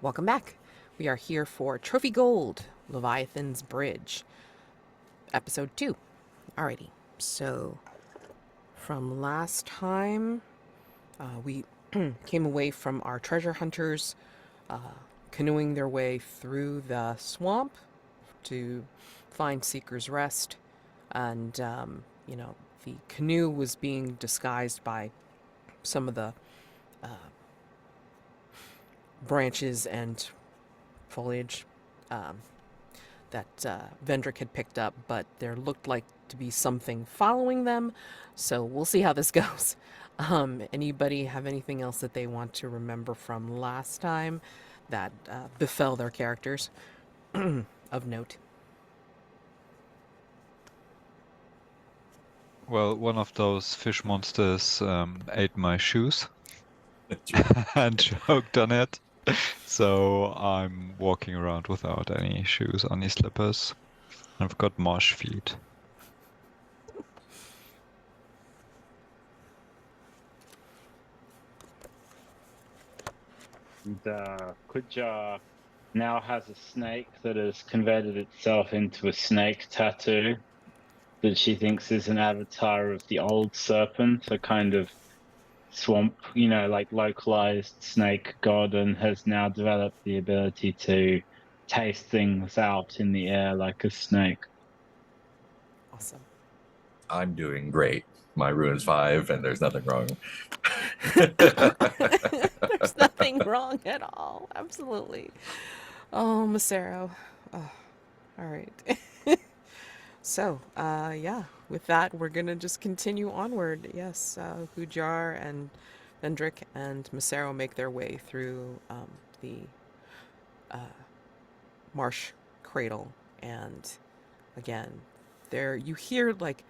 Welcome back. We are here for Trophy Gold, Leviathan's Bridge, Episode 2. Alrighty, so from last time, we came away from our treasure hunters canoeing their way through the swamp to find Seeker's Rest, and, the canoe was being disguised by some of the branches and foliage that Vendric had picked up, but there looked like to be something following them, so we'll see how this goes. Anybody have anything else that they want to remember from last time that befell their characters of note? Well, one of those fish monsters ate my shoes and choked on it. So I'm walking around without any shoes, any slippers. I've got marsh feet. The Hudjar now has a snake that has converted itself into a snake tattoo that she thinks is an avatar of the old serpent, a kind of swamp, like localized snake god, and has now developed the ability to taste things out in the air like a snake. Awesome. I'm doing great. My ruin's 5, and there's nothing wrong. There's nothing wrong at all. Absolutely. Oh, Masero. Oh, all right. So, with that, we're going to just continue onward. Yes, Hudjar and Vendric and Masero make their way through the marsh cradle. And again, there you hear like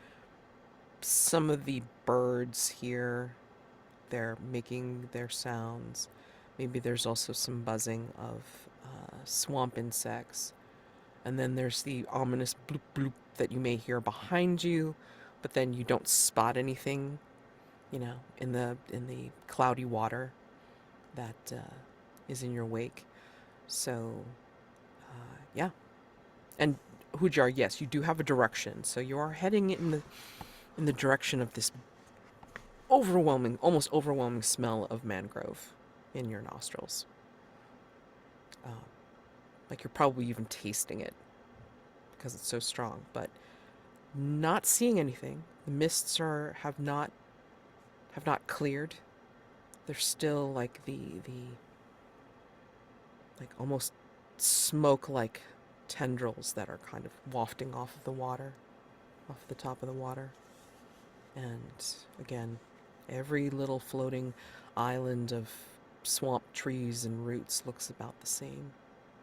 some of the birds here. They're making their sounds. Maybe there's also some buzzing of swamp insects. And then there's the ominous bloop bloop that you may hear behind you, but then you don't spot anything, in the cloudy water that is in your wake. So, yeah. And Hudjar, yes, you do have a direction. So you are heading in the direction of this overwhelming, almost overwhelming smell of mangrove in your nostrils. Like you're probably even tasting it because it's so strong, but not seeing anything. The mists have not cleared. There's still like the like almost smoke like tendrils that are kind of wafting off of the water, off the top of the water. And again, every little floating island of swamp trees and roots looks about the same,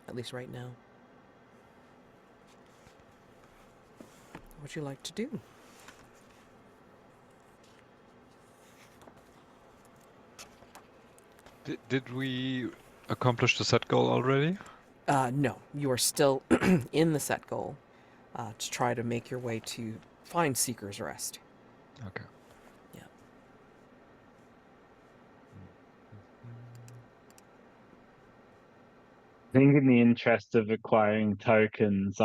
at least right now. What would you like to do? Did we accomplish the set goal already? No, you are still in the set goal to try to make your way to find Seeker's Rest. Okay. Yeah. I think in the interest of acquiring tokens,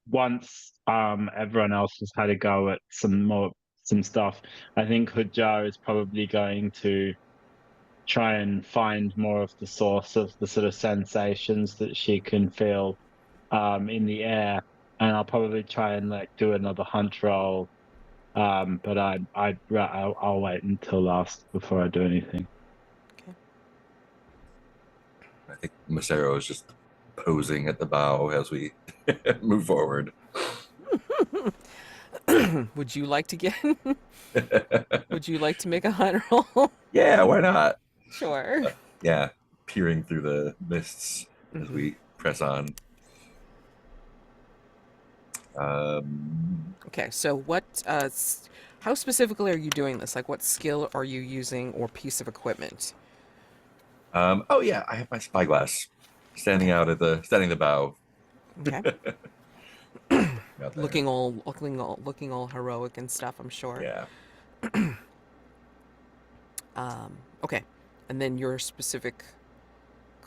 once everyone else has had a go at some stuff, I think Hudjar is probably going to try and find more of the source of the sort of sensations that she can feel in the air, and I'll probably try and do another hunt roll. But I'll wait until last before I do anything. Okay. I think Masero is just posing at the bow as we move forward. Would you like to get? Would you like to make a hunt roll? Yeah, why not? Sure. Yeah, peering through the mists as we press on. Okay, so what? How specifically are you doing this? Like, what skill are you using or piece of equipment? Oh yeah, I have my spyglass standing out at the bow. Okay. Out there. looking all heroic and stuff, I'm sure. Yeah. Okay, and then your specific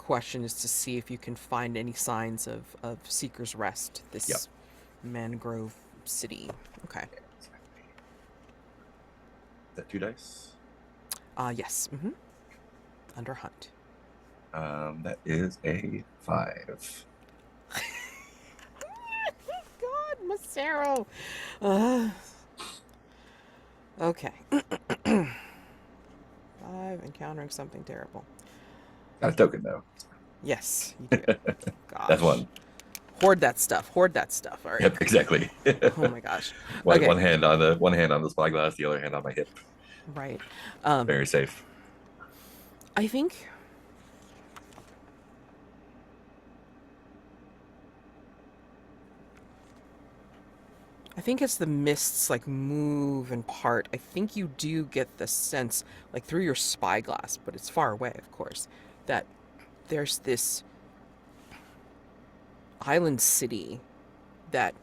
question is to see if you can find any signs of Seeker's Rest, this Yep. mangrove city. Okay. Is that 2 dice? Yes. Under hunt. That is a 5. God, Masero. Okay. 5, encountering something terrible. Got a token though. Yes, you do. Gosh. That's 1. Hoard that stuff. Hoard that stuff. All right. Yep, exactly. Oh my gosh. one, Okay. one hand on the spyglass, the other hand on my hip. Right. Very safe. I think as the mists like move and part, I think you do get the sense, like through your spyglass, but it's far away, of course, that there's this island city that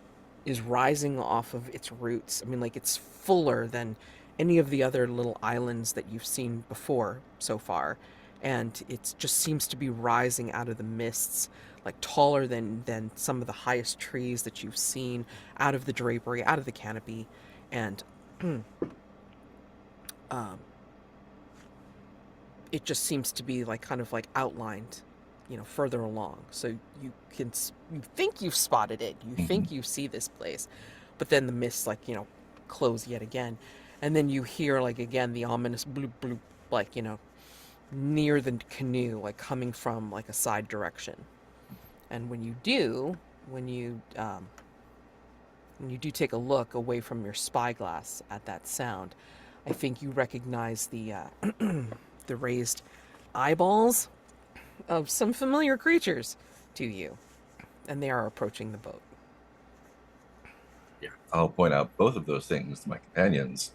is rising off of its roots. I mean, like it's fuller than any of the other little islands that you've seen before so far. And it just seems to be rising out of the mists, like taller than some of the highest trees that you've seen, out of the drapery, out of the canopy. And it just seems to be like kind of like outlined, further along. So you think you've spotted it. You think you see this place, but then the mists close yet again. And then you hear like again the ominous bloop bloop, like, near the canoe, like coming from like a side direction. And when you do take a look away from your spyglass at that sound, I think you recognize the the raised eyeballs of some familiar creatures to you, and they are approaching the boat. Yeah, I'll point out both of those things to my companions.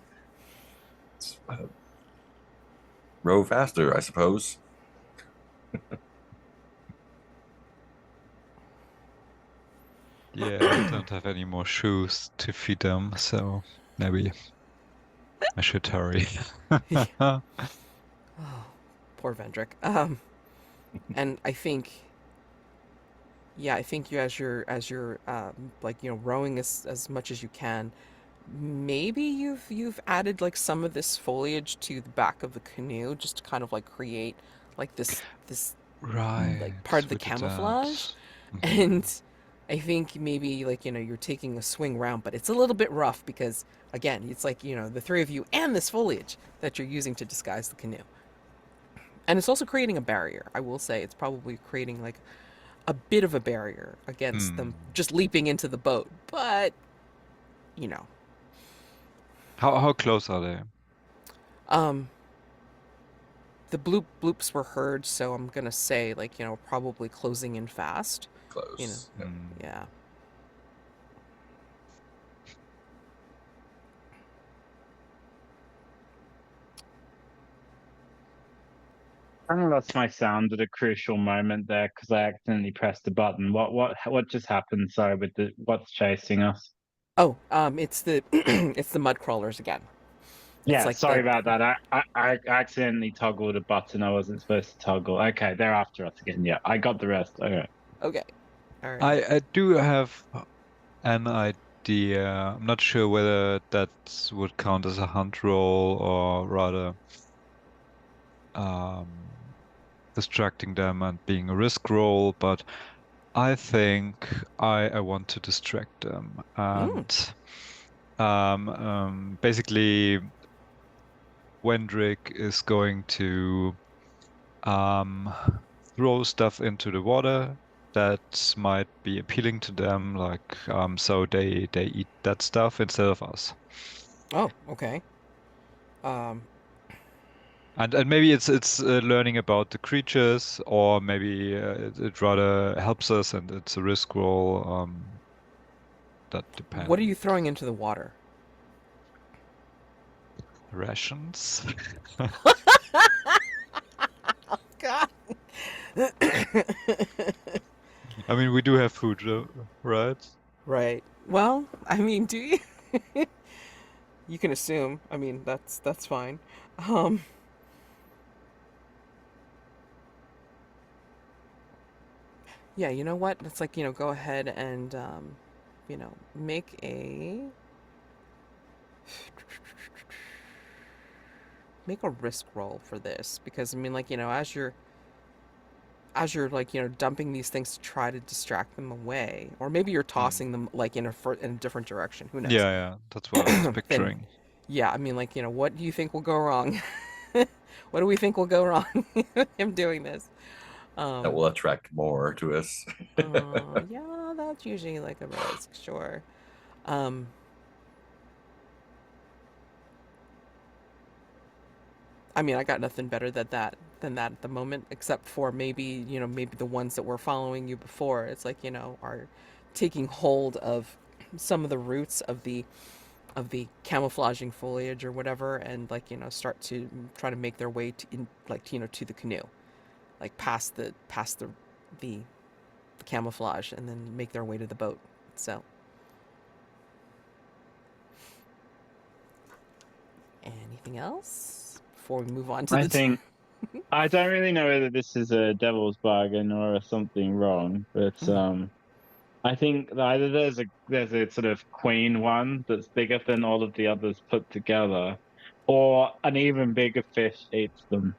Row faster, I suppose. Yeah, I don't have any more shoes to feed them, so maybe I should hurry. Oh, poor Vendric. And I think you, as you're rowing as much as you can, maybe you've added like some of this foliage to the back of the canoe just to kind of like create like this Right. like part of the we did camouflage. that. And I think maybe you're taking a swing round, but it's a little bit rough because again, it's like, the three of you and this foliage that you're using to disguise the canoe. And it's also creating a barrier. I will say it's probably creating like a bit of a barrier against them just leaping into the boat. But, How close are they? the bloop bloops were heard, so I'm gonna say probably closing in fast. Close. Yep. Yeah. I lost my sound at a crucial moment there because I accidentally pressed a button. What just happened? Sorry, with what's chasing us? Oh, it's the it's the mud crawlers again. Yeah, like sorry about that. I accidentally toggled a button I wasn't supposed to toggle. Okay, they're after us again. Yeah, I got the rest. Okay. Okay. All right. I do have an idea. I'm not sure whether that would count as a hunt roll or rather distracting them and being a risk roll, but I think I want to distract them. And basically Vendric is going to throw stuff into the water that might be appealing to them, like so they eat that stuff instead of us. Oh, okay. And maybe it's learning about the creatures, or maybe it rather helps us, and it's a risk roll. That depends. What are you throwing into the water? Rations. God. I mean, we do have food, right? Right. Well, I mean, do you? You can assume. I mean, that's fine. Yeah, you know what? It's like, go ahead and, make a risk roll for this because I mean, like, as you're like, dumping these things to try to distract them away, or maybe you're Mm. tossing them like in a different direction. Who knows? Yeah, yeah, that's what I was Then, picturing. yeah, I mean, like, what do you think will go wrong? What do we think will go wrong? Him doing this. That Um, will attract more to us. yeah, that's usually like a risk, sure. Um, I mean, I got nothing better than that at the moment, except for maybe the ones that were following you before. It's like, are taking hold of some of the roots of the camouflaging foliage or whatever, and like, start to try to make their way to the canoe, like the camouflage, and then make their way to the boat. So, anything else before we move on to I the think I don't really know whether this is a devil's bargain or something wrong, but Mhm. I think that either there's a sort of queen one that's bigger than all of the others put together, or an even bigger fish eats them.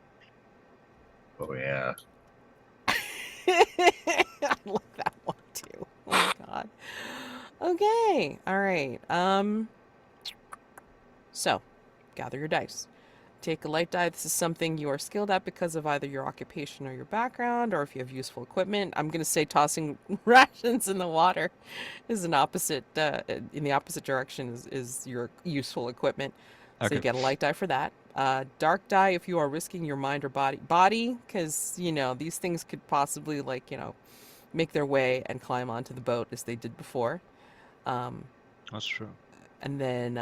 Oh yeah. I like that one too. Oh my god. Okay. All right. So, gather your dice. Take a light die. This is something you are skilled at because of either your occupation or your background, or if you have useful equipment. I'm going to say tossing rations in the water is in the opposite direction is your useful equipment. So you Okay. get a light die for that. Dark die if you are risking your mind or body, because these things could possibly like make their way and climb onto the boat as they did before. Um, That's true. and then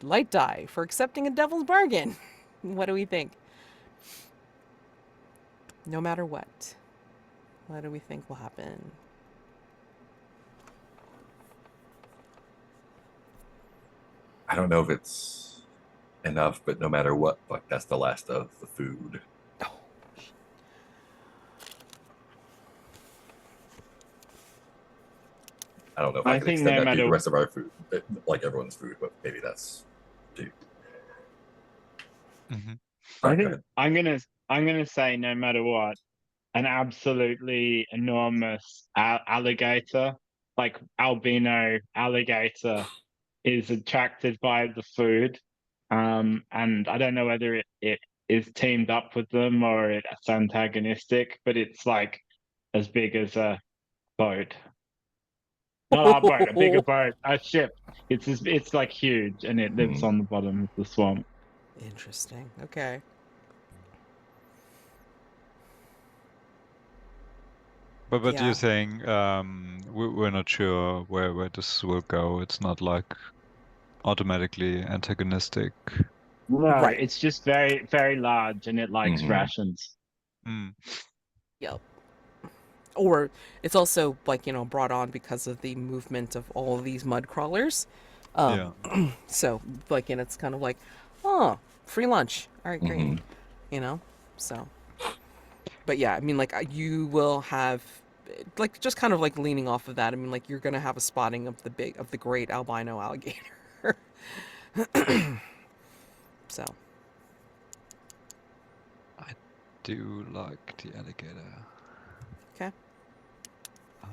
light die for accepting a devil's bargain. What do we think? No matter what do we think will happen? I don't know if it's enough, but no matter what, like that's the last of the food. Oh, I don't know if I I could think extend no that to matter the rest of our food, like everyone's food, but maybe that's too. Hmm. I Sorry, go think ahead. I'm gonna say no matter what, an absolutely enormous alligator, like albino alligator, is attracted by the food. And I don't know whether it is teamed up with them or it's antagonistic, but it's like as big as a boat. Not our boat, a bigger boat, a ship. It's like huge, and it lives Hmm. on the bottom of the swamp. interesting. Okay. But you're Yeah. saying we're not sure where this will go. It's not like automatically antagonistic. No, Right. it's just very, very large, and it likes Hmm. rations. Mm. Yep. Or it's also like brought on because of the movement of all of these mud crawlers. Yeah. So like, and it's kind of like, oh, free lunch. All right, great. Hmm. You know. So, but yeah, I mean, like you will have, like, just kind of like leaning off of that. I mean, like you're gonna have a spotting of the great albino alligator. So, I do like the alligator. okay. Um,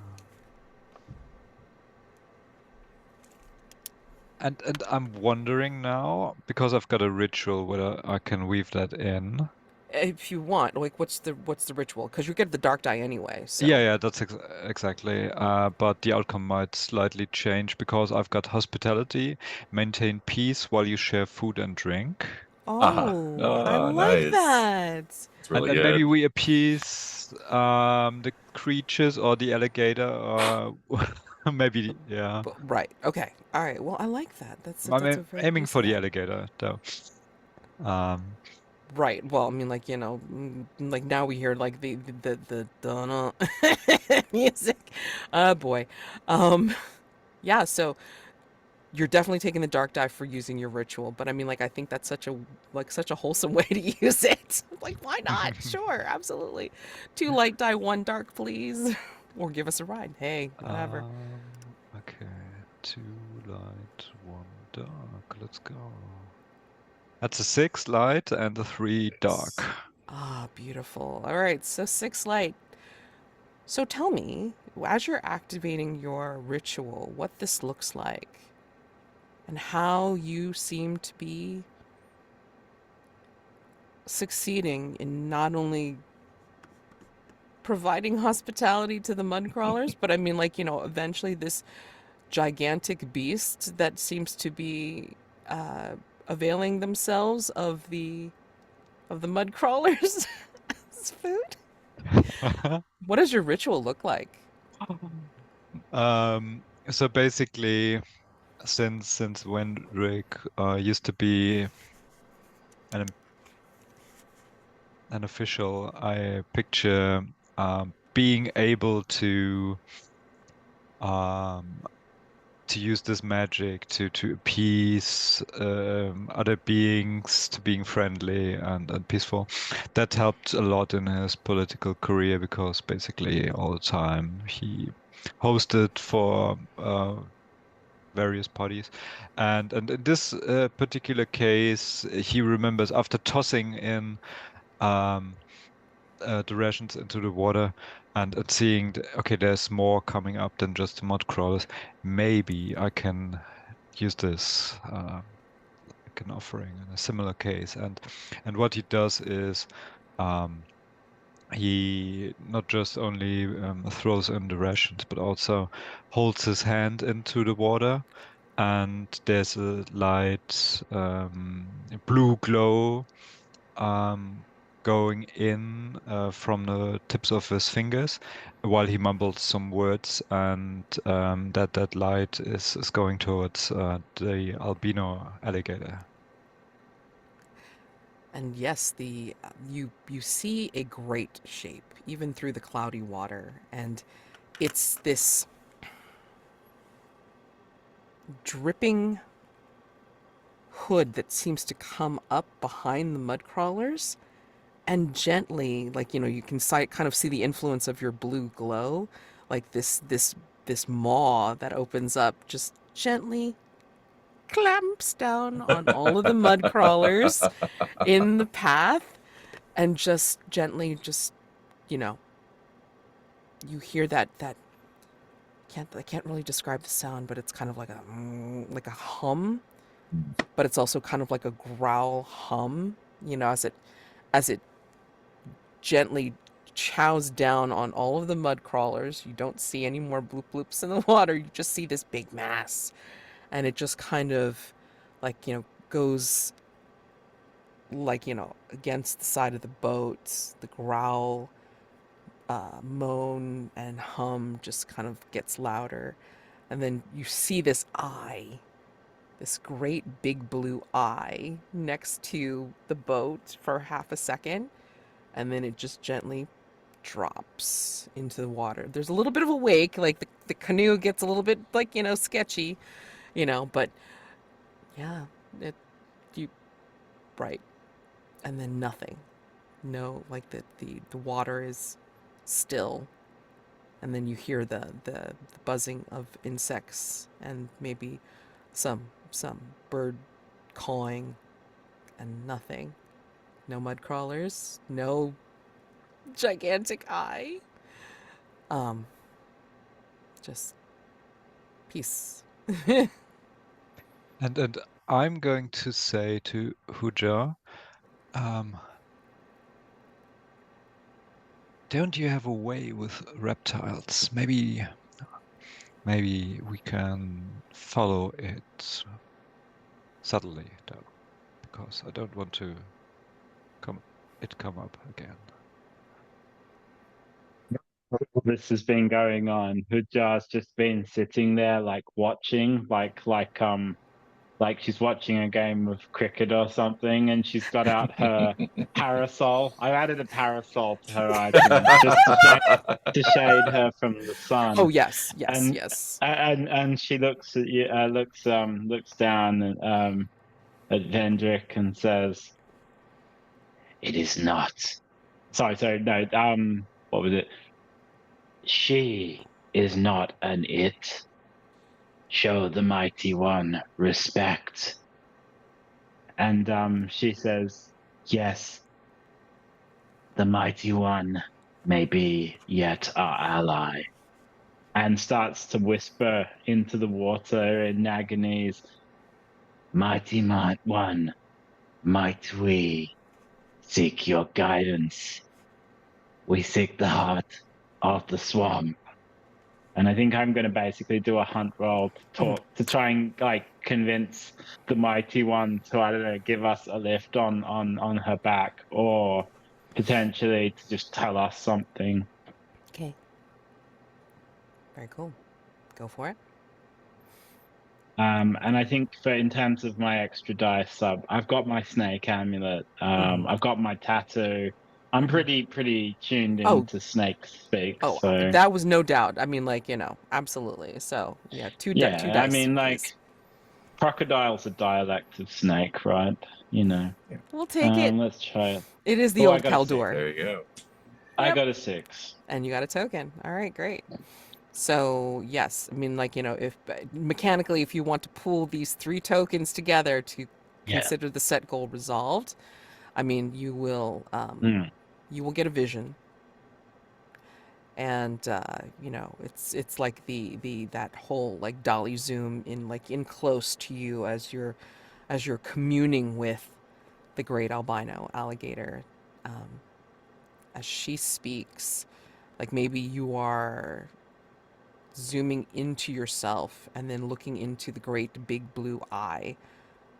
and I'm wondering now because I've got a ritual whether I can weave that in. If you want, like, what's the ritual? Because you get the dark die anyway. Yeah, So, yeah, that's exactly. But the outcome might slightly change because I've got hospitality, maintain peace while you share food and drink. Ah, oh, I ah, like nice. that. It's And really then maybe good. we appease the creatures or the alligator or maybe, yeah. But, right. Okay. All right. Well, I like that. I'm That's a very aiming for the useful. alligator though. Um, Right. Well, I mean, like, like now we hear like the music. Oh boy. Um. Yeah. So you're definitely taking the dark die for using your ritual, but I mean, like, I think that's such a wholesome way to use it. Like, why not? Sure, absolutely. 2 light die, 1 dark, please. or give us a ride. Hey, whatever. Okay. 2 light, 1 dark. Let's go. That's a 6 light and a 3 dark. Ah, beautiful. All right, so 6 light. So tell me, as you're activating your ritual, what this looks like and how you seem to be succeeding in not only providing hospitality to the mud crawlers, but I mean, like, eventually this gigantic beast that seems to be uh, availing themselves of the mud crawlers as food. What does your ritual look like? So basically, since Vendric used to be an official, I picture being able to use this magic to appease other beings, to being friendly and peaceful. That helped a lot in his political career because basically all the time he hosted for various parties, and in this particular case, he remembers after tossing in um, the rations into the water and seeing, okay, there's more coming up than just the mud crawlers. Maybe I can use this like an offering in a similar case. And what he does is he not just only throws in the rations, but also holds his hand into the water, and there's a light blue glow going in from the tips of his fingers while he mumbles some words, and that light is going towards the albino alligator. And yes, the you see a great shape even through the cloudy water, and it's this dripping hood that seems to come up behind the mud crawlers and gently, like, you can kind of see the influence of your blue glow, like this maw that opens up just gently clamps down on all of the mud crawlers in the path, and just gently, just, you know you hear that I can't really describe the sound, but it's kind of like a hum, but it's also kind of like a growl hum, as it gently chows down on all of the mud crawlers. You don't see any more bloop bloops in the water. You just see this big mass, and it just kind of, like, goes, like, against the side of the boat. The growl, moan and hum just kind of gets louder, and then you see this eye, this great big blue eye next to the boat for half a second, and then it just gently drops into the water. There's a little bit of a wake, like the canoe gets a little bit, like, sketchy, but yeah, it you right, and then nothing. No, like the water is still, and then you hear the buzzing of insects and maybe some bird cawing, and nothing. No mud crawlers, no gigantic eye. Just peace. And I'm going to say to Hudjar, don't you have a way with reptiles? Maybe we can follow it subtly, though, because I don't want to come up again. This has been going on. Hudjar's just been sitting there, like, watching, like she's watching a game of cricket or something, and she's got out her parasol. I added a parasol to her item just to shade her from the sun. Oh yes, yes, and yes. and she looks at you, looks down at Vendric and says, "It is not." Sorry, no. What was it? She is not an it. Show the mighty one respect. And she says, yes, the mighty one may be yet our ally. And starts to whisper into the water in Naganese, mighty one, might we seek your guidance? We seek the heart of the swamp. And I think I'm going to basically do a hunt roll to Oh, talk to try and like convince the mighty one to, I don't know, give us a lift on her back, or potentially to just tell us something. okay. Very cool. Go for it. And I think for in terms of my extra dice, I've got my snake amulet. Mhm. I've got my tattoo. I'm Mhm. pretty tuned Oh, into snake speak. oh, So that was no doubt. I mean, like, absolutely. So, yeah, two yeah, I dice, mean, like please. crocodile's a dialect of snake, right? You know. We'll take it. Let's try it. It is the Oh, I old got a six. Caldor. There you go. I Yep. got a 6. And you got a token. All right, great. So, yes, I mean, like, if mechanically, if you want to pool these 3 tokens together to Yeah. consider the set goal resolved, I mean, Mm. you will get a vision. And it's like the that whole like dolly zoom in close to you as you're communing with the great albino alligator, um, as she speaks, like maybe you are zooming into yourself and then looking into the great big blue eye,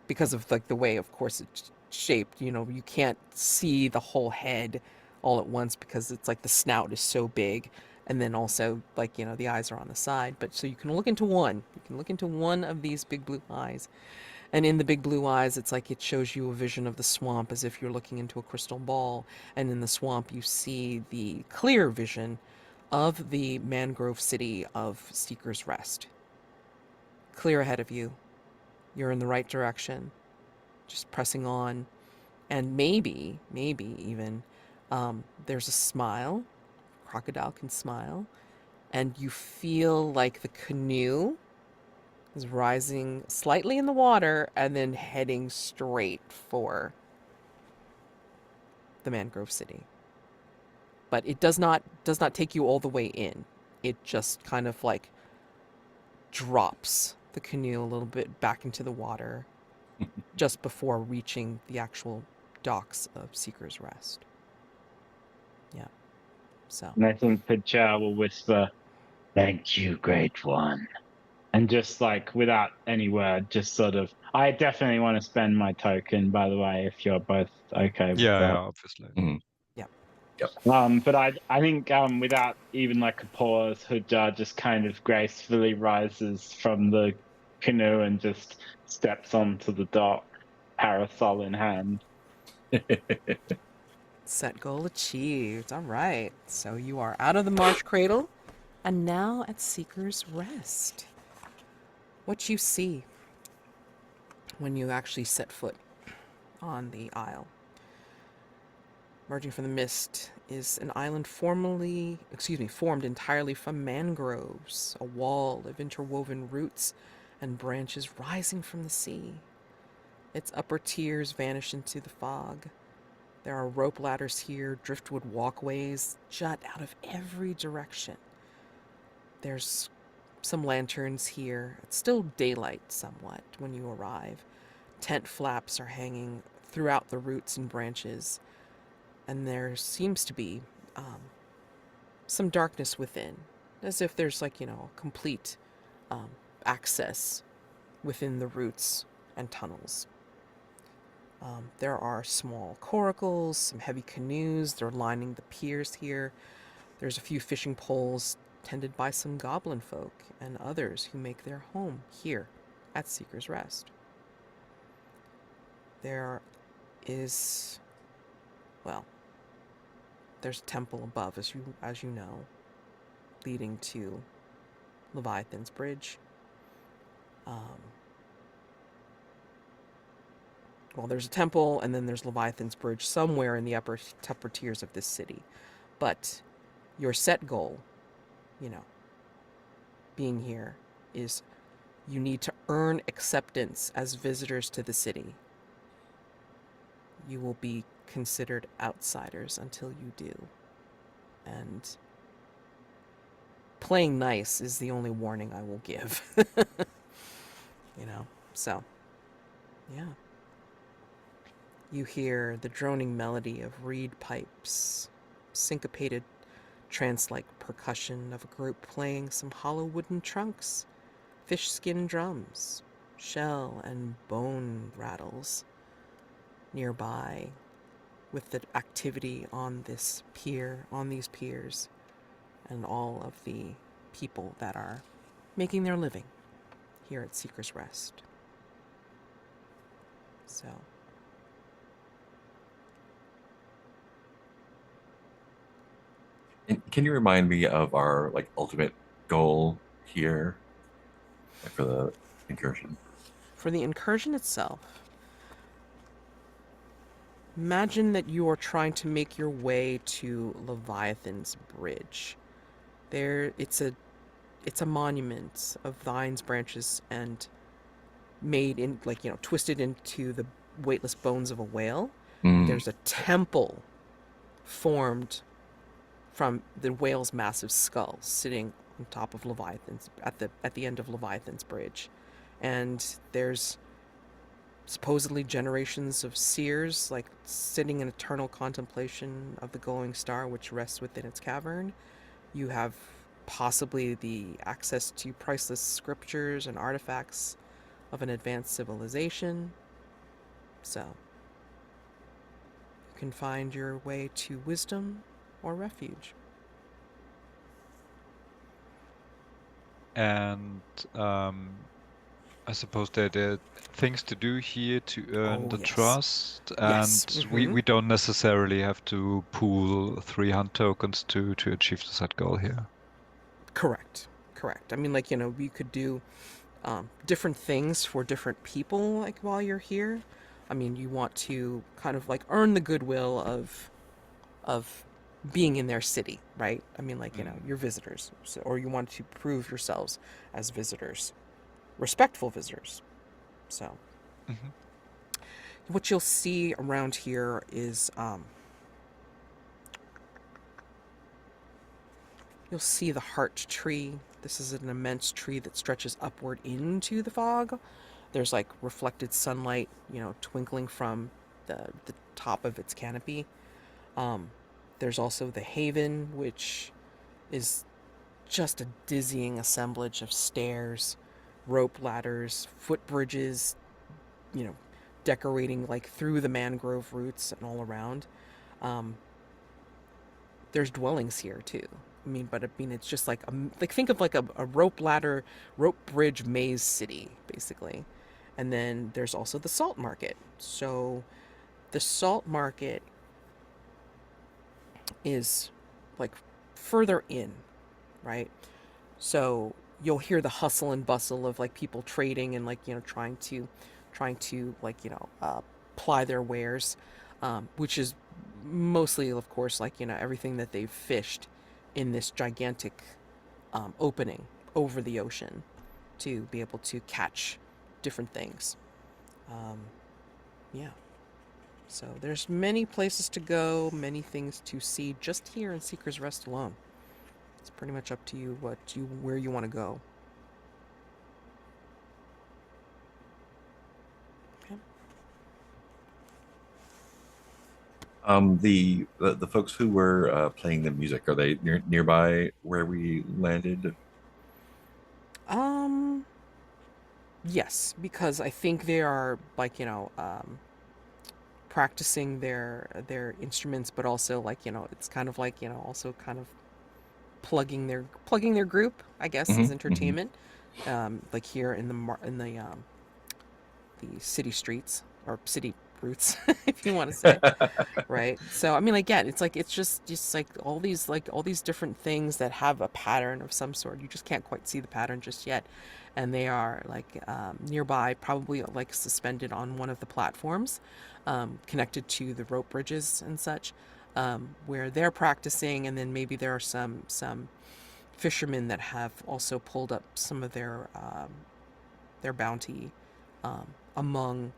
because of like the way, of course, it's shaped. You can't see the whole head all at once because it's like the snout is so big, and then also like the eyes are on the side. But so you can look into one. You can look into one of these big blue eyes, and in the big blue eyes, it's like it shows you a vision of the swamp as if you're looking into a crystal ball. And in the swamp, you see the clear vision of the mangrove city of Seeker's Rest. Clear ahead of you. You're in the right direction. Just pressing on, and maybe even there's a smile. Crocodile can smile, and you feel like the canoe is rising slightly in the water and then heading straight for the mangrove city. But it does not take you all the way in. It just kind of like drops the canoe a little bit back into the water just before reaching the actual docks of Seeker's Rest. Yeah. So. And I think Hudjar will whisper, thank you, great one. And just like without any word, just sort of, I definitely want to spend my token, by the way, if you're both okay with Yeah, that. obviously. Mhm. Yep. Yep. But I think without even like a pause, Hudjar just kind of gracefully rises from the canoe and just steps onto the dock, parasol in hand. Set goal achieved. All right. So you are out of the marsh cradle and now at Seeker's Rest. What you see when you actually set foot on the isle. Emerging from the mist is an island formed entirely from mangroves, a wall of interwoven roots and branches rising from the sea. Its upper tiers vanish into the fog. There are rope ladders here, driftwood walkways jut out of every direction. There's some lanterns here. It's still daylight somewhat when you arrive. Tent flaps are hanging throughout the roots and branches, and there seems to be some darkness within, as if there's like, complete access within the roots and tunnels. There are small coracles, some heavy canoes. They're lining the piers here. There's a few fishing poles tended by some goblin folk and others who make their home here at Seeker's Rest. There is, well, there's a temple above, as you know, leading to Leviathan's Bridge. Well, there's a temple, and then there's Leviathan's Bridge somewhere in the upper tiers of this city. But your set goal you know, being here is you need to earn acceptance as visitors to the city. You will be considered outsiders until you do. And playing nice is the only warning I will give. You know, so, yeah. You hear the droning melody of reed pipes, syncopated trance-like percussion of a group playing some hollow wooden trunks, fish skin drums, shell and bone rattles nearby, with the activity on this pier, on these piers, and all of the people that are making their living here at Seeker's Rest. So, And can you remind me of our like ultimate goal here, like for the incursion? for the incursion itself, imagine that you are trying to make your way to Leviathan's bridge. It's a monument of vines, branches, and made in, like, twisted into the weightless bones of a whale. There's a temple formed from the whale's massive skull sitting on top of Leviathan's at the end of Leviathan's bridge. And there's supposedly generations of seers, like, sitting in eternal contemplation of the glowing star which rests within its cavern. You have possibly the access to priceless scriptures and artifacts of an advanced civilization. So, you can find your way to wisdom or refuge. And I suppose there are things to do here to earn Oh, the yes. trust, Yes. and we don't necessarily have to pool 3 hunt tokens to achieve the set goal here. Correct. I mean, like, we could do different things for different people, like, while you're here. I mean, you want to kind of, like, earn the goodwill of being in their city, right? I mean, like, you're visitors, so, or you want to prove yourselves as visitors, respectful visitors. So, what you'll see around here is you'll see the heart tree. This is an immense tree that stretches upward into the fog. There's, like, reflected sunlight, twinkling from the top of its canopy. There's also the haven, which is just a dizzying assemblage of stairs, rope ladders, footbridges, decorating, like, through the mangrove roots and all around. There's dwellings here too. But it's just like think of like a rope bridge maze city, basically. And then there's also the salt market. So the salt market is, like, further in, right? So you'll hear the hustle and bustle of, like, people trading and, like, trying to like, ply their wares, which is mostly, of course, like, everything that they've fished in this gigantic opening over the ocean to be able to catch different things. Yeah. So there's many places to go, many things to see just here in Seeker's Rest alone. It's pretty much up to you where you want to go. The folks who were playing the music, are they nearby where we landed? Yes, because I think they are, like, practicing their instruments, but also, like, it's kind of like, also kind of plugging their group, I guess, as entertainment. Like, here in the city streets, or city roots, if you want to say. Right? So, I mean, again, it's just like all these different things that have a pattern of some sort. You just can't quite see the pattern just yet. And they are, like, nearby, probably, like, suspended on one of the platforms, connected to the rope bridges and such, where they're practicing. And then maybe there are some fishermen that have also pulled up some of their bounty among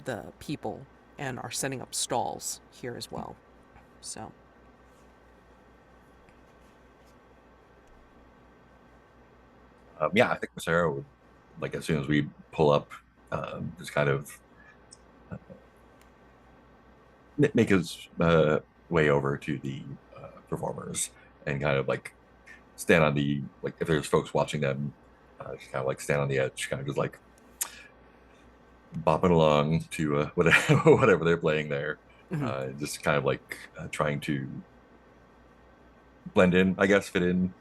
the people and are setting up stalls here as well. So. Yeah, I think Masero would, like, as soon as we pull up, just kind of make his way over to the performers and kind of like stand on the, like, if there's folks watching them, just kind of like stand on the edge, kind of just like bopping along to whatever they're playing there, just kind of like trying to blend in, I guess, fit in.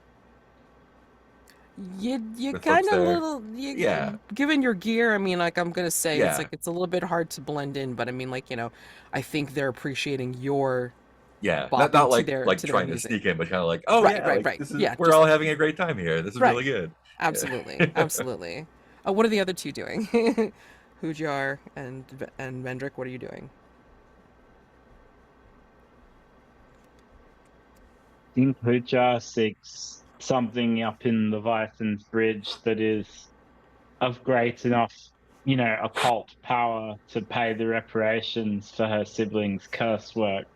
You With kind folks of there. little, Yeah. given your gear, I mean, like, I'm gonna say it's Yeah. like it's a little bit hard to blend in, but I mean, like, I think they're appreciating your Yeah, not bopping to like their trying to music. sneak in, but kind of like, oh Right, yeah, right, like right. this is, Yeah, we're just all having a great time here. This is really right. good. Absolutely, absolutely. What are the other two doing? Hudjar and Vendric, what are you doing? I think Hudjar seeks something up in Leviathan's bridge that is of great enough, occult power to pay the reparations for her siblings' curse work.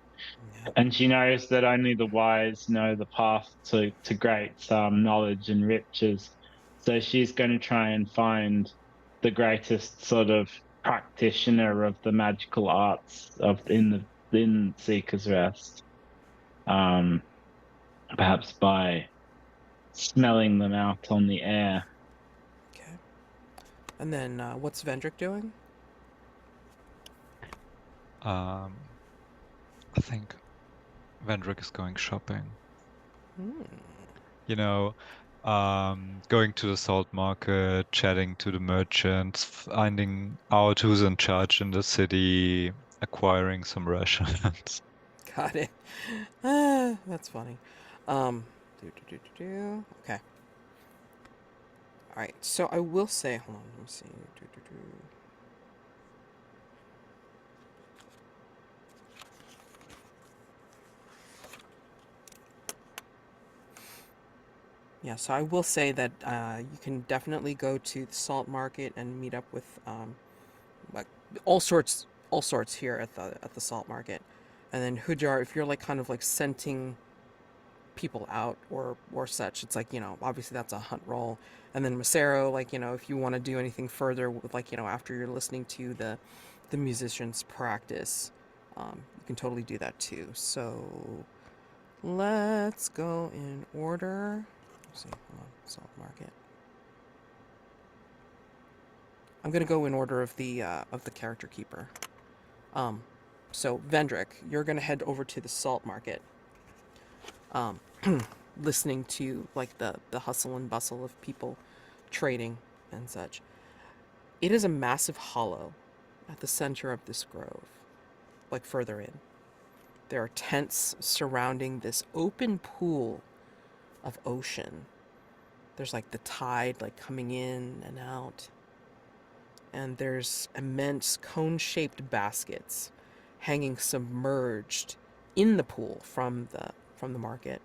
Yeah. And she knows that only the wise know the path to great knowledge and riches. So she's going to try and find the greatest sort of practitioner of the magical arts in Seeker's Rest. Perhaps by smelling them out on the air. Okay. And then what's Vendric doing? I think Vendric is going shopping. You know, going to the salt market, chatting to the merchants, finding out who's in charge in the city, acquiring some rations. Got it. That's funny. Okay. All right. So I will say, hold on. Let me see. Yeah, so I will say that you can definitely go to the salt market and meet up with like all sorts here at the salt market. And then Hudjar, if you're like kind of like scenting people out or such, it's like, obviously that's a hunt roll. And then Masero, like, if you want to do anything further with, like, after you're listening to the musicians practice, you can totally do that too. So let's go in order. Let's see, hold on, salt market. I'm gonna go in order of the character keeper. So Vendric, you're gonna head over to the salt market. Listening to like the hustle and bustle of people trading and such. It is a massive hollow at the center of this grove, like further in. There are tents surrounding this open pool of ocean. There's like the tide like coming in and out. And there's immense cone-shaped baskets hanging submerged in the pool from the market.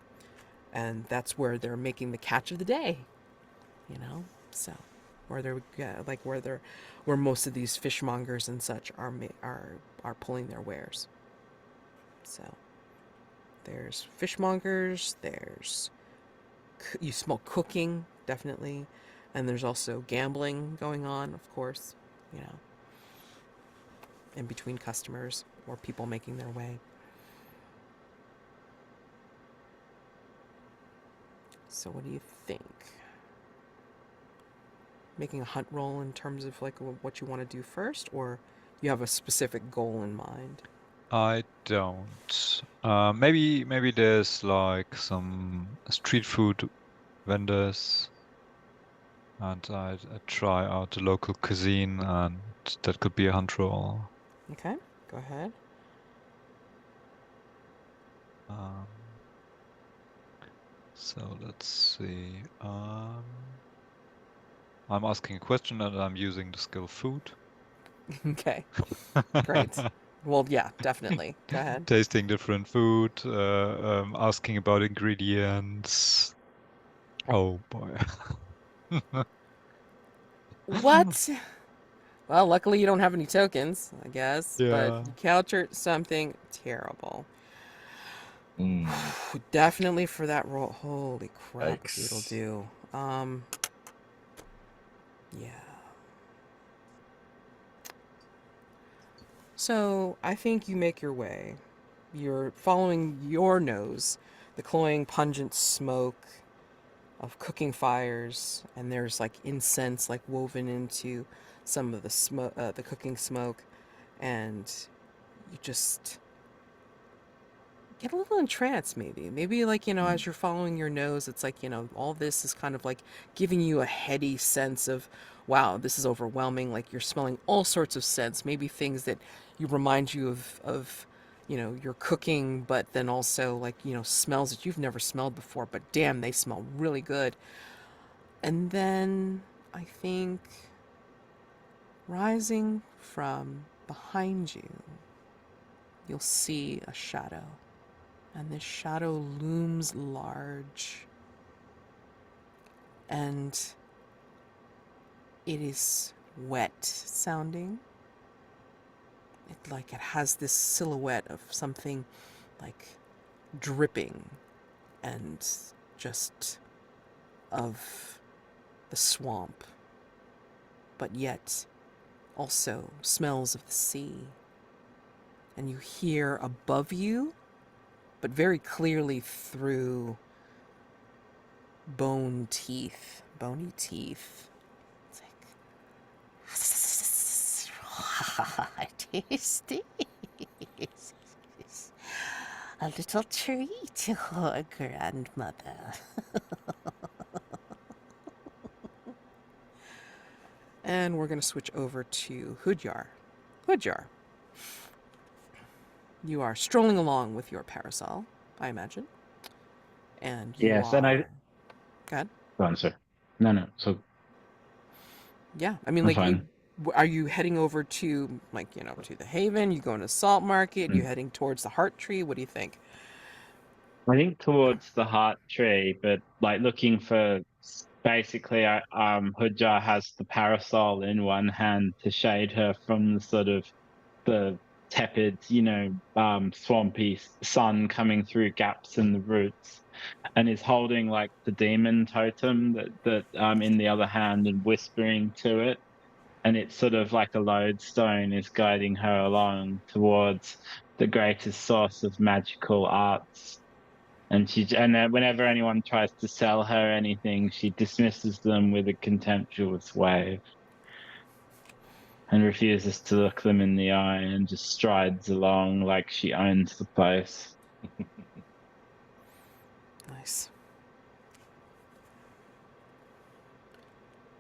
And that's where they're making the catch of the day, so where most of these fishmongers and such are pulling their wares. So there's fishmongers, you smell cooking definitely, and there's also gambling going on, of course, in between customers or people making their way. So what do you think? Making a hunt roll in terms of like what you want to do first, or you have a specific goal in mind? I don't. Maybe there's like some street food vendors, and I try out the local cuisine, and that could be a hunt roll. Okay, go ahead. So let's see. I'm asking a question and I'm using the skill food. Okay, great. Well, yeah, definitely. Go ahead. Tasting different food, asking about ingredients. Oh boy. What? Well, luckily you don't have any tokens, I guess, but Yeah. you encountered something terrible. Mm, Definitely for that roll. Holy crap, it'll yikes. do. Yeah. So I think you make your way. You're following your nose, the cloying, pungent smoke of cooking fires, and there's like incense like woven into some of the smoke, the cooking smoke, and you just get a little entranced. Maybe like, Mm, as you're following your nose, it's like, all this is kind of like giving you a heady sense of, wow, this is overwhelming. Like you're smelling all sorts of scents, maybe things that you remind you of your cooking, but then also like, smells that you've never smelled before, but damn, they smell really good. And then I think rising from behind you, you'll see a shadow. And this shadow looms large. And it is wet sounding. It has this silhouette of something like dripping and just of the swamp, but yet also smells of the sea. And you hear above you, but very clearly through bony teeth. It's like, tasty. A little treat to her grandmother. And we're going to switch over to Hudjar. Hudjar, you are strolling along with your parasol, I imagine. And you Yes, and are. I. Go ahead. Go on, sir. No, no. So Yeah, I mean, I'm like, fine. are you heading over to, like, to the Haven? You going to Salt Market? You Mm. heading towards the Heart Tree? What do you think? I think towards the heart tree, but like looking for basically, Hudjar has the parasol in one hand to shade her from the sort of the tepid, swampy sun coming through gaps in the roots, and is holding like the demon totem that in the other hand and whispering to it. And it's sort of like a lodestone is guiding her along towards the greatest source of magical arts. And whenever anyone tries to sell her anything, she dismisses them with a contemptuous wave and refuses to look them in the eye and just strides along like she owns the place. Nice.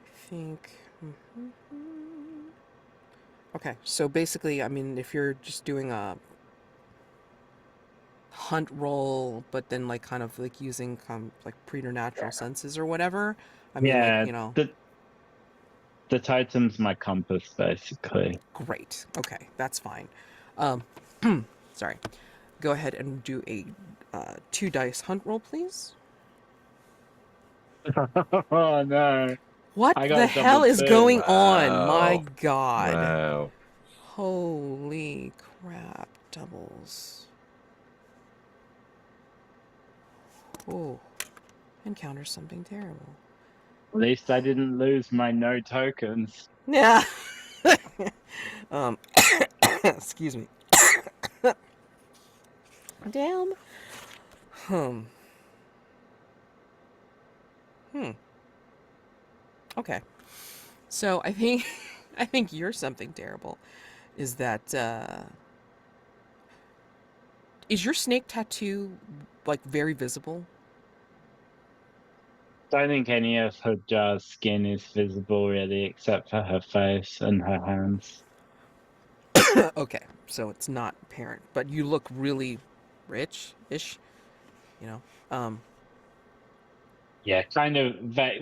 I think. Okay, so basically, I mean, if you're just doing a hunt roll, but then like kind of like using like preternatural senses or whatever, I mean, like, Yeah, the totem's my compass, basically. great. Okay, that's fine. Um, sorry. Go ahead and do a 2 dice hunt roll, please. Oh no, What I the got hell double is two. going on? My wow. God. Wow. Holy crap. Doubles. Oh, encounter something terrible. At least I didn't lose my no tokens. Yeah. um, excuse me. Damn. Hmm. Hmm. Okay. So I think I think you're something terrible. Is that is your snake tattoo like very visible? Don't think any of Hudjar's skin is visible really, except for her face and her hands. Okay, so it's not apparent, but you look really rich-ish, you know. Um, Yeah, kind of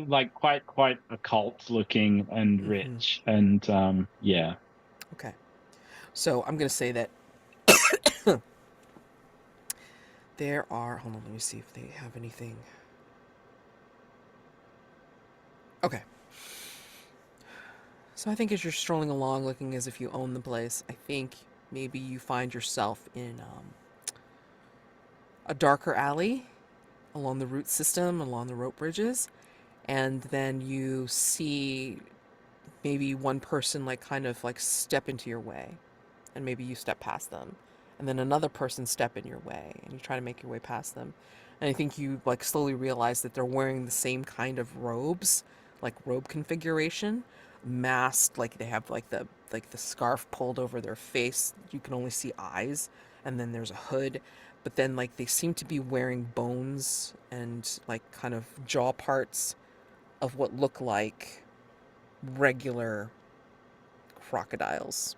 like quite occult looking and mhm. rich, and yeah. Okay, so I'm gonna say that there are. Hold on, let me see if they have anything. Okay. So I think as you're strolling along, looking as if you own the place, I think maybe you find yourself in a darker alley along the root system, along the rope bridges, and then you see maybe one person like kind of like step into your way, and maybe you step past them, and then another person step in your way, and you try to make your way past them. And I think you like slowly realize that they're wearing the same kind of robes, like robe configuration, masked, like they have like the scarf pulled over their face. You can only see eyes, and then there's a hood. But then like they seem to be wearing bones and like kind of jaw parts of what look like regular crocodiles.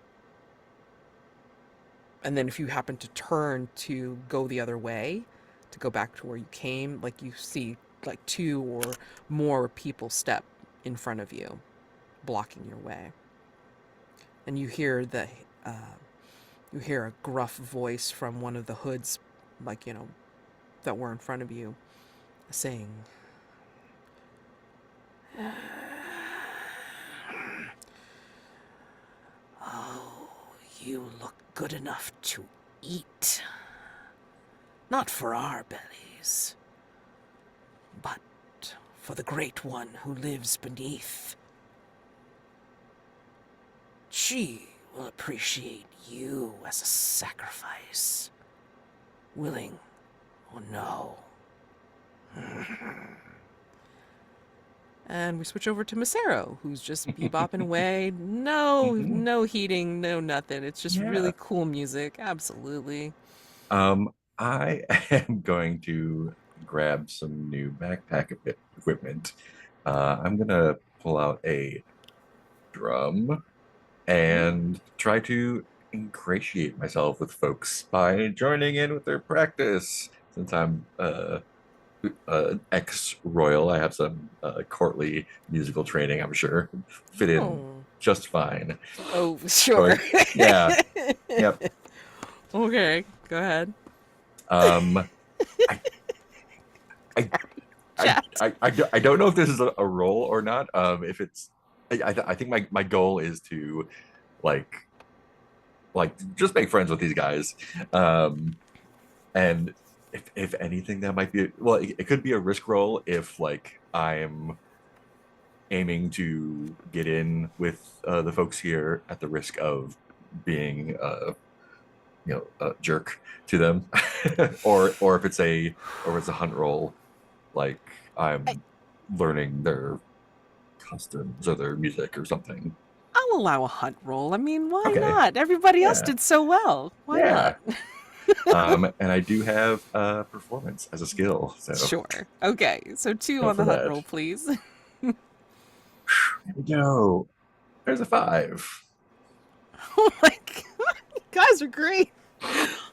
And then if you happen to turn to go the other way, to go back to where you came, like you see like two or more people step in front of you, blocking your way. And you hear you hear a gruff voice from one of the hoods, like, that were in front of you, saying, "Oh, you look good enough to eat. Not for our bellies, but for the Great One who lives beneath. She will appreciate you as a sacrifice, willing or no." And we switch over to Masero, who's just bebopping away. No heating, no nothing. It's just really cool music. Absolutely. I am going to grab some new backpack equipment. I'm gonna pull out a drum and try to ingratiate myself with folks by joining in with their practice. Since I'm ex-royal, I have some courtly musical training. I'm sure fit in Oh. just fine. Oh, sure. Yeah. Yep. Okay, go ahead. I, I, I don't know if this is a role or not. If it's, I think my goal is to like just make friends with these guys. And if anything, that might be well, it could be a risk roll if like I'm aiming to get in with the folks here at the risk of being a jerk to them, or if it's a hunt roll, like I'm learning their customs or their music or something. I'll allow a hunt roll. I mean, why Okay. not? Everybody else Yeah. did so well. Why Yeah. not? And I do have performance as a skill, so Sure. Okay, so 2 go on for the hunt that. roll, please. Here we go. There's a 5. Oh my god, you guys are great.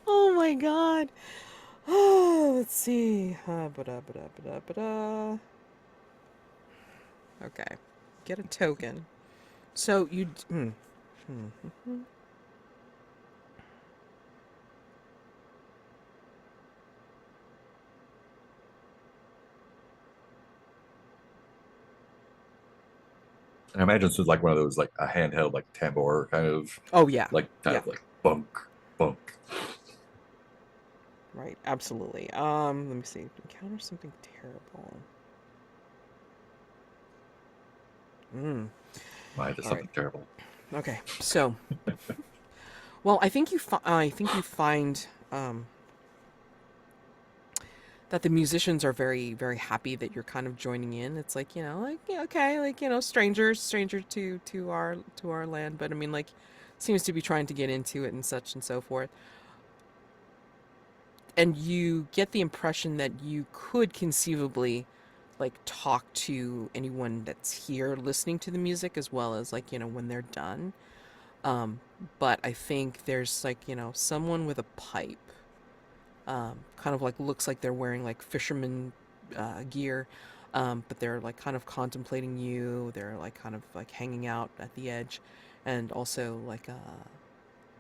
Oh my god. Oh, let's see. Okay, get a token. So you. And I imagine this is like one of those like a handheld like tambour kind of Oh yeah. like Yeah. of like bunk bunk. Right. Absolutely. Let me see. Encounter something terrible. Mine is All something right. terrible. Okay. So, well, I think you find that the musicians are very, very happy that you're kind of joining in. It's like, like, yeah, okay, like, stranger to our land, but I mean, like, seems to be trying to get into it and such and so forth. And you get the impression that you could conceivably like talk to anyone that's here listening to the music as well as like, when they're done. But I think there's like, someone with a pipe, kind of like looks like they're wearing like fisherman gear, but they're like kind of contemplating you. They're like kind of like hanging out at the edge, and also like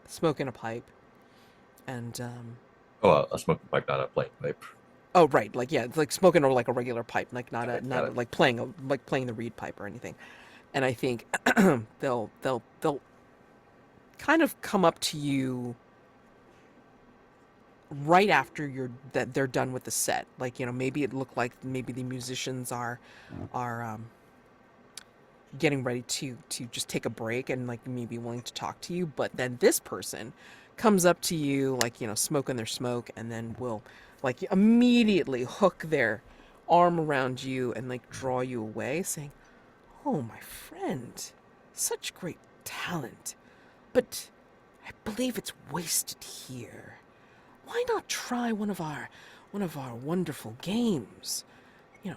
smoking a pipe. And Oh, a smoking pipe, not a plain pipe. Oh, right. Like, yeah, it's like smoking or like a regular pipe, like not Got a it, got not a, it. like playing the reed pipe or anything. And I think they'll kind of come up to you right after they're done with the set. Like, maybe it looked like maybe the musicians are getting ready to just take a break and like maybe willing to talk to you, but then this person comes up to you like, smoking their smoke, and then will like immediately hook their arm around you and like draw you away, saying, "Oh, my friend, such great talent, but I believe it's wasted here. Why not try one of our wonderful games?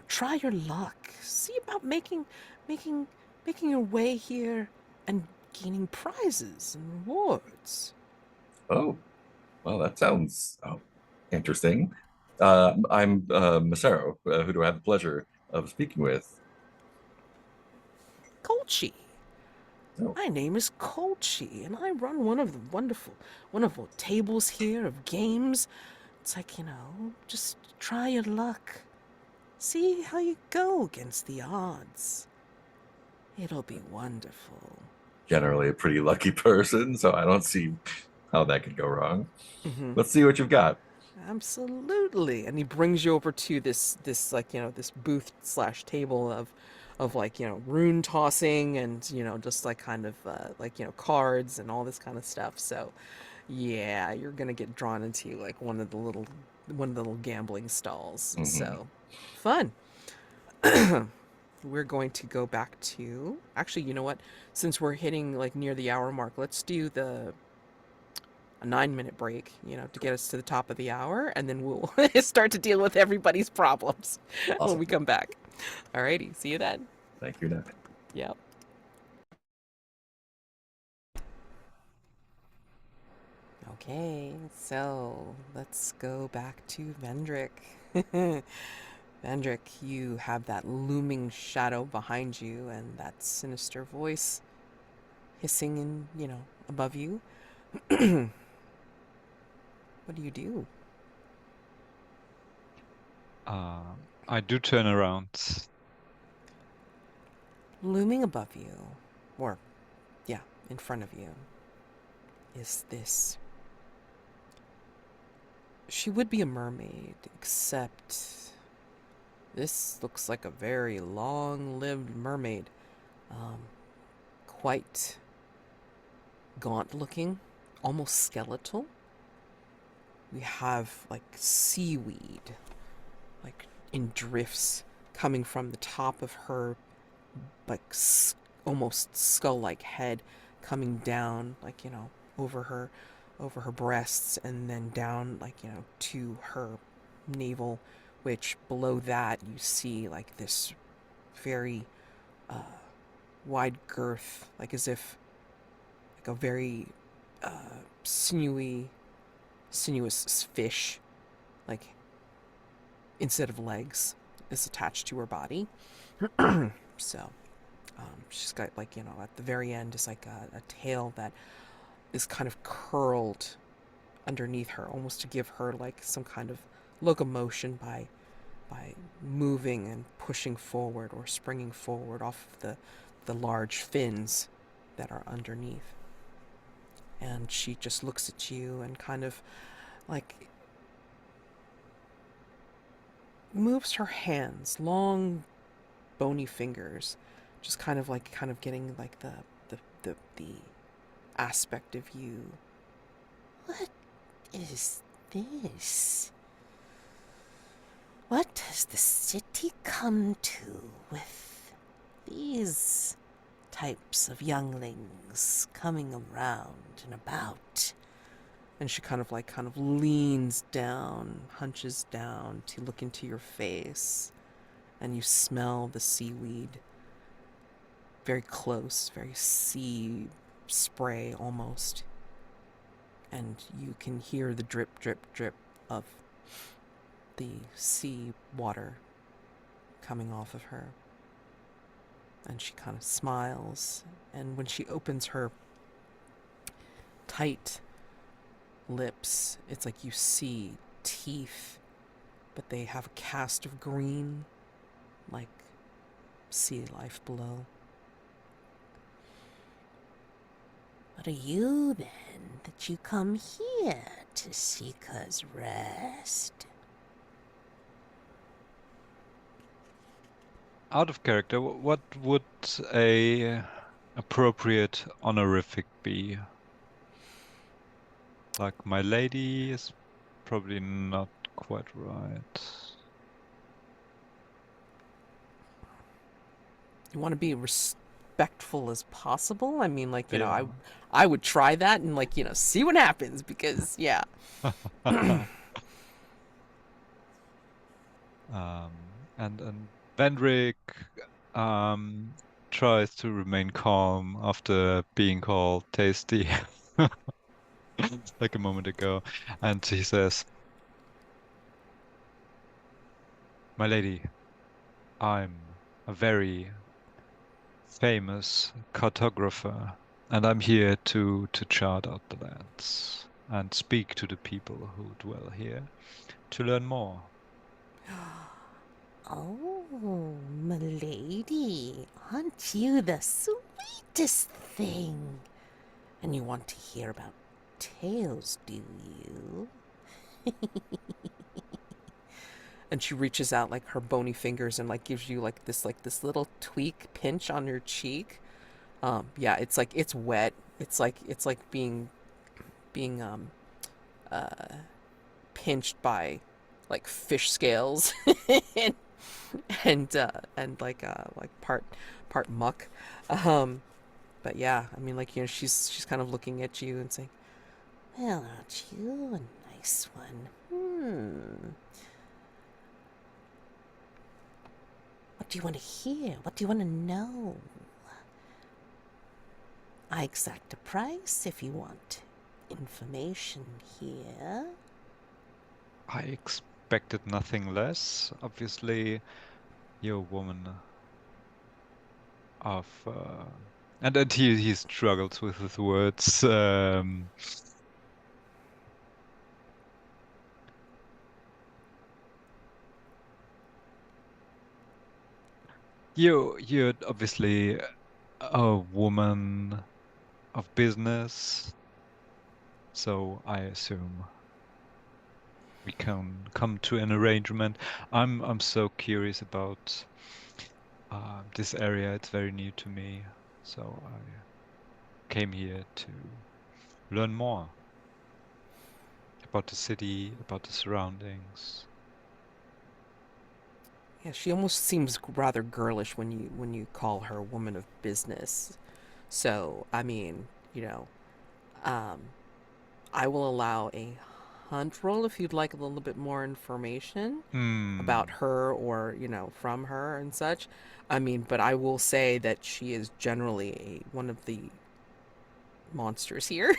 Try your luck. See about making making your way here and gaining prizes and rewards." Oh, well, that sounds interesting. I'm Masero. Who do I have the pleasure of speaking with? Colchi. Oh, My name is Colchi, and I run one of the wonderful tables here of games. It's like, just try your luck. See how you go against the odds. It'll be wonderful. generally a pretty lucky person, so I don't see how that could go wrong. Mm-hmm. Let's see what you've got. Absolutely. And he brings you over to this like, this booth slash table of like, rune tossing and, just like kind of like, cards and all this kind of stuff. So yeah, you're gonna get drawn into like one of the little gambling stalls. Mhm. So fun. We're going to go back to, actually, you know what? Since we're hitting like near the hour mark, let's do a 9-minute break, to get us to the top of the hour, and then we'll start to deal with everybody's problems when Awesome. we come back. Alrighty, see you then. Thank you, Nick. Yep. Okay, so let's go back to Vendric. Vendric, you have that looming shadow behind you and that sinister voice hissing in, above you. What do you do? I do turn around. Looming above you, or, yeah, in front of you, is this. She would be a mermaid, except this looks like a very long-lived mermaid. Quite gaunt-looking, almost skeletal. We have like seaweed, like in drifts, coming from the top of her, like almost skull-like head, coming down, like over her breasts, and then down, like to her navel, which below that you see like this very uh, wide girth, like as if like a very sinuous fish, like instead of legs, is attached to her body. So she's got like at the very end is like a tail that is kind of curled underneath her, almost to give her like some kind of locomotion by moving and pushing forward or springing forward off of the large fins that are underneath. And she just looks at you and kind of like moves her hands, long bony fingers, just kind of getting like the aspect of you. What is this? What has the city come to with these types of younglings coming around and about? And she kind of leans down, hunches down to look into your face, and you smell the seaweed very close, very sea spray almost. And you can hear the drip, drip, drip of the sea water coming off of her. And she kind of smiles, and when she opens her tight lips, it's like you see teeth but they have a cast of green, like sea life below. What are you, then, that you come here to seek us rest? Out of character, what would a appropriate honorific be? Like, my lady is probably not quite right. You want to be respectful as possible. I mean, like, you know, Yeah. I would try that and, like, you know, see what happens, because yeah. And Vendric tries to remain calm after being called tasty like a moment ago, and he says, "My lady, I'm a very famous cartographer, and I'm here to chart out the lands and speak to the people who dwell here to learn more." Oh, milady, aren't you the sweetest thing? And you want to hear about tales, do you? And she reaches out like her bony fingers and like gives you like this little tweak pinch on your cheek. Yeah, it's like it's wet. It's like being pinched by like fish scales and and part muck. But yeah, I mean, like, you know, she's kind of looking at you and saying, Well, aren't you a nice one? What do you want to hear? What do you want to know? I exact a price if you want information here. I expected nothing less. Obviously, you're a woman of and he struggles with his words. You're obviously a woman of business, so I assume we can come to an arrangement. I'm so curious about this area. It's very new to me, so I came here to learn more about the city, about the surroundings. yeah, she almost seems rather girlish when you call her a woman of business. So, I mean, you know, um, I will allow a hunt roll if you'd like a little bit more information about her, or, you know, from her and such. I mean, but I will say that she is generally one of the monsters here.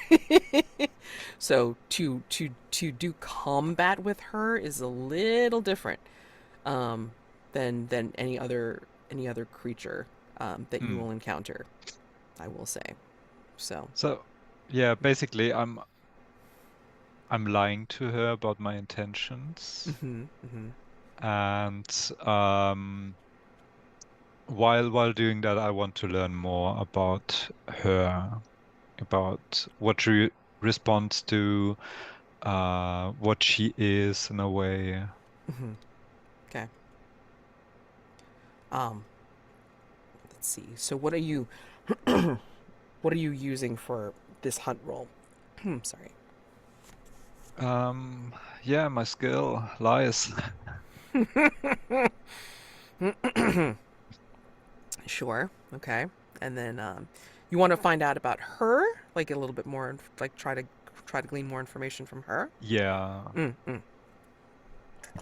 So to do combat with her is a little different than any other creature that you will encounter, I will say. So So, yeah, basically, I'm lying to her about my intentions, and while doing that, I want to learn more about her, about what she responds to, what she is in a way. okay. Let's see. So what are you what are you using for this hunt roll? Sorry. Yeah, my skill lies. Sure. Okay. And then you want to find out about her, like a little bit more, like try to glean more information from her. Yeah. Mm.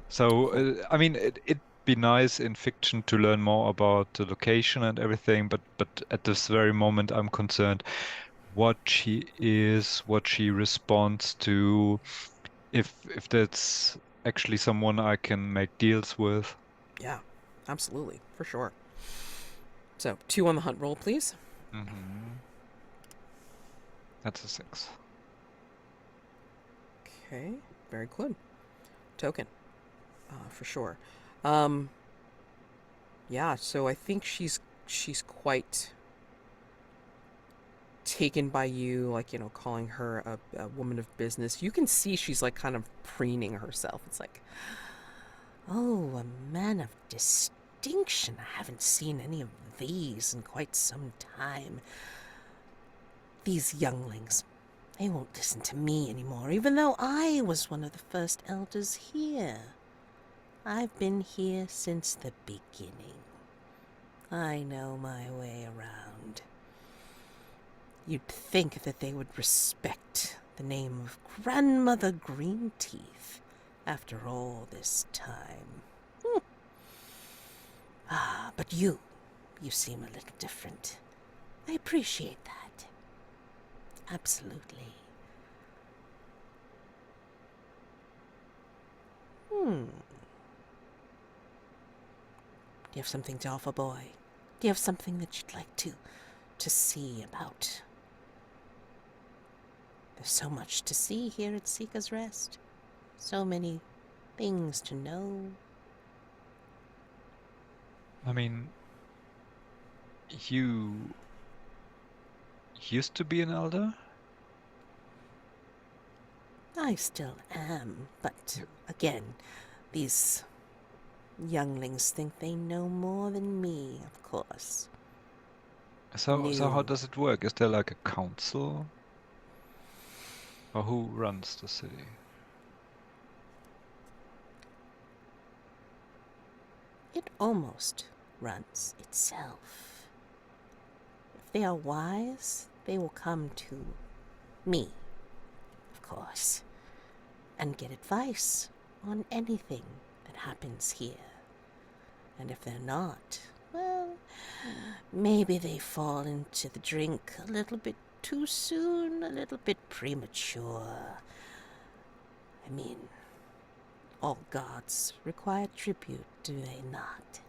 So, Cool. I mean, it'd be nice in fiction to learn more about the location and everything, but at this very moment, I'm concerned what she is, what she responds to, if that's actually someone I can make deals with. Yeah. Absolutely. For sure. So 2 on the hunt roll, please. That's a 6. Okay. Very good. Token. for sure. Yeah, so I think she's quite taken by you, like, calling her a woman of business. You can see she's like kind of preening herself. It's like, Oh, a man of distinction. I haven't seen any of these in quite some time. These younglings, they won't listen to me anymore, even though I was one of the first elders here. I've been here since the beginning. I know my way around. You'd think that they would respect the name of Grandmother Greenteeth after all this time. But you seem a little different. I appreciate that. Absolutely. Do you have something to offer, boy? Do you have something that you'd like to see about? There's so much to see here at Seeker's Rest. So many things to know. I mean, you used to be an elder? I still am, but again, these younglings think they know more than me, of course. So how New. does it work? Is there like a council? Or who runs the city? It almost runs itself. If they are wise, they will come to me, of course, and get advice on anything that happens here. And if they're not, well, maybe they fall into the drink a little bit too soon, a little bit premature. I mean, all gods require tribute, do they not?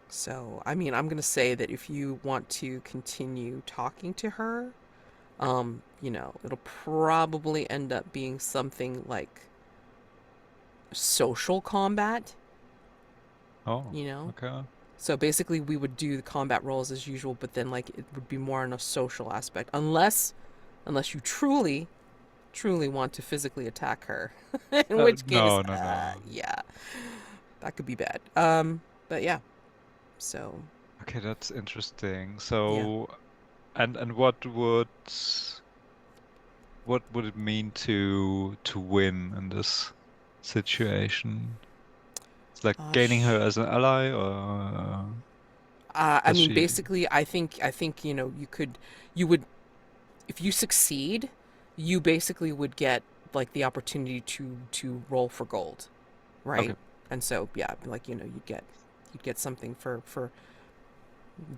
so I mean, I'm gonna say that if you want to continue talking to her, it'll probably end up being something like social combat, Oh, you know? okay. So basically we would do the combat rolls as usual, but then like it would be more on a social aspect. Unless you truly want to physically attack her. In which case, no. yeah, that could be bad. But yeah. So, Okay, that's interesting. yeah. So, and what would it mean to win in this situation? It's like gaining her as an ally, or I does mean, she? basically, I think you would, if you succeed, you basically would get like the opportunity to roll for gold, right? Okay. And so yeah, like you'd get something for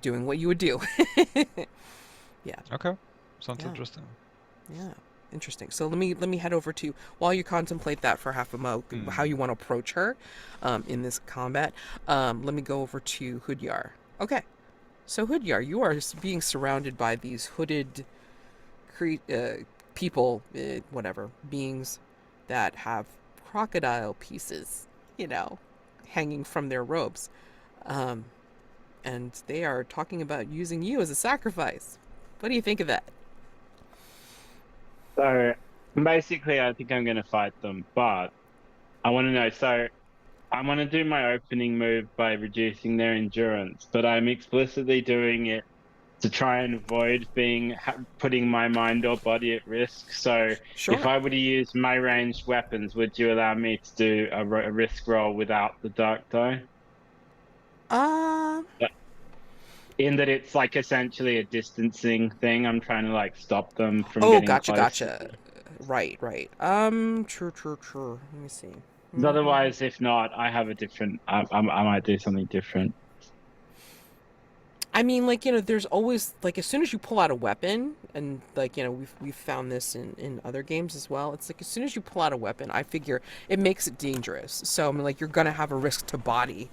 doing what you would do. Yeah. Okay. Sounds Yeah. interesting. Yeah. Interesting. So let me head over to, while you contemplate that for half a mo, how you want to approach her in this combat. Let me go over to Hudjar. Okay. So Hudjar, you are being surrounded by these hooded people, whatever, beings that have crocodile pieces, hanging from their robes. And they are talking about using you as a sacrifice. What do you think of that? So basically, I think I'm going to fight them, but I want to know. So I want to do my opening move by reducing their endurance, but I'm explicitly doing it to try and avoid putting my mind or body at risk. So if Sure. I were to use my ranged weapons, would you allow me to do a risk roll without the dark die? Uh, In that it's like essentially a distancing thing. I'm trying to like stop them from oh, getting gotcha, close. gotcha. Right. True. Let me see. 'Cause otherwise, if not, I have a different. I might do something different. I mean, like, there's always, like, as soon as you pull out a weapon, and, like, we've found this in other games as well, it's like, as soon as you pull out a weapon, I figure it makes it dangerous. So, I mean, like, you're gonna have a risk to body,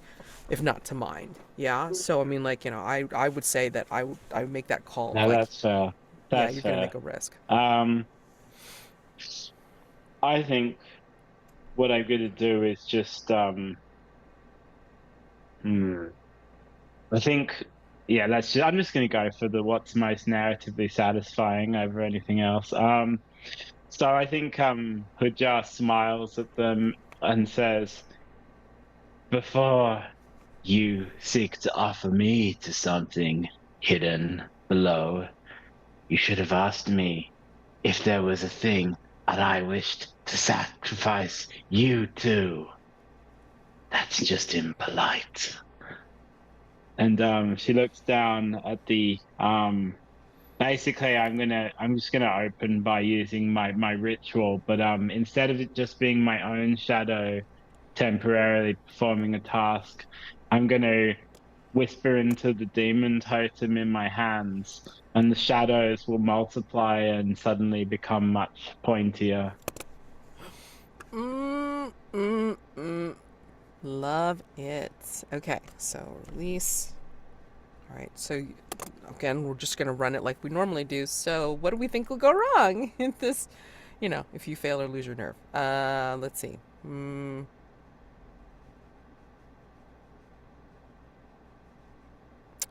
if not to mind. Yeah. So I mean, like, you know, I would say that I would make that call. No, Like, that's fair. yeah, That's you're gonna fair. make a risk. I think what I'm gonna do is just I think yeah, I'm just gonna go for the what's most narratively satisfying over anything else. So I think Hudjar smiles at them and says, "Before you seek to offer me to something hidden below, you should have asked me if there was a thing that I wished to sacrifice you to. That's just impolite." And she looks down at the basically I'm just gonna open by using my ritual, but instead of it just being my own shadow temporarily performing a task, I'm gonna whisper into the demon totem in my hands, and the shadows will multiply and suddenly become much pointier. Love it. Okay, so release. All right, so again, we're just gonna run it like we normally do. So what do we think will go wrong in this? You know, if you fail or lose your nerve. Let's see.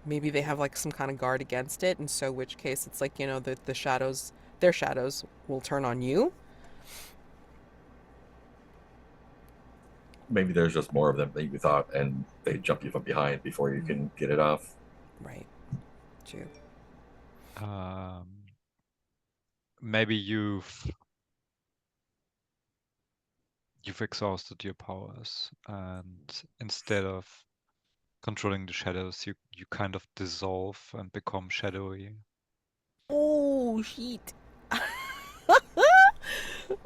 Maybe they have like some kind of guard against it, and so which case it's like, you know, the shadows, their shadows will turn on you. Maybe there's just more of them than you thought, and they jump you from behind before you can get it off. Right. True. Maybe you've exhausted your powers, and instead of controlling the shadows, you kind of dissolve and become shadowy. Oh shit.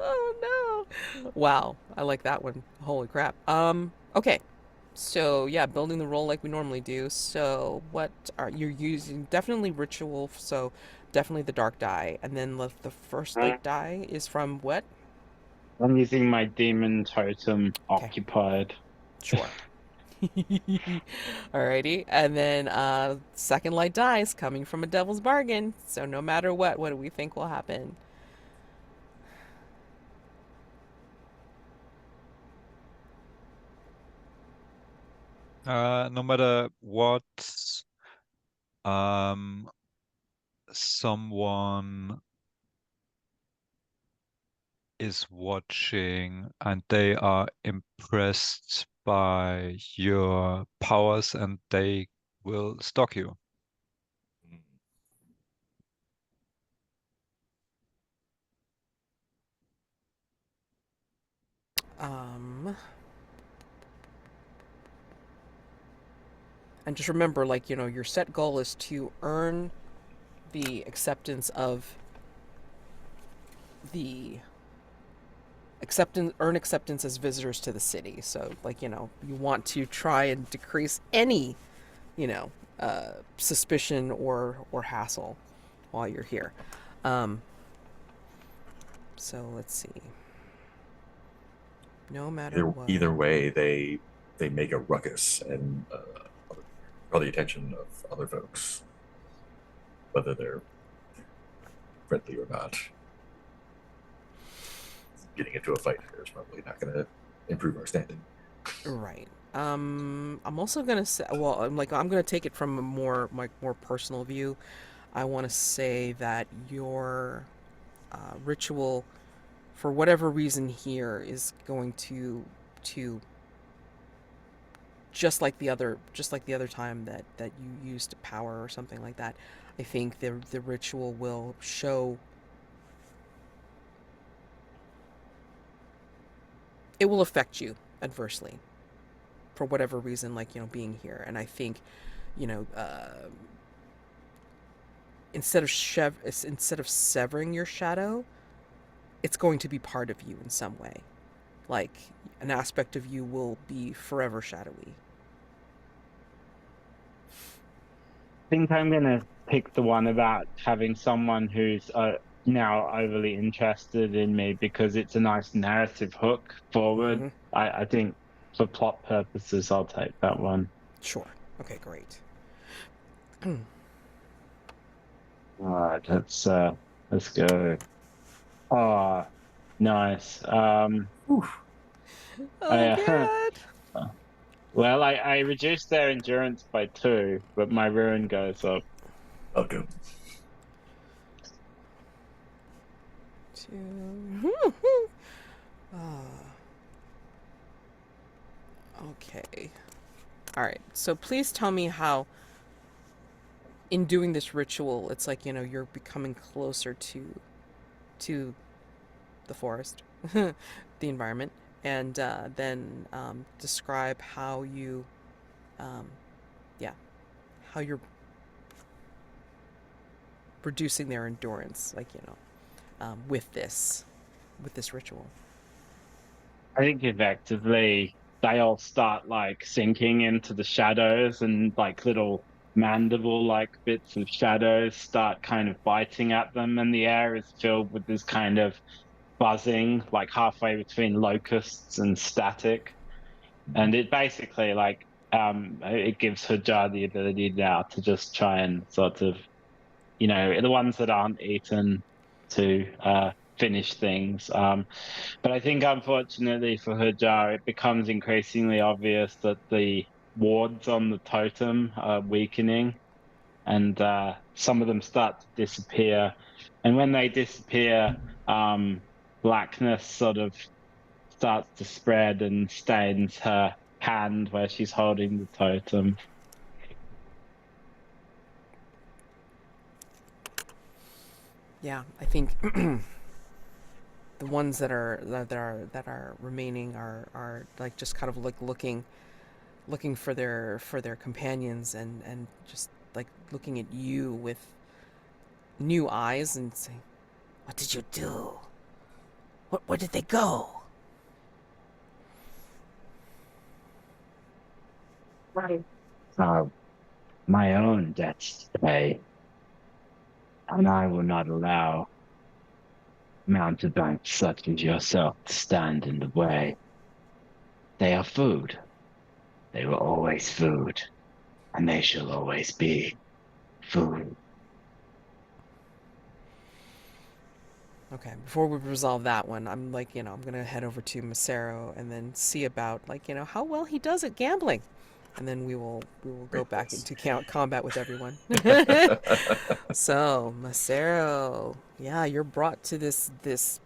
Oh no. Wow, I like that one. Holy crap. Okay. So yeah, building the roll like we normally do. So what are you using? Definitely ritual, so definitely the dark die. And then the first light die is from what? I'm using my demon totem Okay. occupied. Sure. Alrighty. And then second light die is coming from a devil's bargain. So no matter what do we think will happen? No matter what, someone is watching and they are impressed by your powers and they will stalk you. And just remember, like, you know, your set goal is to earn the acceptance of earn acceptance as visitors to the city. So, like, you know, you want to try and decrease any, you know, suspicion or hassle while you're here. So let's see. No matter what. Either way, they make a ruckus and draw the attention of other folks, whether they're friendly or not. Getting into a fight here is probably not going to improve our standing. Right. I'm also gonna say, well, I'm gonna take it from a more personal view. I want to say that your ritual, for whatever reason here, is going to just like the other time that you used power or something like that. I think the ritual will show. It will affect you adversely for whatever reason, like, you know, being here. And I think, you know, instead of severing your shadow, it's going to be part of you in some way. Like, an aspect of you will be forever shadowy. I think I'm gonna pick the one about having someone who's now overly interested in me because it's a nice narrative hook forward. I think for plot purposes, I'll take that one. Sure. Okay, great. Alright, let's go. Oh, nice. Whew. Oh, I good. well, I reduced their endurance by 2, but my ruin goes up. Okay. Two. Okay. All right. So please tell me how, in doing this ritual, it's like you're becoming closer to the forest, the environment, and then describe how you, um, yeah, how you're reducing their endurance, like with this ritual. I think effectively they all start like sinking into the shadows, and like little mandible like bits of shadows start kind of biting at them, and the air is filled with this kind of buzzing, like halfway between locusts and static. And it basically like it gives Hudjar the ability now to just try and sort of, the ones that aren't eaten, to finish things. But I think, unfortunately for Hujjar, it becomes increasingly obvious that the wards on the totem are weakening, and some of them start to disappear. And when they disappear, blackness sort of starts to spread and stains her hand where she's holding the totem. Yeah, I think the ones that are remaining are like just kind of like looking for their companions, and just like looking at you with new eyes and saying, What did you do? Where did they go? Right. My own debts to pay, and I will not allow mountebanks such as yourself to stand in the way. They are food. They were always food, and they shall always be food. okay, before we resolve that one, I'm like, I'm gonna head over to Masero and then see about like, how well he does at gambling. And then we will go Great back place. into combat with everyone. So, Masero, yeah, you're brought to this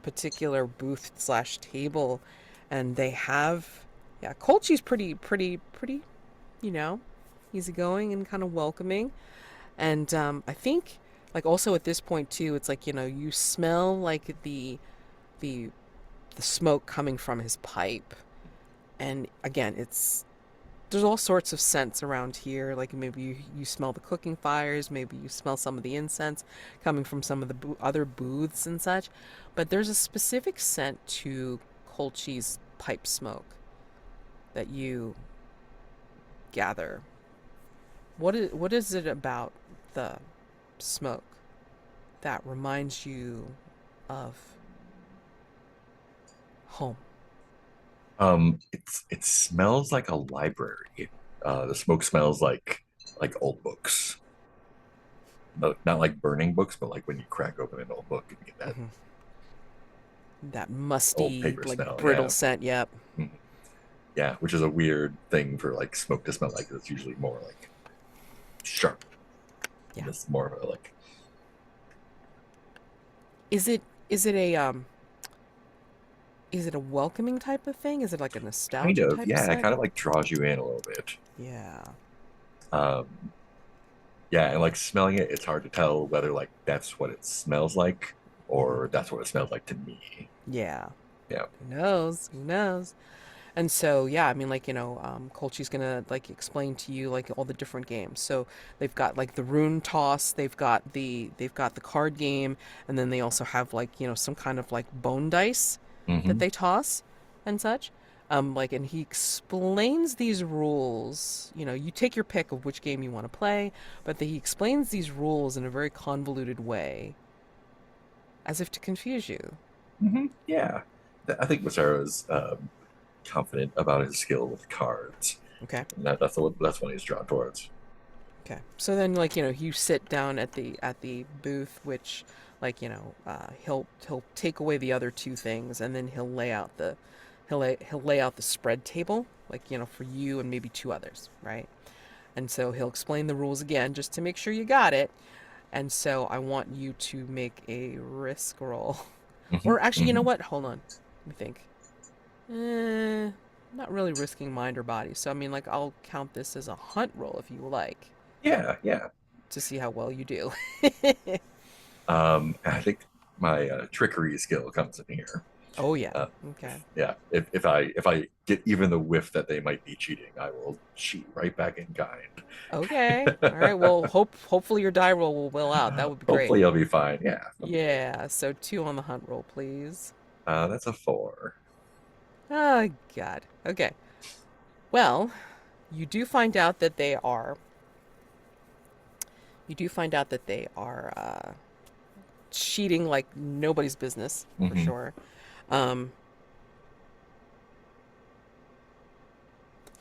particular booth slash table, and they have, yeah, Colchi's pretty, you know, easygoing and kind of welcoming. And I think, like, also at this point too, it's like you smell like the the smoke coming from his pipe, and again, there's all sorts of scents around here. Like maybe you smell the cooking fires, maybe you smell some of the incense coming from some of the other booths and such. But there's a specific scent to Colchi's pipe smoke that you gather. What is it about the smoke that reminds you of home? It smells like a library. The smoke smells like old books. Not like burning books, but like when you crack open an old book and you get that Hmm. That old musty, paper like smell. brittle Yeah. scent. Yep. Mhm. Yeah, which is a weird thing for like smoke to smell like. It's usually more like sharp. Yeah. This is more of a like Is it a welcoming type of thing? Is it like a kind nostalgia of, type of yeah, it scent? kind of like draws you in a little bit. Yeah. Um, yeah, and like smelling it, it's hard to tell whether like that's what it smells like Hmm. or that's what it smells like to me. Yeah. Yeah. Who knows? Who knows? And so, yeah, I mean, like, Colchi's gonna, like, explain to you, like, all the different games. So they've got, like, the rune toss, they've got the card game, and then they also have, like, some kind of, like, bone dice that Hmm. they toss and such. Like, and he explains these rules. You take your pick of which game you want to play, but he explains these rules in a very convoluted way, as if to confuse you. Yeah. I think Masero is confident about his skill with cards. Okay. And that's one he's drawn towards. Okay. So then, like, you sit down at the booth, which, like, he'll take away the other two things, and then he'll lay out the he'll lay out the spread table, like, for you and maybe two others, right? And so he'll explain the rules again just to make sure you got it. And so I want you to make a risk roll. Or actually, you know what? Hold on. Let me think. Not really risking mind or body. So I mean, like, I'll count this as a hunt roll if you like. Yeah. To see how well you do. I think my trickery skill comes in here. Oh yeah. Okay. Yeah. If I get even the whiff that they might be cheating, I will cheat right back in kind. Okay. All right. Well, hopefully your die roll will will out. That would be great. Hopefully I'll be fine. Yeah. Yeah. So 2 on the hunt roll, please. That's a 4. Oh God. Okay. Well, you do find out that they are. You do find out that they are cheating like nobody's business, for sure. And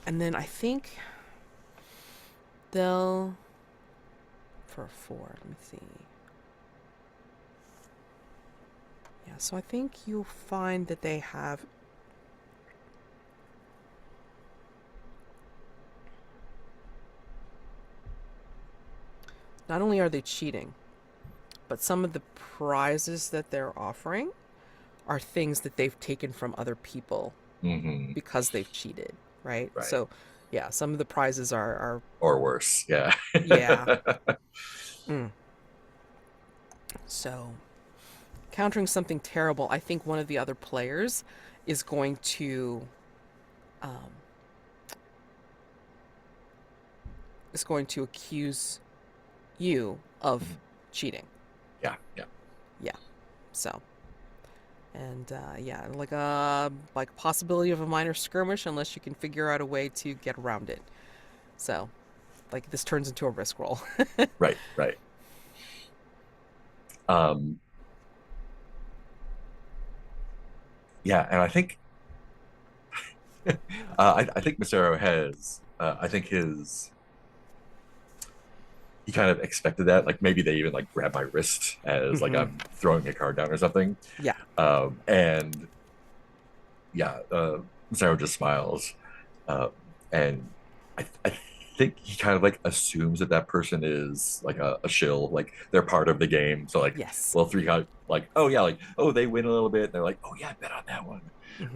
then I think they'll, for a 4, let me see. Yeah, so I think you'll find that they have not only are they cheating, but some of the prizes that they're offering are things that they've taken from other people because they've cheated, right? So, yeah, some of the prizes are or worse. Yeah. Yeah. So, countering something terrible, I think one of the other players is going to accuse you of cheating. Yeah. So, and yeah, like a possibility of a minor skirmish unless you can figure out a way to get around it. So, like, this turns into a risk roll. Right. Yeah, and I think I think Masero has I think he kind of expected that. Like, maybe they even like grab my wrist as like I'm throwing a card down or something. Yeah. And yeah, Masero just smiles, and I think he kind of like assumes that person is like a shill, like they're part of the game. So like, Yes. well, 3 kind of like, oh yeah, like, oh, they win a little bit, and they're like, oh yeah, I bet on that one.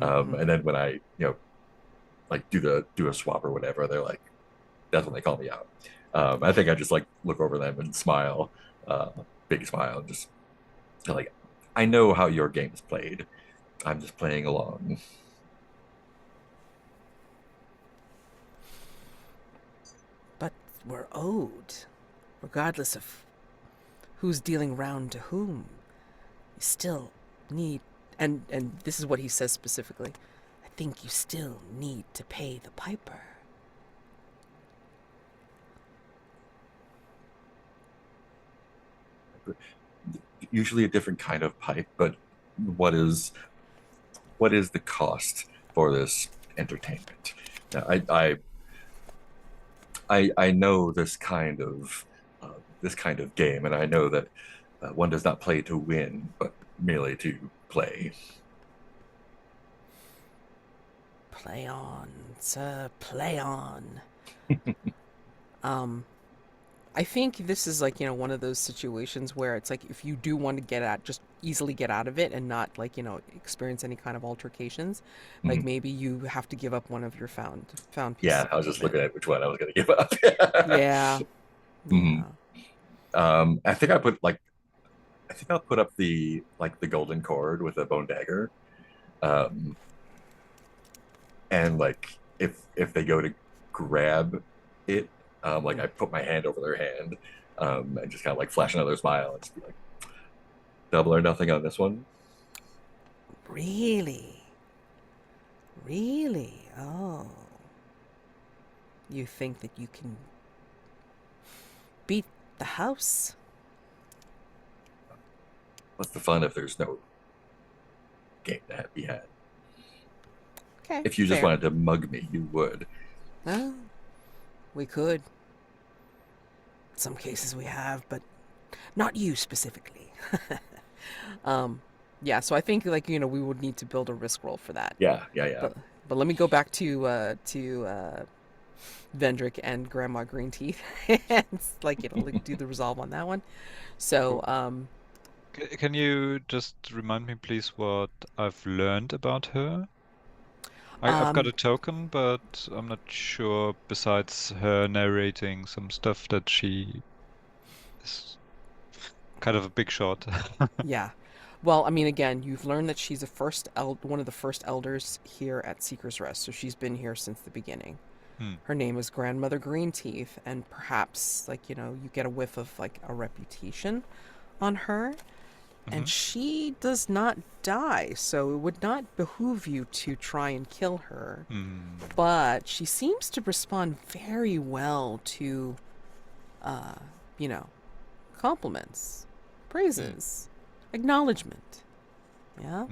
And then when I like do a swap or whatever, they're like, that's when they call me out. I think I just like look over them and smile, big smile, and just like, I know how your game is played. I'm just playing along. But we're owed, regardless of who's dealing round to whom. You still need, and this is what he says specifically, I think you still need to pay the piper. Usually a different kind of pipe, but what is the cost for this entertainment? Now, I know this kind of game, and I know that one does not play to win, but merely to play. Play on, sir, play on. I think this is like, one of those situations where it's like, if you do want to just easily get out of it and not like, experience any kind of altercations, like maybe you have to give up one of your found pieces. Yeah, I was just looking at which one I was going to give up. Yeah. I think I'll put up the golden cord with a bone dagger. And like, if they go to grab it, like I put my hand over their hand, and just kind of like flash another smile and just be like, double or nothing on this one. Really? Oh. You think that you can beat the house? What's the fun if there's no game to be had? Okay. If you just fair. wanted to mug me, you would. Well, we could. In some cases we have, but not you specifically. um, yeah, so I think we would need to build a risk roll for that. Yeah. But let me go back to Vendric and Grandma Green Teeth and do the resolve on that one. So Can you just remind me, please, what I've learned about her? I've got a token, but I'm not sure, besides her narrating some stuff, that she is kind of a big shot. yeah. Well, I mean, again, you've learned that she's one of the first elders here at Seeker's Rest, so she's been here since the beginning. Her name is Grandmother Greenteeth, and perhaps, you get a whiff of, a reputation on her. And she does not die, so it would not behoove you to try and kill her. But she seems to respond very well to, compliments, praises, acknowledgement. Yeah.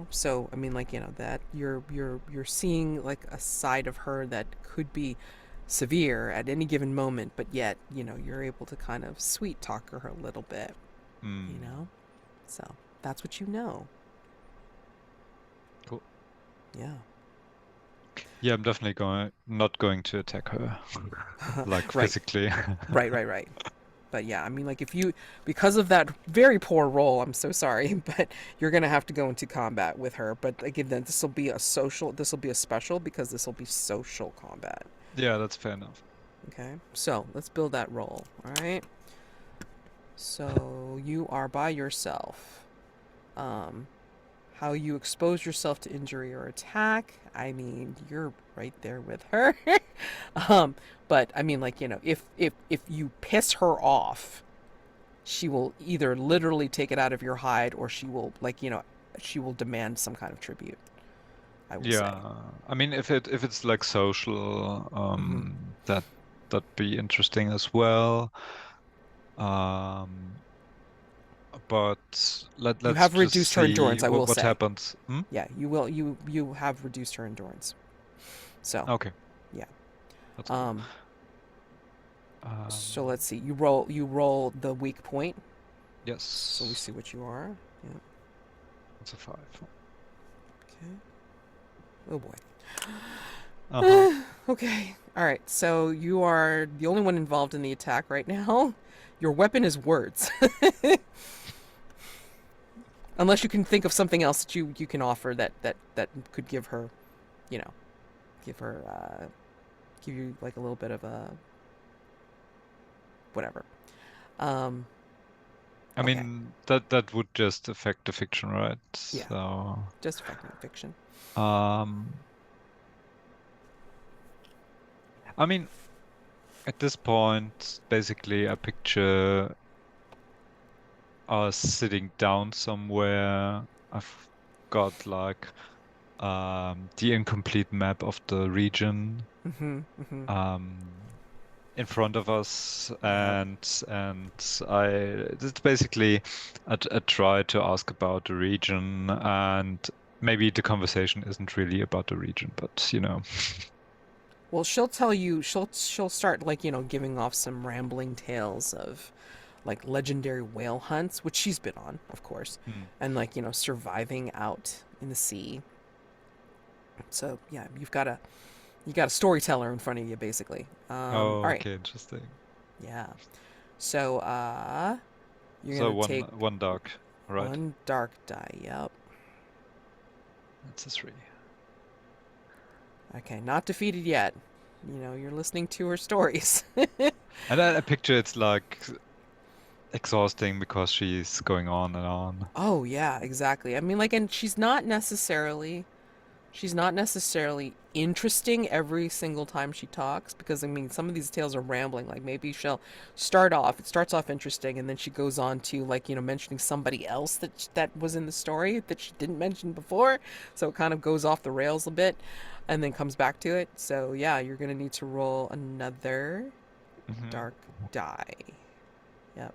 So I mean, that you're seeing a side of her that could be severe at any given moment, but yet you're able to kind of sweet talk her a little bit. So that's what you know. Cool. Yeah. Yeah, I'm definitely not going to attack her, Right. physically. Right. But yeah, I mean, because of that very poor roll, I'm so sorry, but you're gonna have to go into combat with her. But again, then this will be a special because this will be social combat. Yeah, that's fair enough. Okay, so let's build that roll. All right. So you are by yourself. How you expose yourself to injury or attack? I mean, you're right there with her. But I mean, if you piss her off, she will either literally take it out of your hide, or she will she will demand some kind of tribute. I will say. I mean, if it's social, that'd be interesting as well. But let's You have just reduced her see endurance, I will what say. happens. Yeah, you will. You have reduced her endurance. So Okay. yeah. That's cool. So let's see. You roll the weak point. Yes. So we see what you are. Yeah. It's a 5. Okay. Oh boy. Uh-huh. Okay. All right. So you are the only one involved in the attack right now. Your weapon is words. Unless you can think of something else that you can offer that could give her, give you a little bit of a whatever. I mean, that would just affect the fiction, right? Yeah. So just affecting the fiction. I mean, at this point, basically, I picture us sitting down somewhere. I've got the incomplete map of the region in front of us, and it's basically I try to ask about the region, and maybe the conversation isn't really about the region, but Well, she'll tell you. She'll start giving off some rambling tales of legendary whale hunts, which she's been on, of course, and surviving out in the sea. So yeah, you got a storyteller in front of you, basically. All right. Okay, interesting. Yeah. So you're gonna take one dark, right? one dark die. Yep. That's a 3. Okay, not defeated yet. You're listening to her stories. And I picture it's exhausting because she's going on and on. Oh yeah, exactly. I mean, and she's not necessarily interesting every single time she talks, because I mean, some of these tales are rambling. Maybe it starts off interesting, and then she goes on to mentioning somebody else that was in the story that she didn't mention before, so it kind of goes off the rails a bit and then comes back to it. So yeah, you're gonna need to roll another dark die. Yep.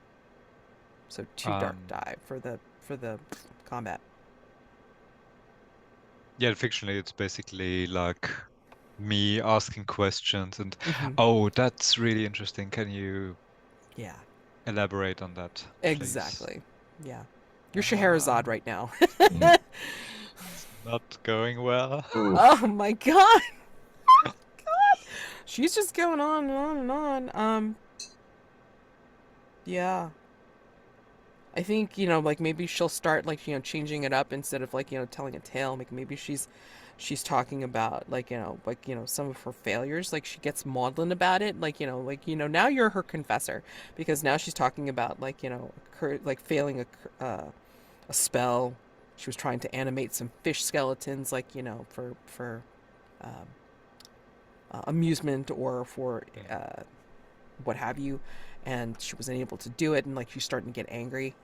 So 2 dark die for the combat. Yeah, fictionally, it's basically me asking questions and, Mhm. oh, that's really interesting. Can you Yeah, elaborate on that, please? exactly. Yeah. You're Uh, Scheherazade right now. Mhm. It's not going well. Oof. Oh my god. She's just going on and on and on. Yeah. I think, like maybe she'll start like, changing it up instead of like, telling a tale. Like maybe she's talking about like, some of her failures. Like she gets maudlin about it. Like, now you're her confessor because now she's talking about like, like failing a spell. She was trying to animate some fish skeletons, like, for um, amusement or for what have you, and she wasn't able to do it, and like she's starting to get angry.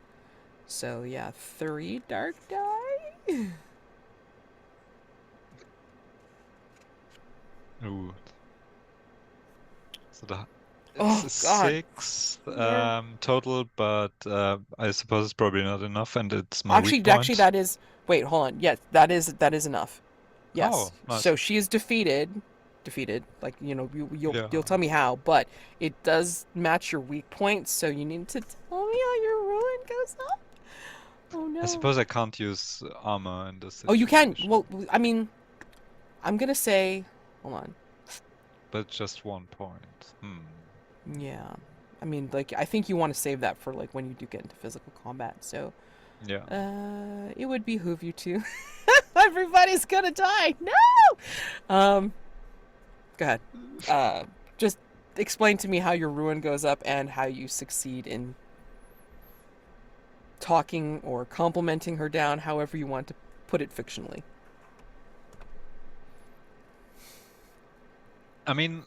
So yeah, 3 dark die. Ooh. So it's Oh a God. 6 Yeah. total, but I suppose it's probably not enough, and it's my weak Actually, point. that is. Wait, hold on. Yes, that is enough. Yes. Oh, nice. So she is defeated. Defeated. Like you'll Yeah. tell me how, but it does match your weak points. So you need to tell me how your ruin goes up. Oh I no. suppose I can't use armor in this Oh, you can. situation. Well, I mean, I'm gonna say. Hold on. But just 1 point. Yeah. I mean, like, I think you want to save that for, like, when you do get into physical combat. So, Yeah. it would behoove you to. Everybody's gonna die. No! Go ahead. Just explain to me how your ruin goes up and how you succeed in talking or complimenting her down, however you want to put it fictionally. I mean,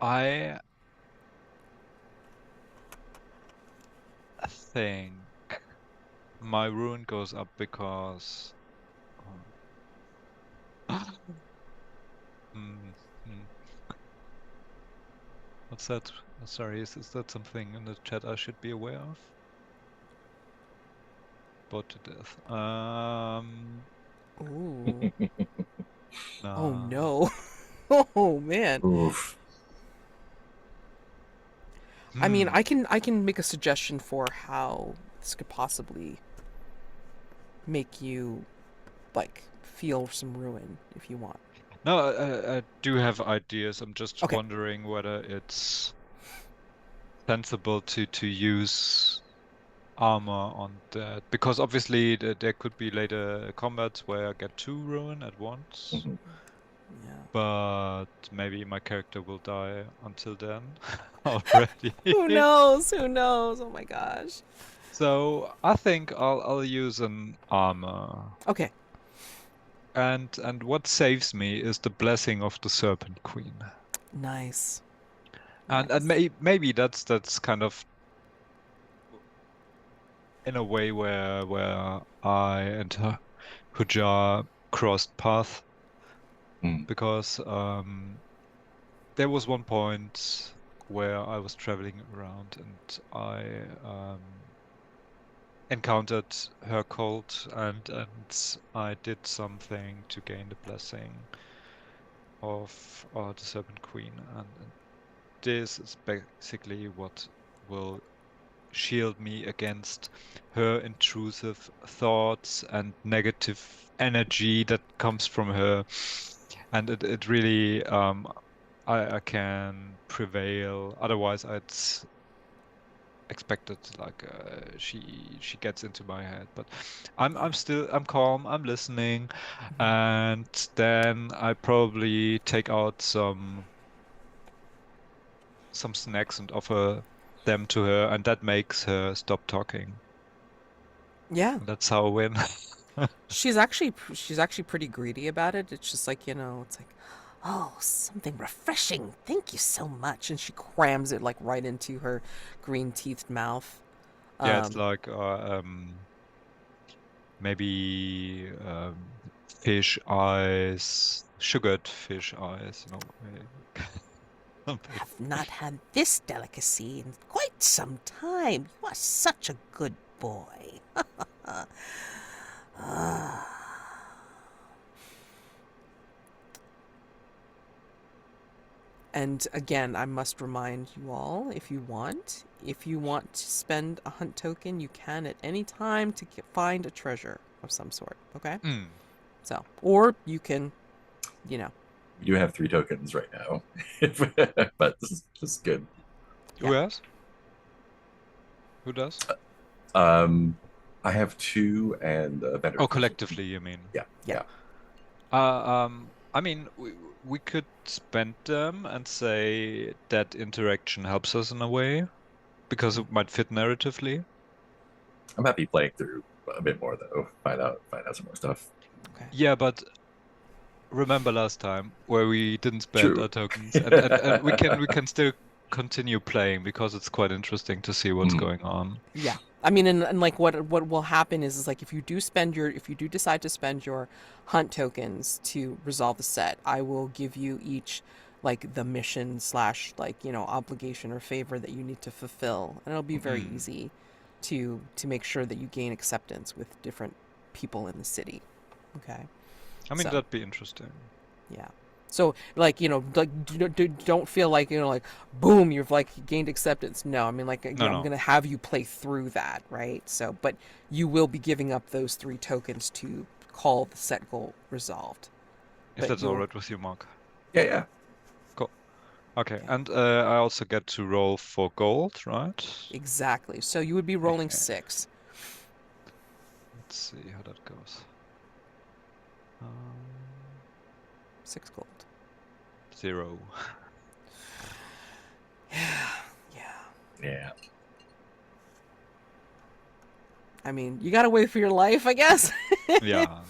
I think my ruin goes up because. Hmm, hmm. What's that? Sorry, is that something in the chat I should be aware of? Bored to death. Ooh. Oh, Nah. no. Oh, man. Oof. I mean, Hmm. I can make a suggestion for how this could possibly make you like feel some ruin if you want. No, I do have ideas. I'm just Okay. wondering whether it's sensible to use armor on that, because obviously there could be later combats where I get 2 ruin at once, Mhm. Yeah. but maybe my character will die until then already. Who knows? Who knows? Oh my gosh. So I think I'll use an armor. Okay. And what saves me is the blessing of the Serpent Queen. Nice. And Nice. maybe that's kind of in a way where I and Hudjar crossed path, Mm. because there was one point where I was traveling around and I encountered her cult, and I did something to gain the blessing of the Serpent Queen, and this is basically what will shield me against her intrusive thoughts and negative energy that comes from her. And it really I can prevail. Otherwise I'd expected like she gets into my head. But I'm calm, I'm listening, Mhm. and then I probably take out some snacks and offer them to her, and that makes her stop talking. Yeah. That's how I win. She's actually pretty greedy about it. It's just like, it's like, Oh, something refreshing. thank you so much, and she crams it like right into her green-teethed mouth. Yeah, it's Um like maybe fish eyes, sugared fish eyes, something. Have not had this delicacy in quite some time. You are such a good boy. And again, I must remind you all, if you want to spend a hunt token, you can at any time to find a treasure of some sort. Okay. So, or you can, you know. We do have 3 tokens right now, but this is good. Who else? Who does? I have 2 and Vendric. Oh, collectively, you mean? Yeah. I mean, we could spend them and say that interaction helps us in a way, because it might fit narratively. I'm happy playing through a bit more though. Find out some more stuff. Okay. Yeah, but remember last time where we didn't spend True. our tokens, and we can still continue playing because it's quite interesting to see what's going on. Yeah. I mean, and like what will happen is like if you do decide to spend your hunt tokens to resolve the set, I will give you each like the mission / like, you know, obligation or favor that you need to fulfill, and it'll be very easy to make sure that you gain acceptance with different people in the city. Okay. I mean, So- that'd be interesting. Yeah. So, like, you know, like, don't feel like, you know, like, boom, you've, like, gained acceptance. No, I mean, like, you know, I'm going to have you play through that, right? So, but you will be giving up those 3 tokens to call the set goal resolved. If But that's you'll- all right with you, Mark. Yeah. Okay, Okay. and I also get to roll for gold, right? Exactly. So you would be rolling Okay. 6. Let's see how that goes. 6 gold. 0. Yeah. I mean, you got to wait for your life, I guess. Yeah.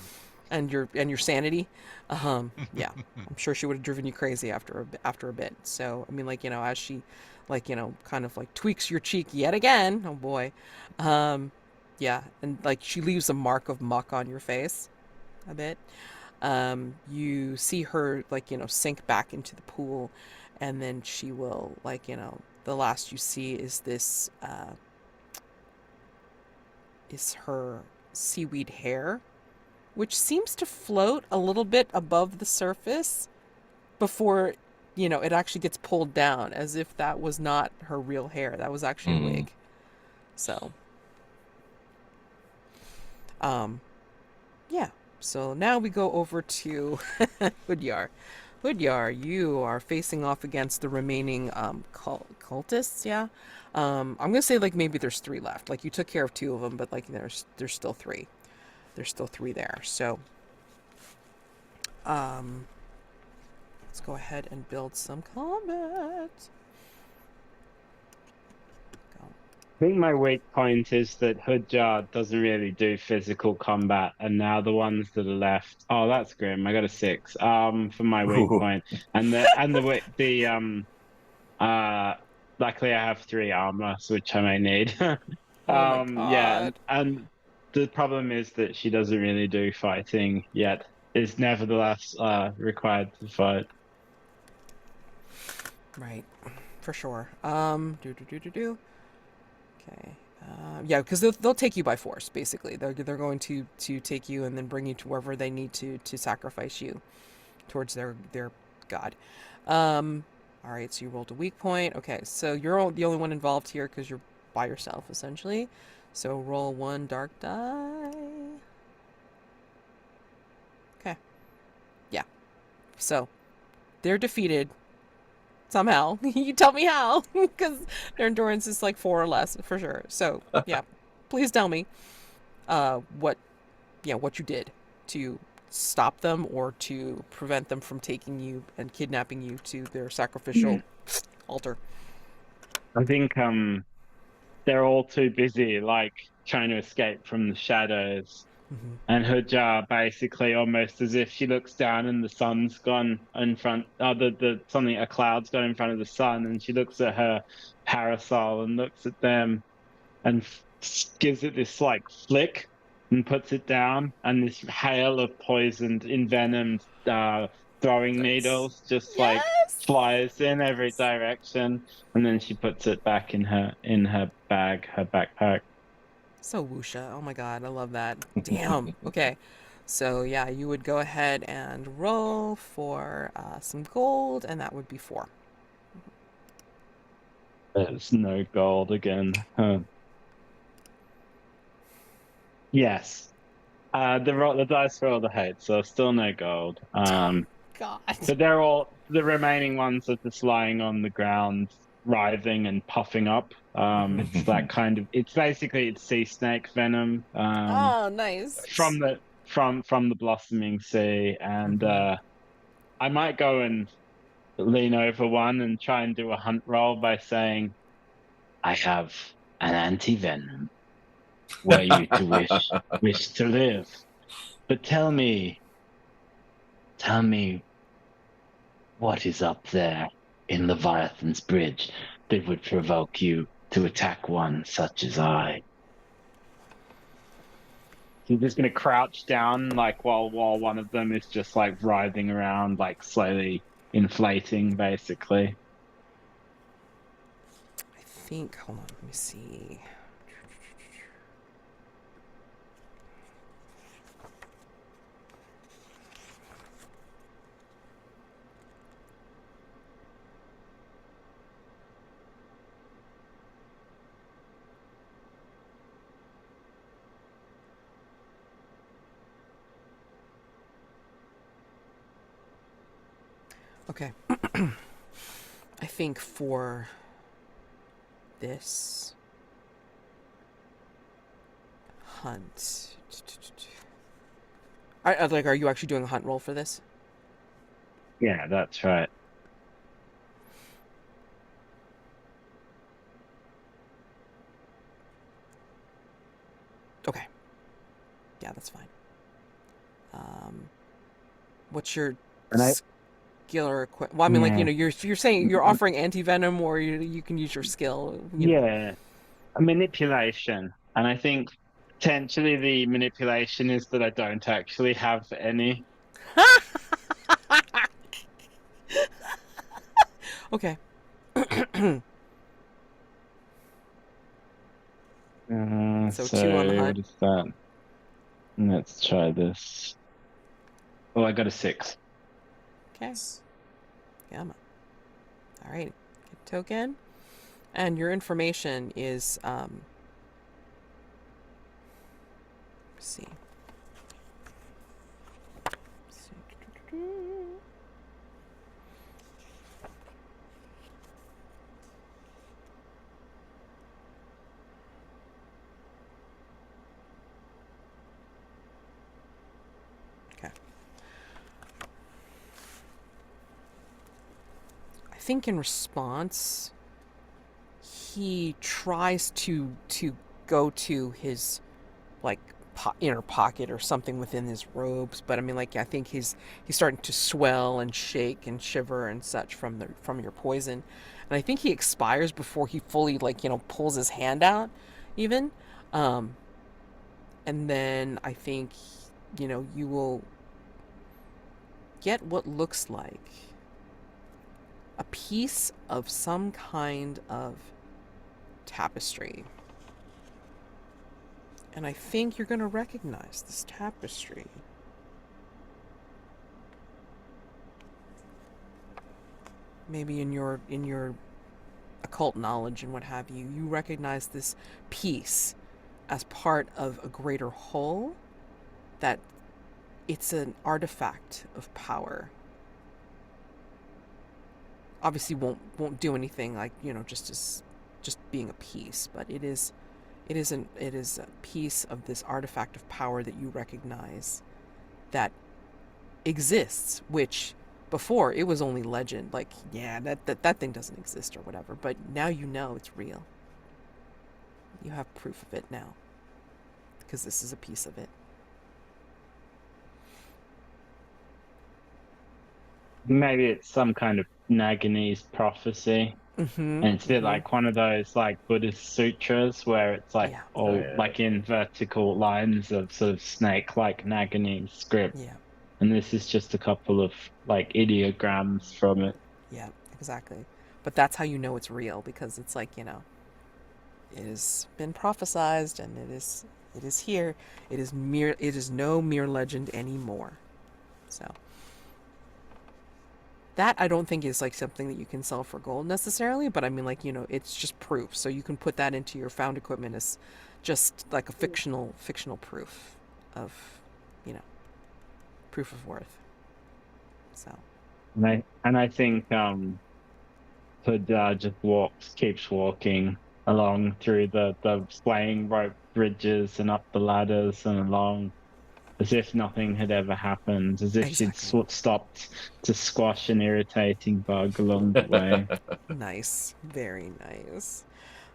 and your sanity. Yeah, I'm sure she would have driven you crazy after a bit. So I mean, like, you know, as she, like, you know, kind of like tweaks your cheek yet again. Oh boy. Yeah, and like she leaves a mark of muck on your face a bit. You see her, like, you know, sink back into the pool, and then she will, like, you know, the last you see is this is her seaweed hair, which seems to float a little bit above the surface before, you know, it actually gets pulled down, as if that was not her real hair. That was actually a wig. So, yeah. So now we go over to Hudjar. Hudjar, you are facing off against the remaining cultists, yeah? I'm gonna say, like, maybe there's 3 left. Like, you took care of 2 of them, but, like, there's still 3. There's still 3 there. So, let's go ahead and build some combat. Go. I think my weak point is that Hudjar doesn't really do physical combat, and now the ones that are left. Oh, that's grim. I got a 6. For my weak Ooh. point, and luckily I have 3 armor, which I may need. Oh my Yeah, god. and the problem is that she doesn't really do fighting yet. Is nevertheless required to fight. Right. For sure. Okay. Yeah, because they'll take you by force, basically. They're going to take you and then bring you to wherever they need to sacrifice you towards their god. All right, so you rolled a weak point. Okay, so you're the only one involved here because you're by yourself, essentially. So roll 1 dark die. Okay. Yeah. So they're defeated somehow. You tell me how, because their endurance is like 4 or less for sure. So yeah, please tell me what you did to stop them or to prevent them from taking you and kidnapping you to their sacrificial altar. I think they're all too busy, like, trying to escape from the shadows. Mm-hmm. And Hudjar basically, almost as if she looks down and the sun's gone in front, a cloud's gone in front of the sun, and she looks at her parasol and looks at them and gives it this, like, flick and puts it down, and this hail of poisoned, envenomed throwing needles just like flies in every direction, and then she puts it back in her bag, her backpack. So wuxia. Oh my god, I love that. Damn. Okay. So yeah, you would go ahead and roll for some gold, and that would be 4. There's no gold again. Huh. Yes. The dice roll the hate, so still no gold. God. But they're all the remaining ones are just lying on the ground, writhing and puffing up. It's that kind of. It's basically it's sea snake venom. Oh, nice. From the blossoming sea, and I might go and lean over one and try and do a hunt roll by saying, "I have an anti-venom. Were you to wish to live, but tell me, what is up there in Leviathan's bridge that would provoke you to attack one such as I?" He's just gonna crouch down, like while one of them is just like writhing around, like slowly inflating, basically. I think, hold on, let me see. Okay. I think for this hunt, are you actually doing a hunt roll for this? Yeah, that's right. Okay. Yeah, that's fine. What's your And I- skill or equip? Well, I mean, like, Yeah. you're saying you're offering anti-venom, or you can use your skill. You know. Yeah, a manipulation. And I think potentially the manipulation is that I don't actually have any. Okay. So 2 on the What hunt. is that? Let's try this. Oh, I got a 6. Okay. Yeah, man. All right. Get token. And your information is, let's see. Okay. I think in response, he tries to go to his, like, inner pocket or something within his robes, but I mean, like, I think he's starting to swell and shake and shiver and such from your poison, and I think he expires before he fully, like, pulls his hand out, even, and then I think, you will get what looks like a piece of some kind of tapestry. And I think you're going to recognize this tapestry. Maybe in your occult knowledge and what have you, you recognize this piece as part of a greater whole, that it's an artifact of power. Obviously won't do anything, like, just being a piece, but it is a piece of this artifact of power that you recognize that exists, which before it was only legend, like, yeah, that thing doesn't exist or whatever, but now it's real. You have proof of it now, because this is a piece of it. Maybe it's some kind of Naganese prophecy. Mm-hmm. And it's a bit like one of those like Buddhist sutras where it's like Yeah. all like in vertical lines of sort of snake-like Naganese script. Yeah. And this is just a couple of like ideograms from it. Yeah, exactly. But that's how you know it's real, because it's like, it has been prophesized, and it is here. It is no mere legend anymore. So That I don't think is like something that you can sell for gold necessarily, but I mean, like, you know, it's just proof. So you can put that into your found equipment as just like a fictional proof of, you know, proof of worth. So And I think Hood just keeps walking along through the swaying rope bridges and up the ladders and along as if nothing had ever happened, as if she'd exactly. stopped to squash an irritating bug along the way. Nice, very nice.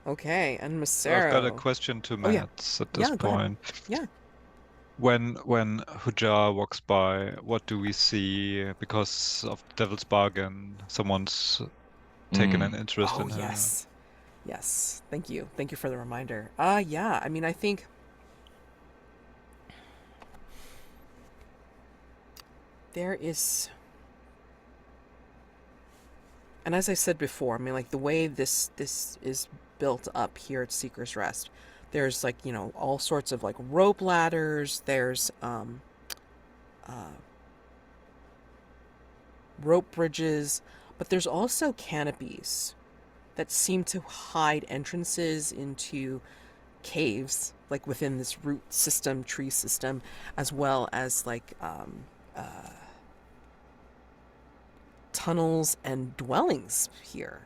Okay, and So I've got a Masero. question to Oh yeah, Matt at this yeah. Go ahead. point. Yeah. When Hudjar walks by, what do we see? Because of the Devil's Bargain, someone's taken an interest Oh in her. yes, yes. Thank you. Thank you for the reminder. Yeah. I mean, I think there is, and as I said before, I mean, like the way this is built up here at Seeker's Rest, there's like, you know, all sorts of like rope ladders. There's rope bridges, but there's also canopies that seem to hide entrances into caves, like within this root system, tree system, as well as like tunnels and dwellings here.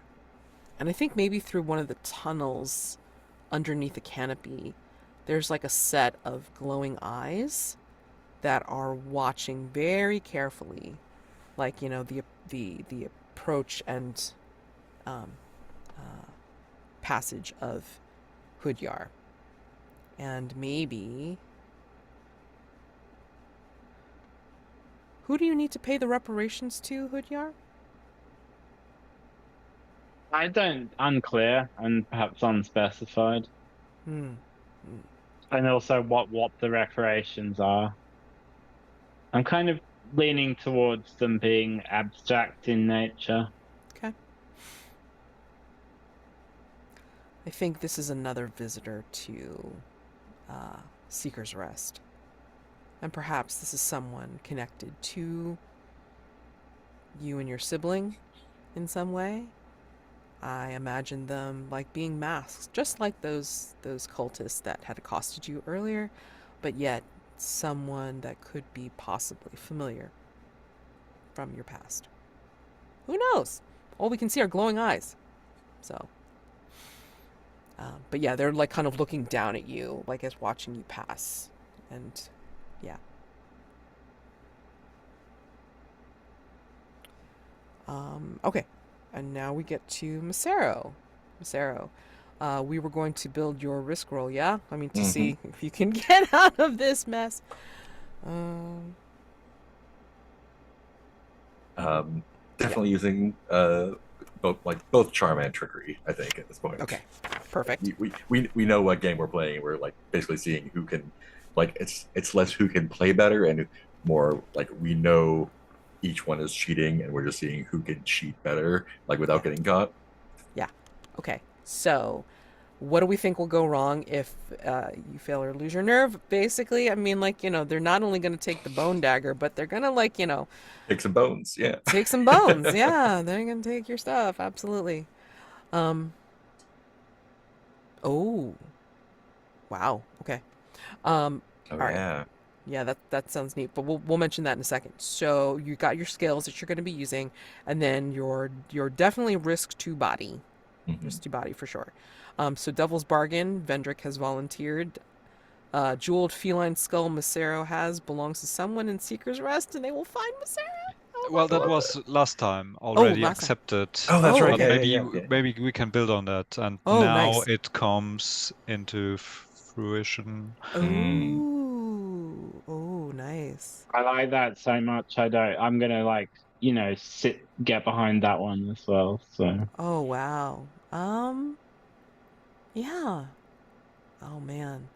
And I think maybe through one of the tunnels underneath the canopy, there's like a set of glowing eyes that are watching very carefully, like, you know, the approach and um, passage of Hudjar. And maybe, who do you need to pay the reparations to, Hudjar? Unclear and perhaps unspecified. Hmm. And also what the reparations are. I'm kind of leaning towards them being abstract in nature. Okay. I think this is another visitor to Seeker's Rest. And perhaps this is someone connected to you and your sibling in some way. I imagine them like being masked, just like those cultists that had accosted you earlier, but yet someone that could be possibly familiar from your past. Who knows? All we can see are glowing eyes. So, but yeah, they're like kind of looking down at you, like as watching you pass, and yeah. Okay, and now we get to Masero. Masero, we were going to build your risk roll, yeah? I mean, to see if you can get out of this mess. Definitely using both charm and trickery, I think, at this point. Okay, perfect. We know what game we're playing. We're like basically seeing who can, like, it's less who can play better and more like we know each one is cheating and we're just seeing who can cheat better, like without getting caught. Yeah. Okay. So, what do we think will go wrong if you fail or lose your nerve? Basically, I mean, like, you know, they're not only going to take the bone dagger, but they're going to, like, you know, take some bones. Yeah. Take some bones. Yeah, they're going to take your stuff. Absolutely. Oh. Wow. Okay. Oh, all right. yeah. Yeah, that sounds neat, but we'll mention that in a second. So you got your skills that you're going to be using, and then you're definitely risk to body, risk to body for sure. So Devil's Bargain, Vendric has volunteered. Jeweled feline skull Masero has belongs to someone in Seeker's Rest, and they will find Masero. Oh Well, that God. was last time already last time. accepted. Oh, that's right. okay. But maybe Yeah. maybe we can build on that, and Oh, now nice. it comes into fruition. Oh, nice. I like that so much. I'm gonna like, you know, get behind that one as well. So Oh, wow. Yeah. Oh man.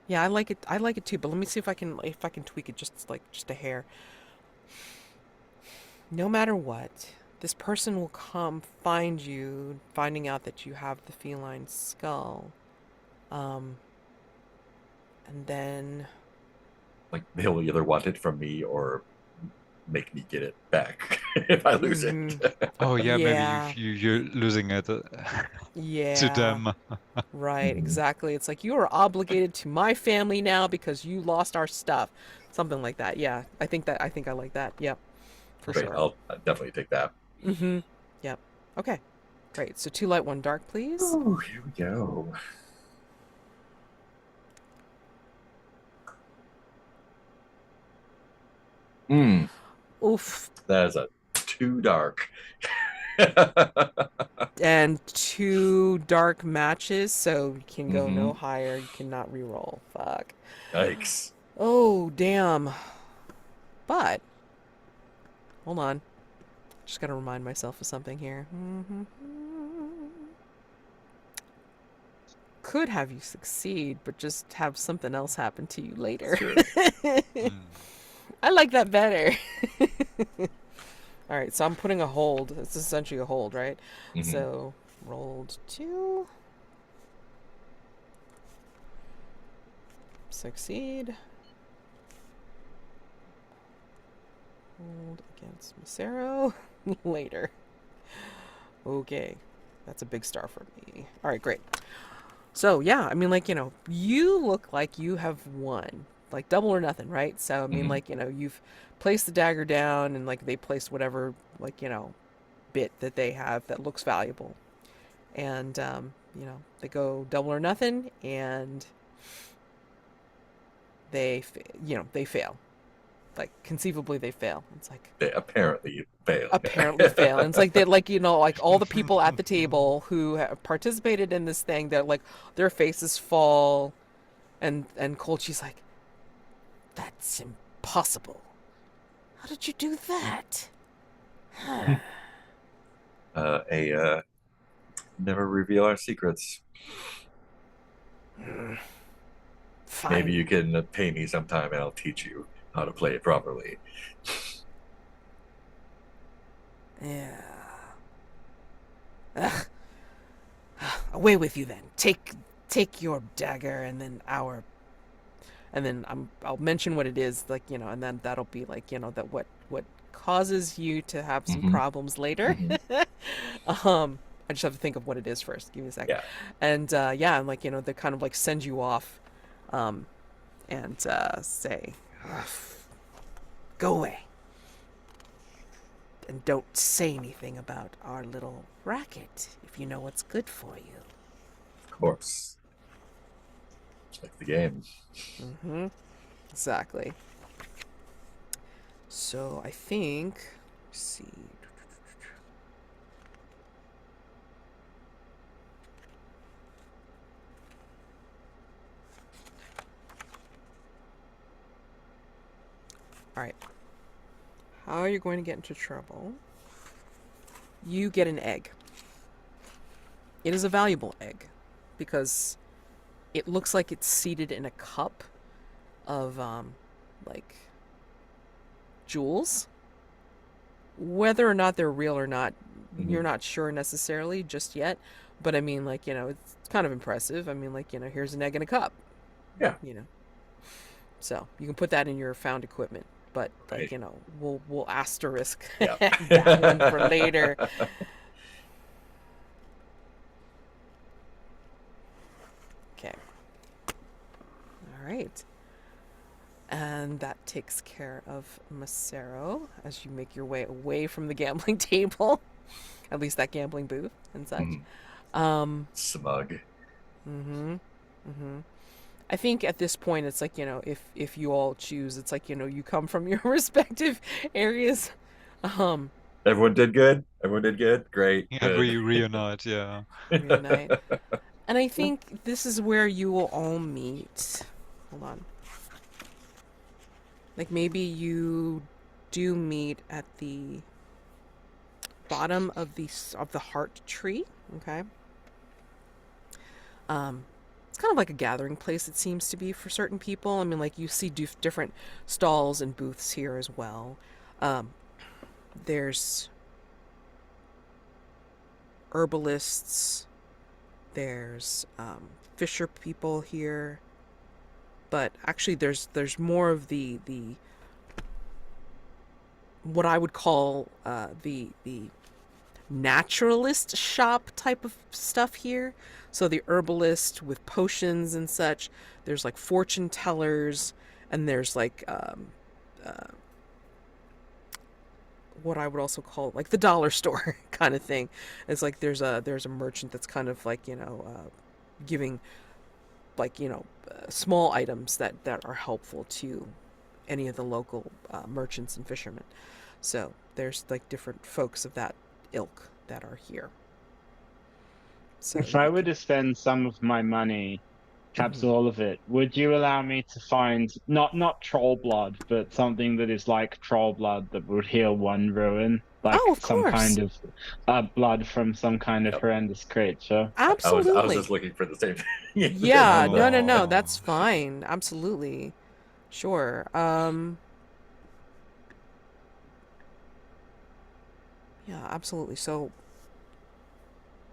Yeah, I like it. I like it too. But let me see if I can tweak it just a hair. No matter what, this person will come find you, finding out that you have the feline skull. And then Like they'll either want it from me or make me get it back. if I lose Mhm. it. Oh yeah, maybe Yeah. you're losing it to Yeah. them. Right, Mhm. exactly. It's like you are obligated to my family now because you lost our stuff. Something like that. Yeah. I think I like that. Yep. For Great, sure. I'll definitely take that. Mm-hmm. Yep. Okay. Great. So 2 light, 1 dark, please. Oh, here we go. Hmm, Oof. that is a too dark. And 2 dark matches, so you can go Hmm. no higher. You cannot reroll. Fuck. Yikes. Oh, damn. But hold on. Just gotta remind myself of something here. Could have you succeed, but just have something else happen to you later. Sure. Hmm. I like that better. All right, so I'm putting a hold. It's essentially a hold, right? Hmm. So rolled 2. Succeed. Hold against Masero. Later. Okay. That's a big star for me. All right, great. So, yeah, I mean, like, you look like you have won. Like, double or nothing, right? So, I mean, Hmm. like, you've placed the dagger down and, like, they placed whatever, like, bit that they have that looks valuable. And, they go double or nothing and they fail. Like, conceivably they fail. It's like, They apparently fail. apparently fail. And it's like like all the people at the table who have participated in this thing, that like their faces fall, and Colchi's like, "That's impossible. How did you do that?" Never reveal our secrets. Maybe Fine. you can pay me sometime and I'll teach you how to play it properly. Yeah. Ugh. Away with you then. Take your dagger, and then I'll mention what it is, like, and then that'll be like, that what causes you to have some Hmm. problems later. Hmm. I just have to think of what it is first. Give me a sec. Yeah. And yeah, and like, they kind of like send you off, and say, "Ugh, go away, and don't say anything about our little racket if you know what's good for you." Of course. It's like the game. Mm-hmm. Exactly. So I think, let's see. All right. How are you going to get into trouble? You get an egg. It is a valuable egg because it looks like it's seated in a cup of like jewels. Whether or not they're real or not, you're Mhm. not sure necessarily just yet. But I mean, like, it's kind of impressive. I mean, like, here's an egg in a cup. Yeah. So you can put that in your found equipment. But like, Right. we'll asterisk Yeah. that one for later. Okay. All right. And that takes care of Masero as you make your way away from the gambling table, at least that gambling booth and such. Mhm. Smug. Mm-hmm. Mm-hmm. I think at this point it's like, if you all choose, it's like, you come from your respective areas. Um, Everyone did good. Everyone did good. Great. Yeah, Good. we reunite, yeah. reunite. And I think this is where you will all meet. Hold on. Like maybe you do meet at the bottom of the heart tree. Okay. It's kind of like a gathering place. It seems to be for certain people. I mean, like you see different stalls and booths here as well. There's herbalists. There's fisher people here. But actually, there's more of the what I would call the naturalist shop type of stuff here. So the herbalist with potions and such. There's like fortune tellers, and there's like what I would also call like the dollar store kind of thing. It's like there's a merchant that's kind of like giving like small items that are helpful to any of the local merchants and fishermen. So there's like different folks of that ilk that are here. So If I you were can. to spend some of my money, perhaps Mhm. all of it, would you allow me to find not troll blood, but something that is like troll blood that would heal one ruin, Oh, like of some course. kind of blood from some kind of Yep. horrendous creature? I was just Absolutely. looking for the same thing. Yeah, no, no, no, Oh. that's fine. Absolutely. Sure. Yeah, absolutely. So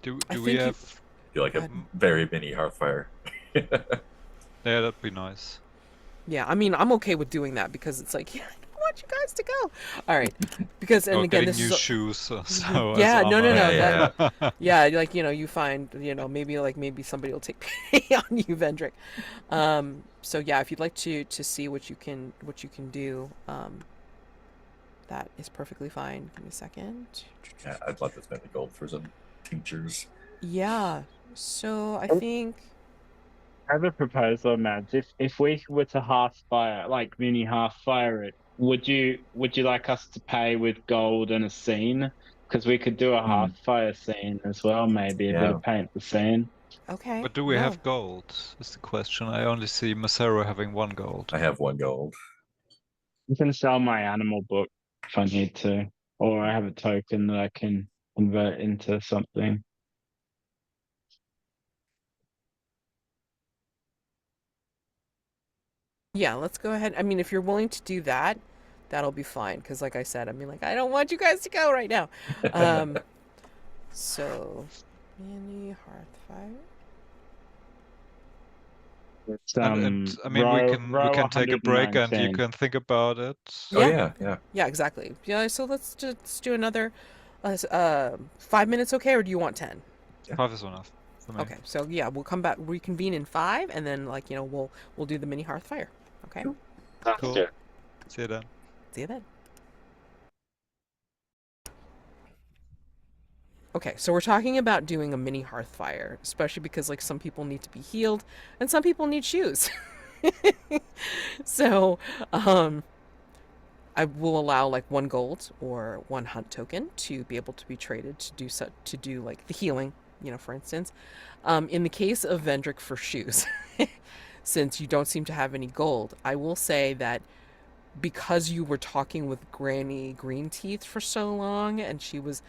Do I we think you. have? Do like Go a ahead. very mini hearthfire. Yeah, that'd be nice. Yeah, I mean, I'm okay with doing that because it's like, yeah, I don't want you guys to go. All right, because and Or again, getting this new is shoes, so as yeah, no, no, armor. no, Yeah, that yeah, like you find maybe somebody will take pity on you, Vendric. So yeah, if you'd like to see what you can do, that is perfectly fine. Give me a second. yeah. I'd love to spend the gold for some tinctures. Yeah. So I I think have a proposal, Mads. If we were to half fire, like mini half fire it, would you like us to pay with gold and a scene? Because we could do a half Hmm. fire scene as well, maybe a bit Yeah, of paint the scene. okay. But do we No. have gold? Is the question. I only see Masero having 1 gold. I have 1 gold. I can sell my animal book if I need to, or I have a token that I can convert into something. Yeah, let's go ahead. I mean, if you're willing to do that, that'll be fine. Because, like I said, I mean, like, I don't want you guys to go right now. Um, so, mini Hearthfire. It's And I mean, we row can take a break and you 119. can think about it. Oh Yeah, yeah, yeah. yeah, exactly. Yeah, so let's just do another 5 minutes, okay? Or do you want 10? 5 is enough for me. Okay, so yeah, we'll come back, reconvene in 5, and then, like, we'll do the mini Hearthfire. Okay? Cool. Sounds Cool. good. See you then. See you then. Okay, so we're talking about doing a mini Hearthfire, especially because, like, some people need to be healed and some people need shoes. So, I will allow like 1 gold or 1 hunt token to be able to be traded to do like the healing, for instance. In the case of Vendric for shoes, since you don't seem to have any gold, I will say that because you were talking with Granny Green Teeth for so long, and she was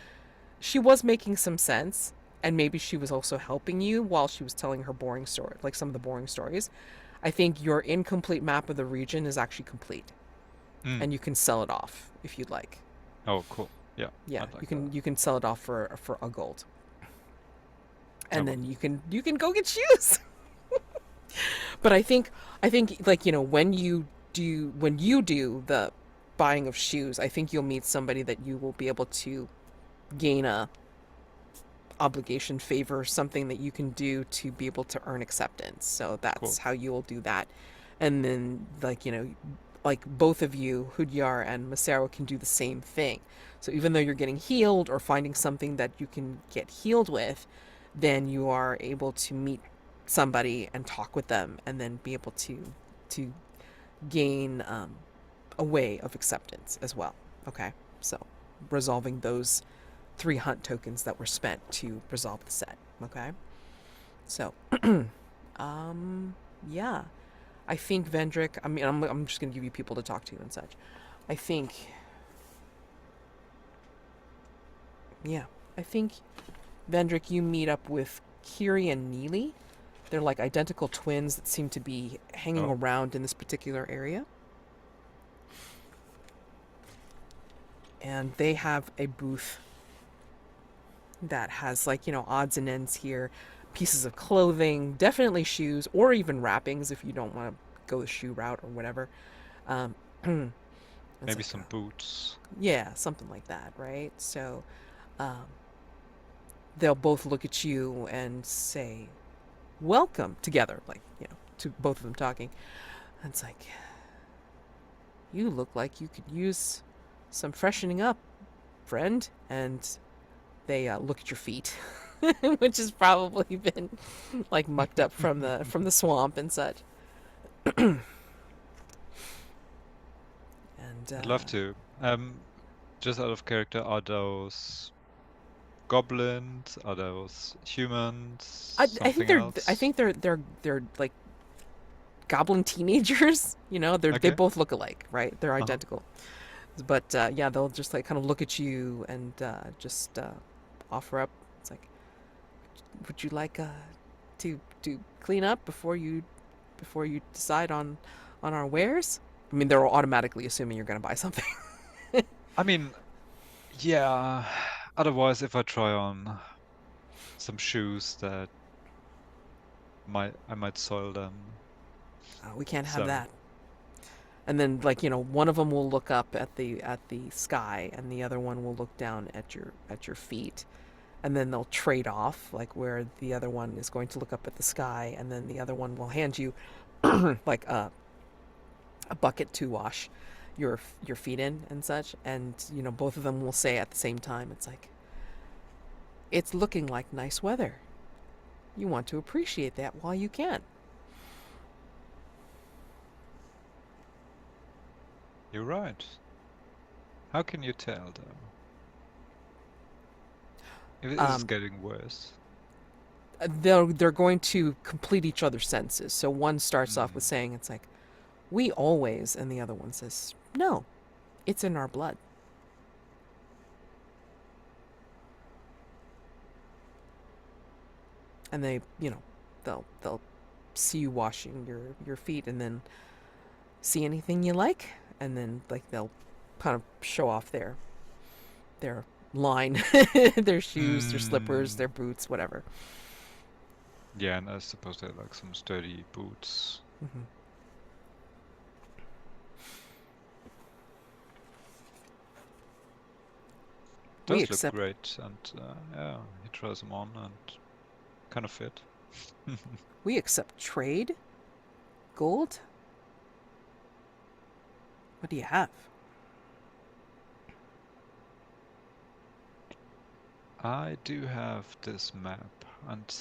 making some sense, and maybe she was also helping you while she was telling her boring story, like some of the boring stories. I think your incomplete map of the region is actually complete, Mm. and you can sell it off if you'd like. Oh, cool. Yeah, Yeah, I'd like you can sell it off for a gold, and that. then you can go get shoes. But I think like when you do the buying of shoes, I think you'll meet somebody that you will be able to gain a obligation favor, something that you can do to be able to earn acceptance. So that's Cool. how you will do that. And then like both of you, Hudjar and Masero, can do the same thing. So even though you're getting healed or finding something that you can get healed with, then you are able to meet somebody and talk with them, and then be able to gain a way of acceptance as well. Okay, so resolving those 3 hunt tokens that were spent to resolve the set. Okay, so yeah, I think Vendric. I mean, I'm just gonna give you people to talk to and such. I think, yeah, I think Vendric, you meet up with Kiri and Neely. They're like identical twins that seem to be hanging Oh. around in this particular area. And they have a booth that has like, odds and ends here, pieces of clothing, definitely shoes, or even wrappings if you don't want to go the shoe route or whatever. Um, It's Maybe like, some boots. yeah, something like that, right? So um, they'll both look at you and say, welcome together, like, to both of them talking. And it's like, you look like you could use some freshening up, friend. And they look at your feet, which has probably been like mucked up from the swamp and such. And I'd love to. Just out of character, are those goblins? Are those humans? I Something else? think they're like goblin teenagers. They Okay. both look alike, right? They're Uh-huh. identical. But yeah, they'll just like kind of look at you and just offer up. It's like, would you like to clean up before you decide on our wares? I mean, they're automatically assuming you're going to buy something. I mean, yeah. Otherwise, if I try on some shoes that I might soil them. We can't have So, that. And then, like, one of them will look up at the sky, and the other one will look down at your feet, and then they'll trade off, like where the other one is going to look up at the sky, and then the other one will hand you like a bucket to wash your feet in and such, and both of them will say at the same time, it's like, it's looking like nice weather. You want to appreciate that while you can. you're right. How can you tell, though? If it is getting worse. They're going to complete each other's sentences. So one starts off with saying, it's like, we always, and the other one says, no, it's in our blood. And they, they'll see you washing your feet, and then see anything you like, and then like they'll kind of show off their line, their shoes, their slippers, their boots, whatever. Yeah, and I suppose they're like some sturdy boots. Mm-hmm. Does look great, and yeah, he tries them on and kind of fit. We accept trade. Gold. What do you have? I do have this map, and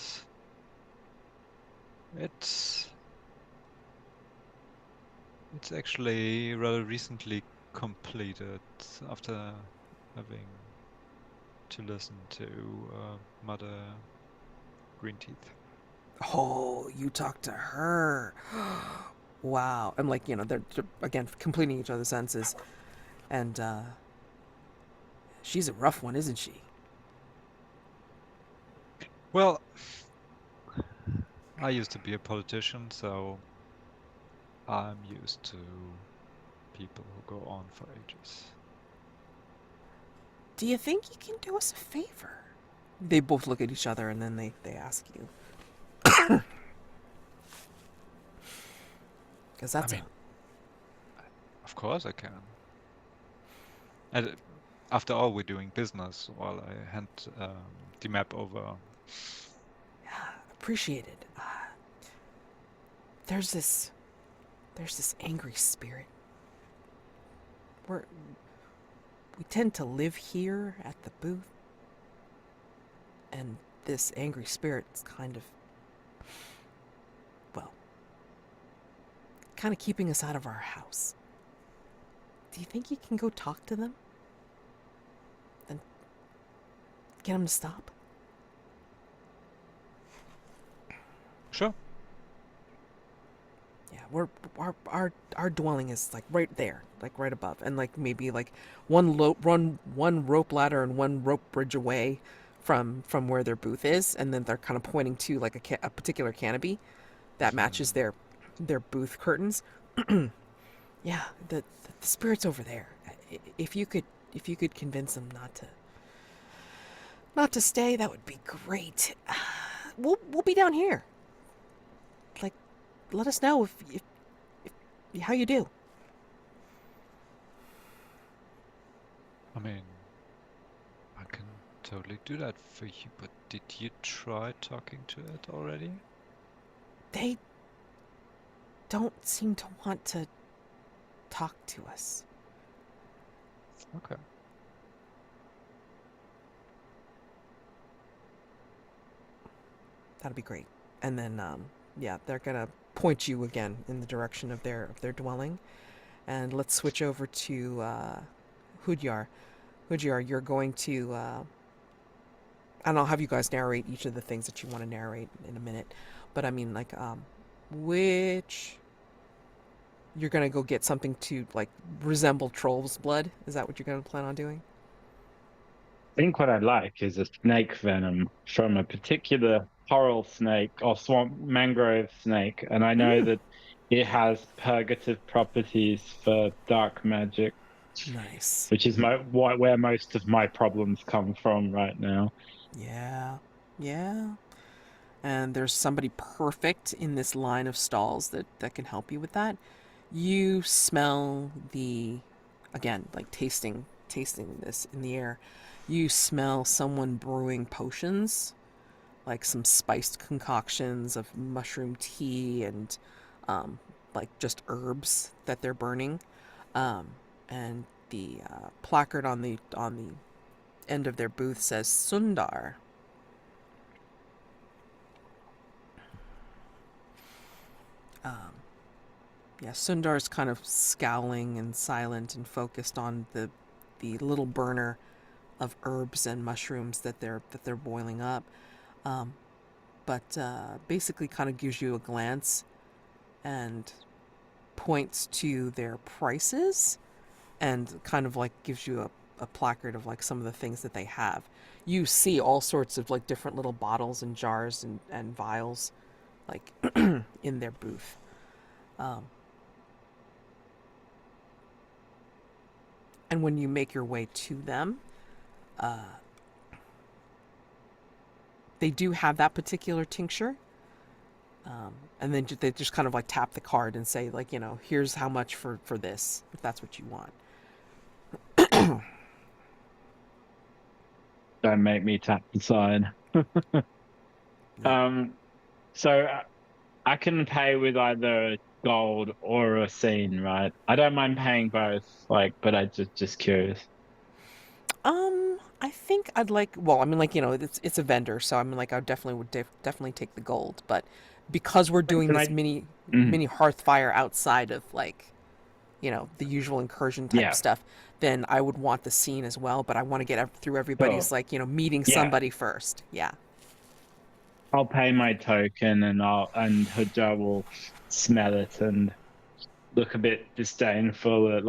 it's actually rather recently completed after having to listen to Mother Greenteeth. Oh, you talked to her. Wow. And like, they're again completing each other's sentences. And she's a rough one, isn't she? Well, I used to be a politician, so I'm used to people who go on for ages. Do you think you can do us a favor? They both look at each other, and then they ask you. Because that's of course I can. And after all, we're doing business while I hand the map over. Yeah, appreciated. There's this angry spirit. We tend to live here at the booth, and this angry spirit's kind of keeping us out of our house. Do you think you can go talk to them and get them to stop? Sure. Yeah, our dwelling is like right there, like right above, and like maybe like one rope ladder and one rope bridge away from where their booth is, and then they're kind of pointing to like a particular canopy that matches their booth curtains. Yeah, the spirit's over there. If you could convince them not to stay, that would be great. We'll be down here. Like, let us know if how you do. I mean, I can totally do that for you, but did you try talking to it already? They don't seem to want to talk to us. Okay. That'll be great. And then, yeah, they're gonna point you again in the direction of their dwelling. And let's switch over to Hudjar. Hudjar, you're going to, and I'll have you guys narrate each of the things that you want to narrate in a minute. But I mean, like, which you're gonna go get something to like resemble troll's blood? Is that what you're gonna plan on doing? I think what I like is a snake venom from a particular coral snake or swamp mangrove snake, and I know Mm. that it has purgative properties for dark magic, Nice. which is where most of my problems come from right now. Yeah. Yeah. And there's somebody perfect in this line of stalls that can help you with that. You smell the, again, like tasting this in the air. You smell someone brewing potions, like some spiced concoctions of mushroom tea and like just herbs that they're burning. Um, and the placard on the end of their booth says Sundar. Um, yeah, Sundar's kind of scowling and silent and focused on the little burner of herbs and mushrooms that they're boiling up. Um, but basically kind of gives you a glance and points to their prices and kind of like gives you a placard of like some of the things that they have. You see all sorts of like different little bottles and jars and vials like in their booth. Um, and when you make your way to them, uh, they do have that particular tincture. And then they just kind of like tap the card and say like, here's how much for this, if that's what you want. Don't make me tap the sign. No. So I can pay with either gold or a scene, right? I don't mind paying both, like, but I just curious. I think I'd like. Well, I mean, like it's a vendor, so I mean, like I definitely take the gold, but because we're doing Can this I? mini hearth fire outside of like, the usual incursion type Yeah, stuff, then I would want the scene as well. But I want to get through everybody's sure. like meeting Yeah, somebody first. Yeah. I'll pay my token and Hudjar will smell it and look a bit disdainful at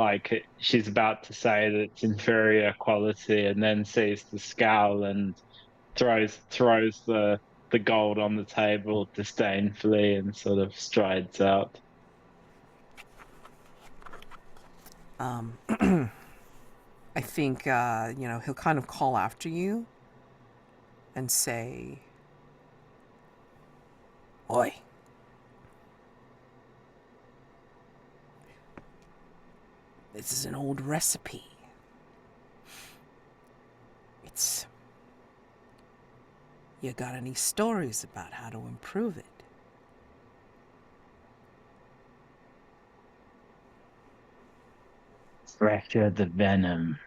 she's about to say that it's inferior quality and then sees the scowl and throws the gold on the table disdainfully and sort of strides out. Um, I think he'll kind of call after you and say, "Oi, this is an old recipe. It's. You got any stories about how to improve it?" Fresher the venom,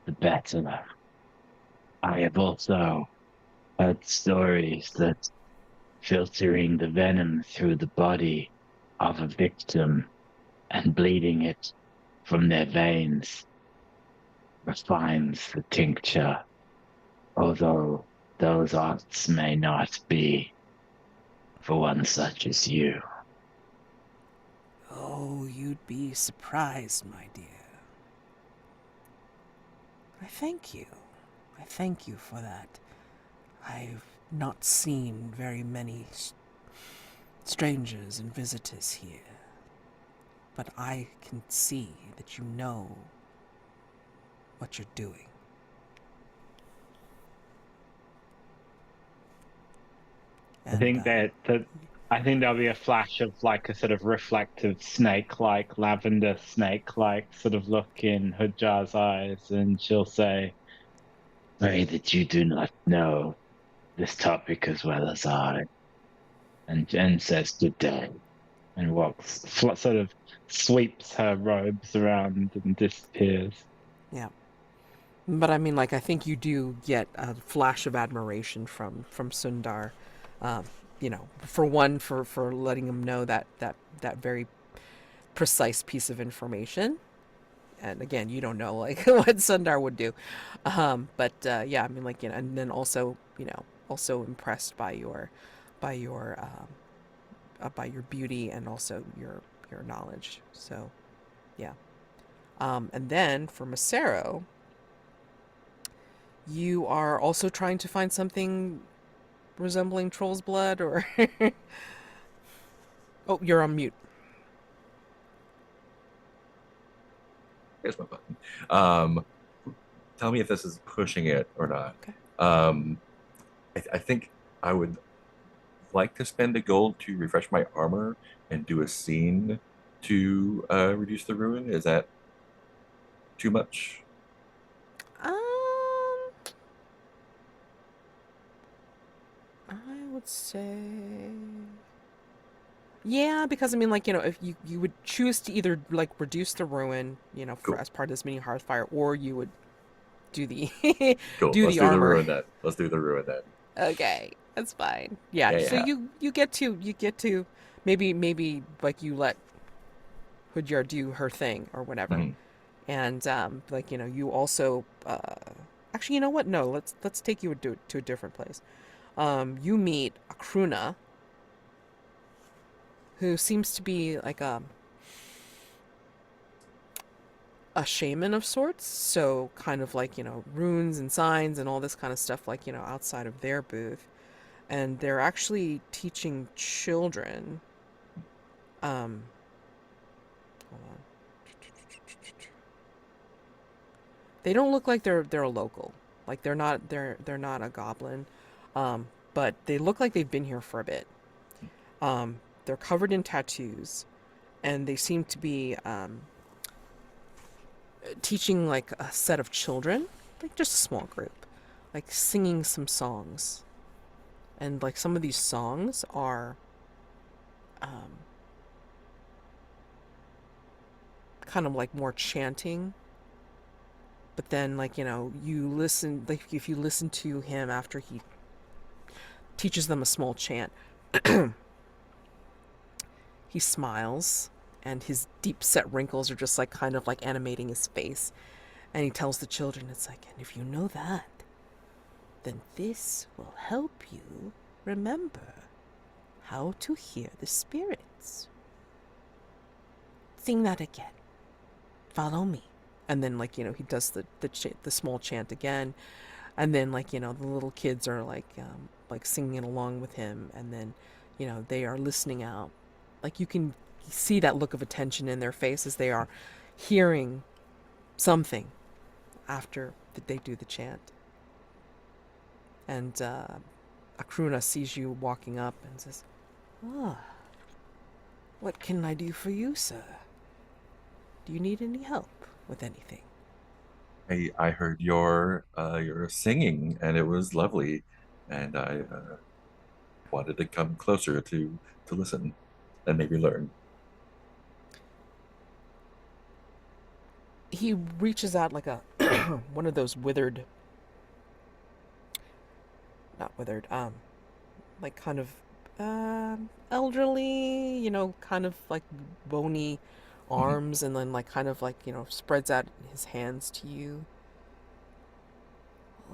the better. I have also heard stories that filtering the venom through the body of a victim and bleeding it from their veins refines the tincture, although those arts may not be for one such as you. Oh, you'd be surprised, my dear. I thank you. I thank you for that. I've not seen very many strangers and visitors here, but I can see that you know what you're doing. I And think that I think there'll be a flash of like a sort of reflective snake-like, lavender snake-like sort of look in Hudjar's eyes, and she'll say, "Pray that you do not know this topic as well as I." And Jen says, "Good day," and walks, sort of sweeps her robes around and disappears. Yeah. But I mean, like, I think you do get a flash of admiration from Sundar, um, for one, for letting him know that very precise piece of information. And again, you don't know like what Sundar would do, but yeah, I mean, like, and then also, also impressed by your by your beauty and also your knowledge. So, yeah. And then for Masero, you are also trying to find something resembling troll's blood, or oh, you're on mute. Here's my button. Tell me if this is pushing it or not. Okay. I think I would like to spend a gold to refresh my armor and do a scene to reduce the ruin. Is that too much? Um, I would say, yeah, because I mean, like, if you would choose to either like reduce the ruin, Cool. as part of this mini hearthfire, or you would do the Cool. do Let's the do armor. the ruin then. Let's do the ruin then. Okay, that's fine. Yeah. Yeah, So yeah. you get to maybe like you let Hudjar do her thing or whatever, Mhm. and like, you also actually, you know what? No, let's take you to a different place. You meet Akruna, who seems to be like a shaman of sorts, so kind of like, runes and signs and all this kind of stuff, like, outside of their booth. And they're actually teaching children. Hold on. They don't look like they're a local. Like, they're not a goblin. But they look like they've been here for a bit. They're covered in tattoos, and they seem to be teaching like a set of children, like just a small group, like singing some songs. And like some of these songs are kind of like more chanting. But then, like, you listen, like if you listen to him after he teaches them a small chant, he smiles, and his deep set wrinkles are just like kind of like animating his face. And he tells the children, it's like, and if you know that, then this will help you remember how to hear the spirits. Sing that again. Follow me. And then, like, he does the small chant again, and then, like, the little kids are like singing along with him, and then, they are listening out. Like, you can see that look of attention in their face as they are hearing something after they do the chant. And Akruna sees you walking up and says, "Ah, what can I do for you, sir? Do you need any help with anything?" I heard your singing and it was lovely, and I wanted to come closer to listen and maybe learn. He reaches out like a one of those withered, not withered, like kind of elderly, kind of like bony arms, and then like kind of like, spreads out his hands to you.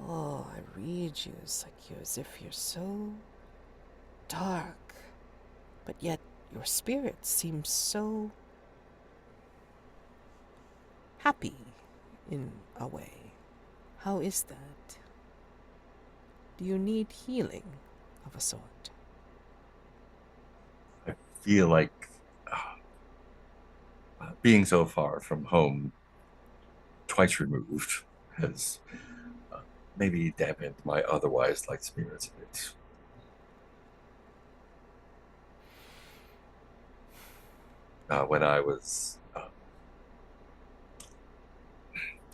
"Oh, I read you as if you're so dark, but yet your spirit seems so happy in a way. How is that? Do you need healing of a sort?" I feel like being so far from home, twice removed, has maybe dampened my otherwise light spirits a bit. when I was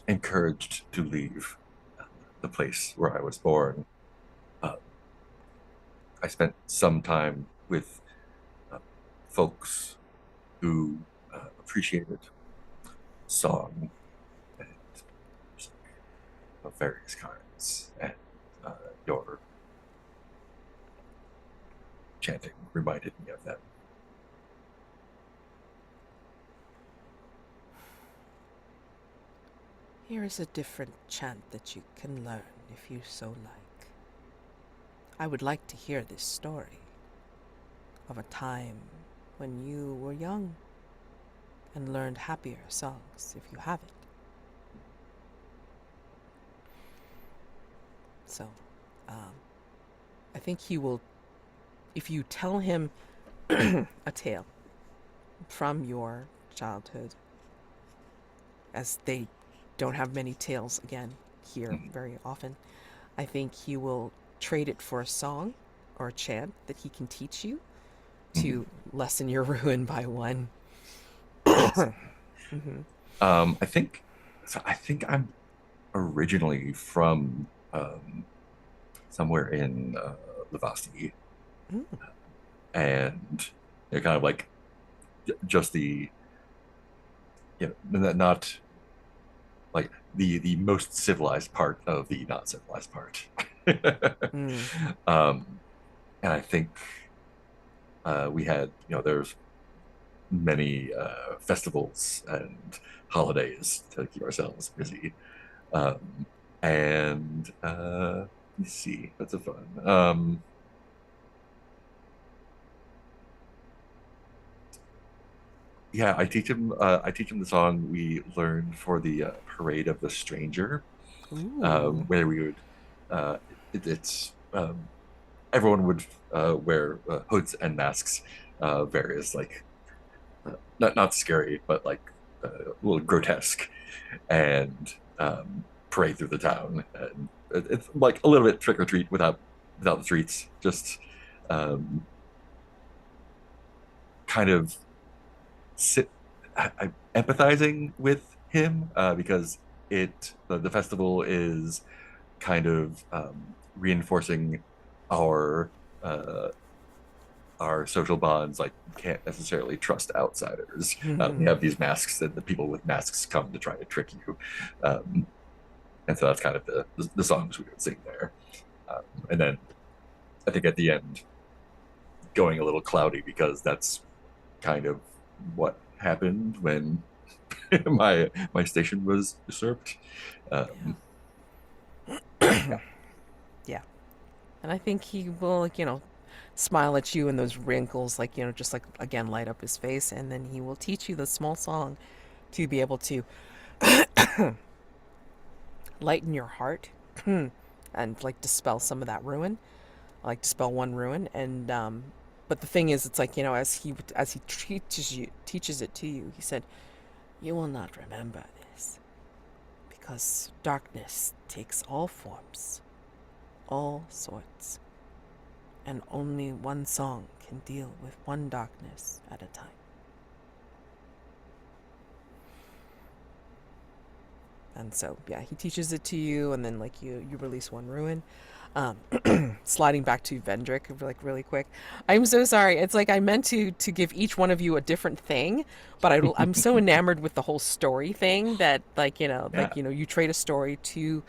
encouraged to leave the place where I was born, uh, I spent some time with folks who appreciated song and music of various kinds, and your chanting reminded me of them. Here is a different chant that you can learn if you so like. I would like to hear this story of a time when you were young and learned happier songs, if you have it. So, I think he will, if you tell him a tale from your childhood, as they don't have many tales again here very often, I think he will trade it for a song or a chant that he can teach you to lessen your ruin by one. I think I'm originally from somewhere in Levasti, and kind of like just the not like the most civilized part of the not civilized part. And I think we had there's many festivals and holidays to keep ourselves busy. And let's see, that's a fun. Yeah, I teach him. I teach him the song we learned for the Parade of the Stranger, where we would. It's everyone would wear hoods and masks, various like not scary, but like a little grotesque, and parade through the town. And it's like a little bit trick or treat without the treats, just kind of I'm empathizing with him because the festival is kind of reinforcing our social bonds. Like, you can't necessarily trust outsiders. We have these masks, and the people with masks come to try to trick you, and so that's kind of the songs we would sing there. And then I think at the end, going a little cloudy, because that's kind of what happened when my station was usurped. Yeah. And I think he will, smile at you, and those wrinkles, just like again light up his face, and then he will teach you the small song to be able to lighten your heart and like dispel some of that ruin, like dispel one ruin. And but the thing is, it's like, as he teaches it to you, he said, you will not remember this, because darkness takes all forms, all sorts, and only one song can deal with one darkness at a time. And so, yeah, he teaches it to you, and then like you release one ruin. Sliding back to Vendric, like really quick. I'm so sorry. It's like I meant to give each one of you a different thing, but I'm so enamored with the whole story thing that you trade a story to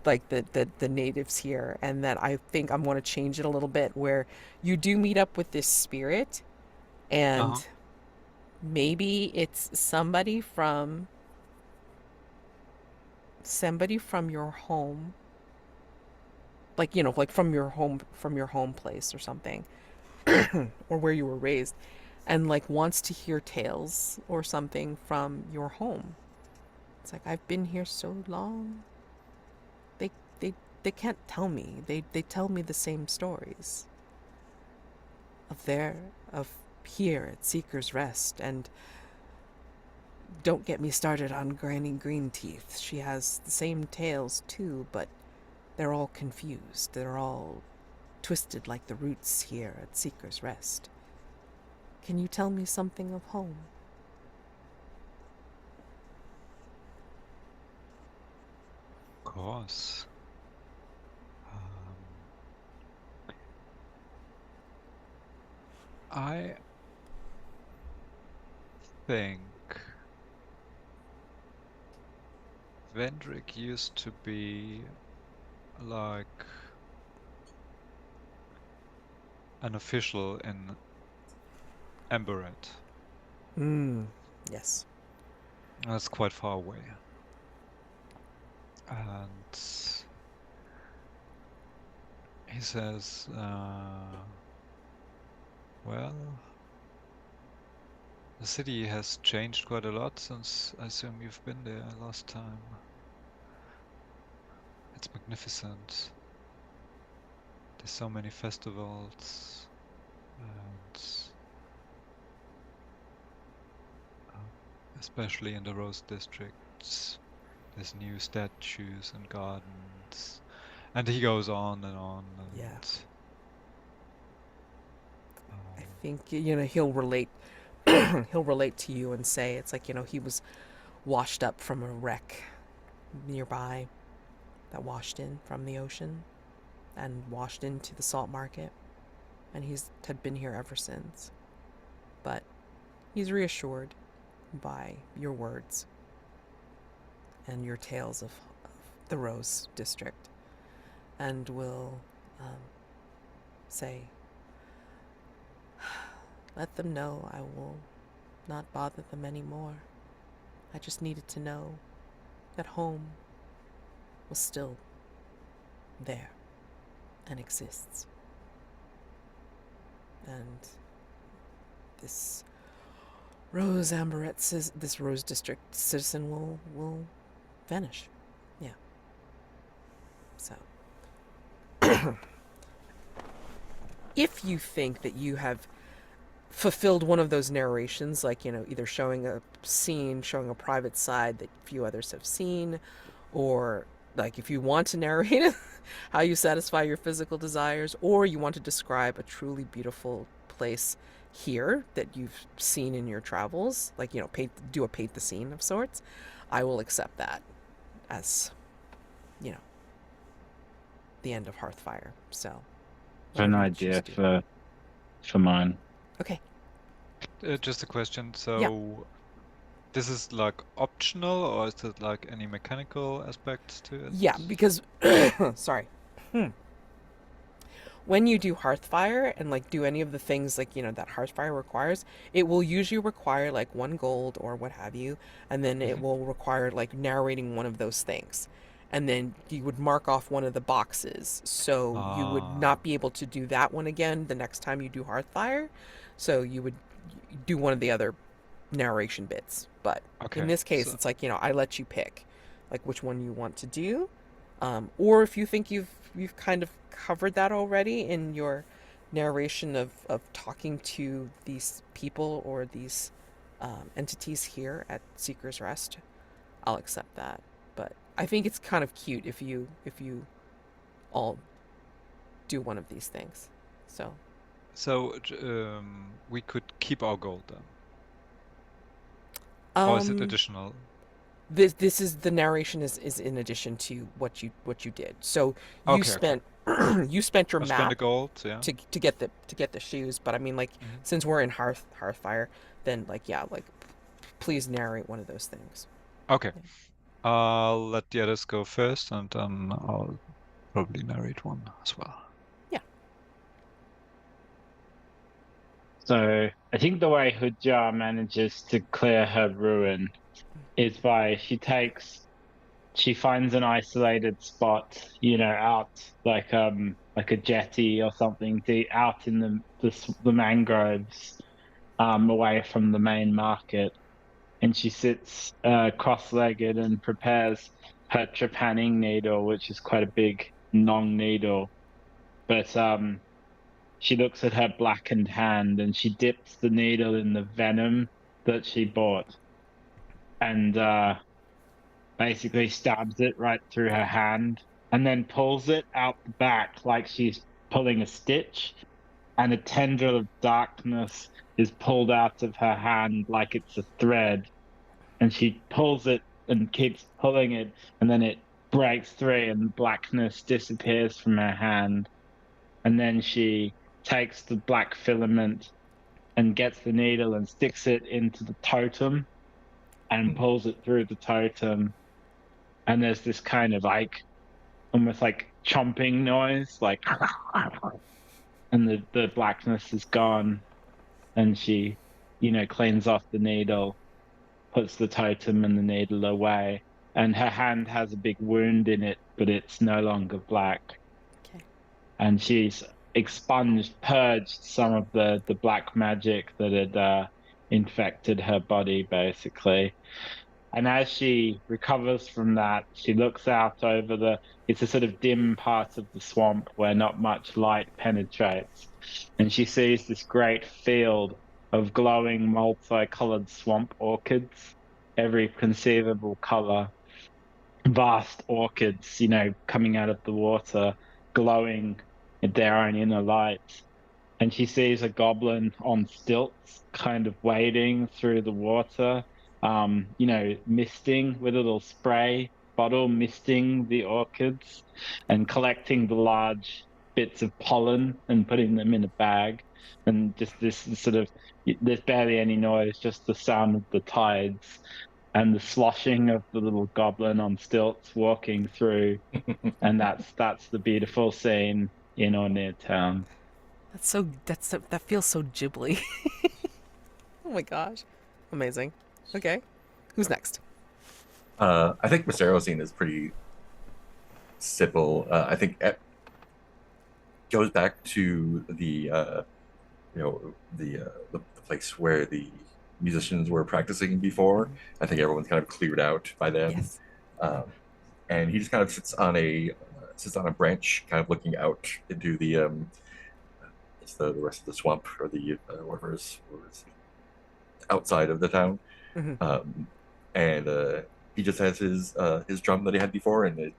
like the natives here, and that I think I'm going to change it a little bit, where you do meet up with this spirit, and maybe it's somebody from your home, like like from your home place or something, or where you were raised, and like wants to hear tales or something from your home. It's like, I've been here so long, they can't tell me. They tell me the same stories of here at Seeker's Rest. And don't get me started on Granny Greenteeth. She has the same tales too, but they're all confused. They're all twisted like the roots here at Seeker's Rest. Can you tell me something of home? course. I think Vendric used to be like an official in Emberet. Yes. That's quite far away. And he says, well, the city has changed quite a lot since I assume you've been there last time. It's magnificent. There's so many festivals, and especially in the Rose districts, there's new statues and gardens, and he goes on and on. And, Yeah. I think he'll relate. He'll relate to you and say it's like he was washed up from a wreck nearby that washed in from the ocean and washed into the salt market, and had been here ever since. But he's reassured by your words and your tales of the Rose district, and will say, let them know I will not bother them anymore. I just needed to know that home was still there and exists. And this Rose this Rose District citizen will vanish. Yeah. So if you think that you have fulfilled one of those narrations, like either showing a scene, showing a private side that few others have seen, or like if you want to narrate how you satisfy your physical desires, or you want to describe a truly beautiful place here that you've seen in your travels, like do a paint the scene of sorts, I will accept that as the end of Hearthfire. So An whatever you choose idea to do. for mine. Okay. Just a question. So, Yeah. this is like optional, or is it like any mechanical aspects to it? Yeah, because sorry. When you do Hearthfire and like do any of the things like that Hearthfire requires, it will usually require like 1 gold or what have you, and then it will require like narrating one of those things. And then you would mark off one of the boxes. So you would not be able to do that one again the next time you do Hearthfire. So you would do one of the other narration bits. But in this case, it's like, I let you pick like which one you want to do. Or if you think you've kind of covered that already in your narration of talking to these people or these entities here at Seeker's Rest, I'll accept that. But I think it's kind of cute if you all do one of these things. So we could keep our gold then. Or is it additional? This is the narration is in addition to what you did. So you spent you spent your map the gold, yeah, to get the shoes. But I mean, like since we're in Hearthfire, then like please narrate one of those things. Okay. Yeah. I'll let the others go first, and then I'll probably narrate one as well. Yeah. So I think the way Hudjar manages to clear her ruin is by she finds an isolated spot, out like a jetty or something, out in the mangroves, away from the main market, and she sits cross-legged and prepares her trepanning needle, which is quite a big long needle. But she looks at her blackened hand and she dips the needle in the venom that she bought, and basically stabs it right through her hand, and then pulls it out the back like she's pulling a stitch, and a tendril of darkness is pulled out of her hand like it's a thread, and she pulls it and keeps pulling it, and then it breaks through and blackness disappears from her hand. And then she takes the black filament and gets the needle and sticks it into the totem and pulls it through the totem. And there's this kind of like almost like chomping noise, like, and the blackness is gone. And she, cleans off the needle, puts the totem and the needle away. And her hand has a big wound in it, but it's no longer black. Okay. And she's purged some of the black magic that had infected her body, basically. And as she recovers from that, she looks out over it's a sort of dim part of the swamp where not much light penetrates. And she sees this great field of glowing multicolored swamp orchids, every conceivable color, vast orchids, coming out of the water, glowing in their own inner light. And she sees a goblin on stilts, kind of wading through the water, misting with a little spray bottle, misting the orchids and collecting the large bits of pollen and putting them in a bag. And just this sort of, there's barely any noise, just the sound of the tides and the sloshing of the little goblin on stilts walking through. And that's the beautiful scene in or near town. That feels so Ghibli. Oh my gosh. Amazing. Okay. Who's next? I think Masero scene is pretty simple. I think it goes back to the place where the musicians were practicing before. I think everyone's kind of cleared out by then. Yes. And he just kind of sits on a branch, kind of looking out into the rest of the swamp, or the whatever's outside of the town. Mm-hmm. And he just has his drum that he had before, and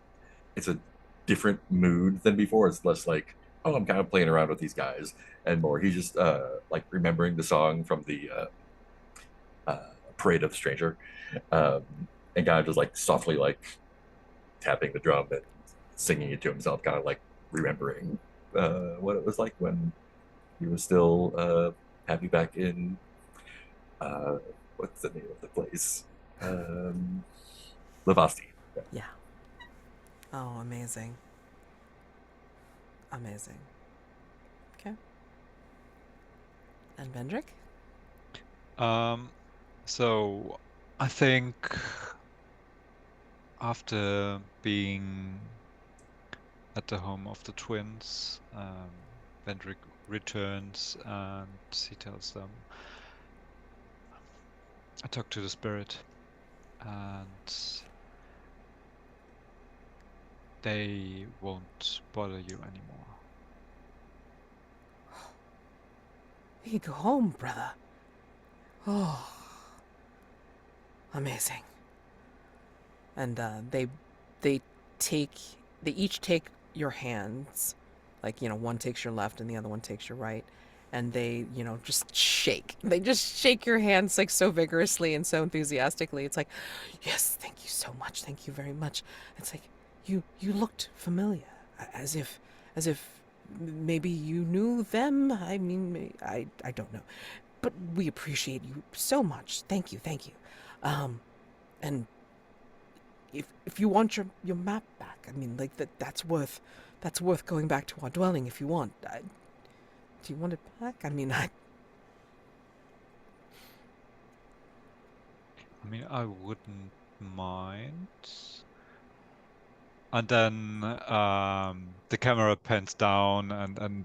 it's a different mood than before. It's less like, oh, I'm kind of playing around with these guys, and more he's just like remembering the song from the Parade of Stranger, and kind of just like softly like tapping the drum and singing it to himself, kind of like remembering what it was like when he was still happy back in what's the name of the place? Levasti. Yeah. Oh, amazing. Amazing. Okay. And Vendric? So I think after being at the home of the twins, Vendric returns and he tells them, I talked to the spirit and they won't bother you anymore. You go home, brother. Oh. Amazing. And they each take your hands, like, one takes your left and the other one takes your right, and they, just shake. They just shake your hands like so vigorously and so enthusiastically. It's like, yes, thank you so much. Thank you very much. It's like, you looked familiar, as if maybe you knew them. I mean, I don't know, but we appreciate you so much. Thank you. And if you want your map back, I mean, like that's worth going back to our dwelling if you want. Do you want it back? I mean, I wouldn't mind. And then the camera pans down and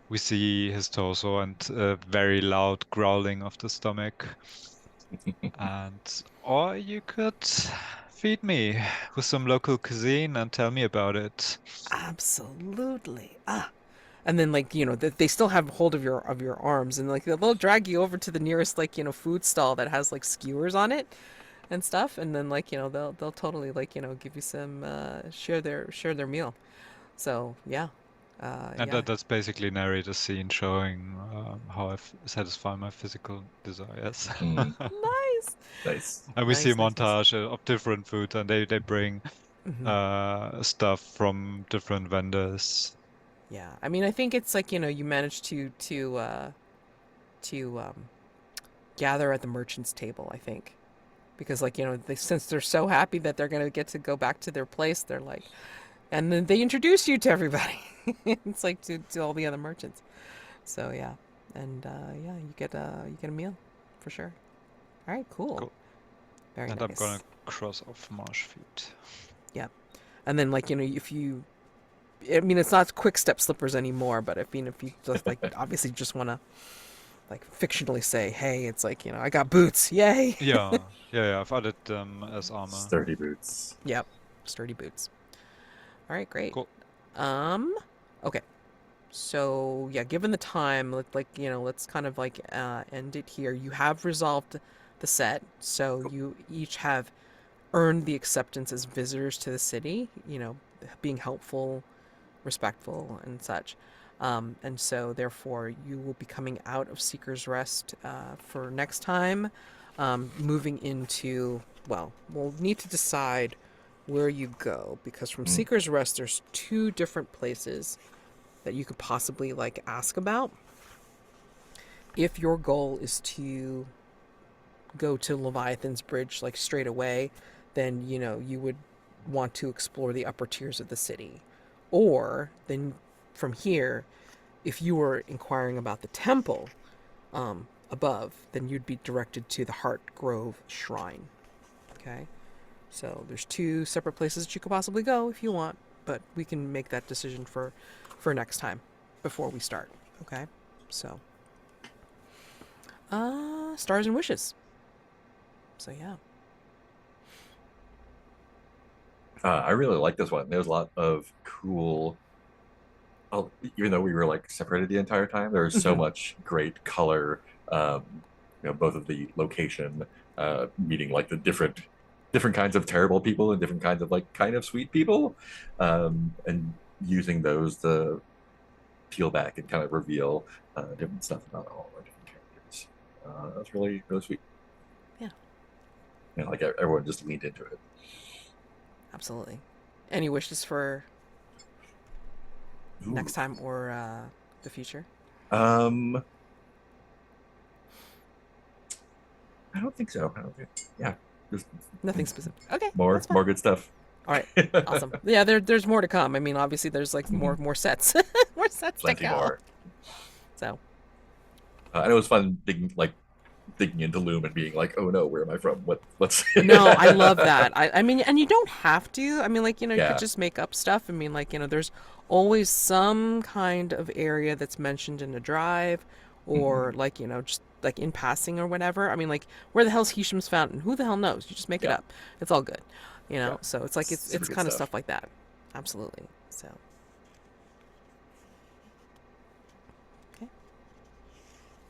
we see his torso and a very loud growling of the stomach. Or you could feed me with some local cuisine and tell me about it. Absolutely. And then, like, they still have hold of your arms, and like they'll drag you over to the nearest, like, food stall that has like skewers on it and stuff, and then, like, they'll totally, like, give you some share their meal. So yeah. And yeah. that's basically narrate a scene showing how I satisfy my physical desires. Nice. And we see a Nice, nice, nice. montage of different food, and they bring stuff from different vendors. Yeah, I mean, I think it's like, you managed to gather at the merchant's table, I think. Because, like, since they're so happy that they're going to get to go back to their place, they're like, and then they introduce you to everybody. It's like to all the other merchants. So, yeah. And, yeah, you get a meal for sure. All right, cool. Very And nice. I'm gonna cross off marsh feet. Yeah. And then, like, if you, I mean, it's not quick step slippers anymore, but if you just, like, obviously just want to, like, fictionally say, hey, it's like, I got boots, yay. Yeah, I've added them as armor. Sturdy boots. Yep, sturdy boots. All right, great. Cool. Okay. So, yeah, given the time, let's kind of like end it here. You have resolved the set, so you each have earned the acceptance as visitors to the city, being helpful, respectful, and such. And so, therefore, you will be coming out of Seeker's Rest for next time, moving into, well, we'll need to decide where you go, because from Seeker's Rest, there's 2 different places that you could possibly, like, ask about. If your goal is to go to Leviathan's Bridge, like, straight away, then, you would want to explore the upper tiers of the city. Or, then from here, if you were inquiring about the temple above, then you'd be directed to the Heart Grove Shrine. Okay? So there's 2 separate places that you could possibly go if you want, but we can make that decision for next time before we start. Okay? So, stars and wishes. So, yeah. I really like this one. There's a lot of cool. Even though we were like separated the entire time, there's so much great color. Both of the location, meeting like the different kinds of terrible people and different kinds of like kind of sweet people, and using those to peel back and kind of reveal different stuff about all our different characters. That's really, really sweet. Yeah. Like everyone just leaned into it. Absolutely. Any wishes for next time or the future? I don't think so. Yeah. Just Nothing specific. Okay. more good stuff. All right. Awesome. Yeah, there's more to come. I mean, obviously there's like more sets. More sets Plenty to go. more. So I know it was fun digging into Loom and being like, oh no, where am I from? What's No, I love that. I mean, and you don't have to. I mean, like, you Yeah. could just make up stuff. I mean, like, there's always some kind of area that's mentioned in a drive or like, just like in passing or whatever. I mean, like, where the hell's Hisham's fountain? Who the hell knows? You just make it Yeah. up. It's all good. Yeah. So it's like, it's Super good kind of stuff. stuff like that. Absolutely. So.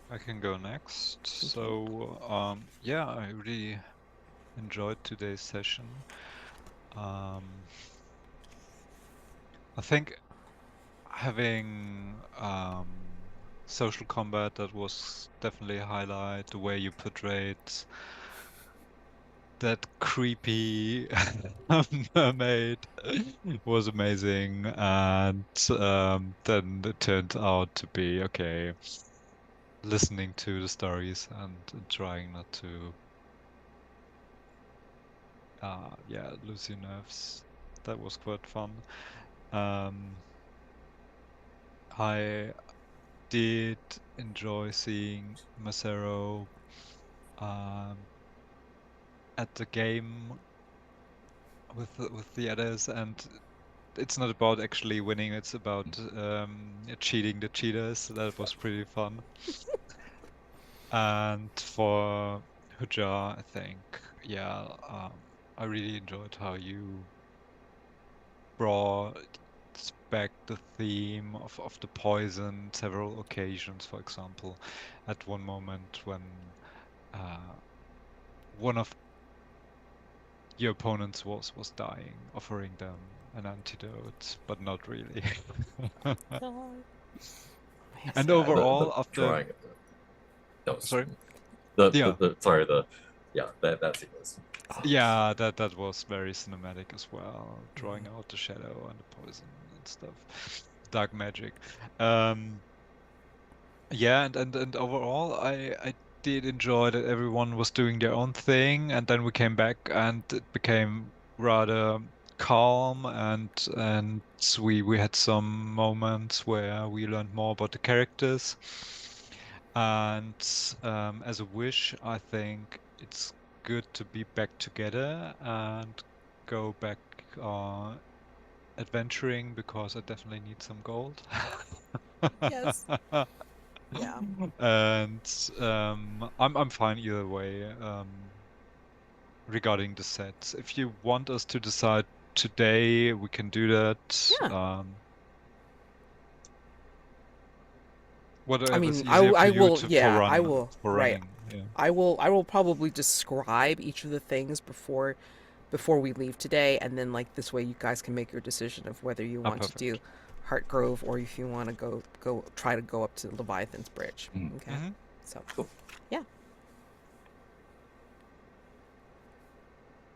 I can go next. So, yeah, I really enjoyed today's session. I think having social combat, that was definitely a highlight. The way you portrayed that creepy mermaid was amazing, and then it turned out to be okay. Listening to the stories and trying not to lose your nerves. That was quite fun. I did enjoy seeing Masero at the game with the others, and it's not about actually winning, it's about cheating the cheaters. That was pretty fun. And for Hudjar, I think, I really enjoyed how you brought back the theme of the poison several occasions. For example, at one moment when one of your opponents was dying, offering them an antidote, but not really. And overall, the after drawing of the sorry, the yeah, that scene was. Yeah, that was very cinematic as well, drawing out the shadow and the poison and stuff, dark magic. Yeah, and overall, I did enjoy that everyone was doing their own thing, and then we came back and it became rather calm, and we had some moments where we learned more about the characters. And as a wish, I think it's good to be back together and go back adventuring because I definitely need some gold. Yes. Yeah. And I'm fine either way regarding the sets. If you want us to decide today, we can do that. Yeah. I Whatever's mean, easier for I you will, to yeah, I will, for right. running. Yeah. I will probably describe each of the things before we leave today, and then like this way you guys can make your decision of whether you want to Perfect. do Heartgrove or if you want to go try to go up to Leviathan's Bridge. Okay. Mhm. So, Cool. yeah.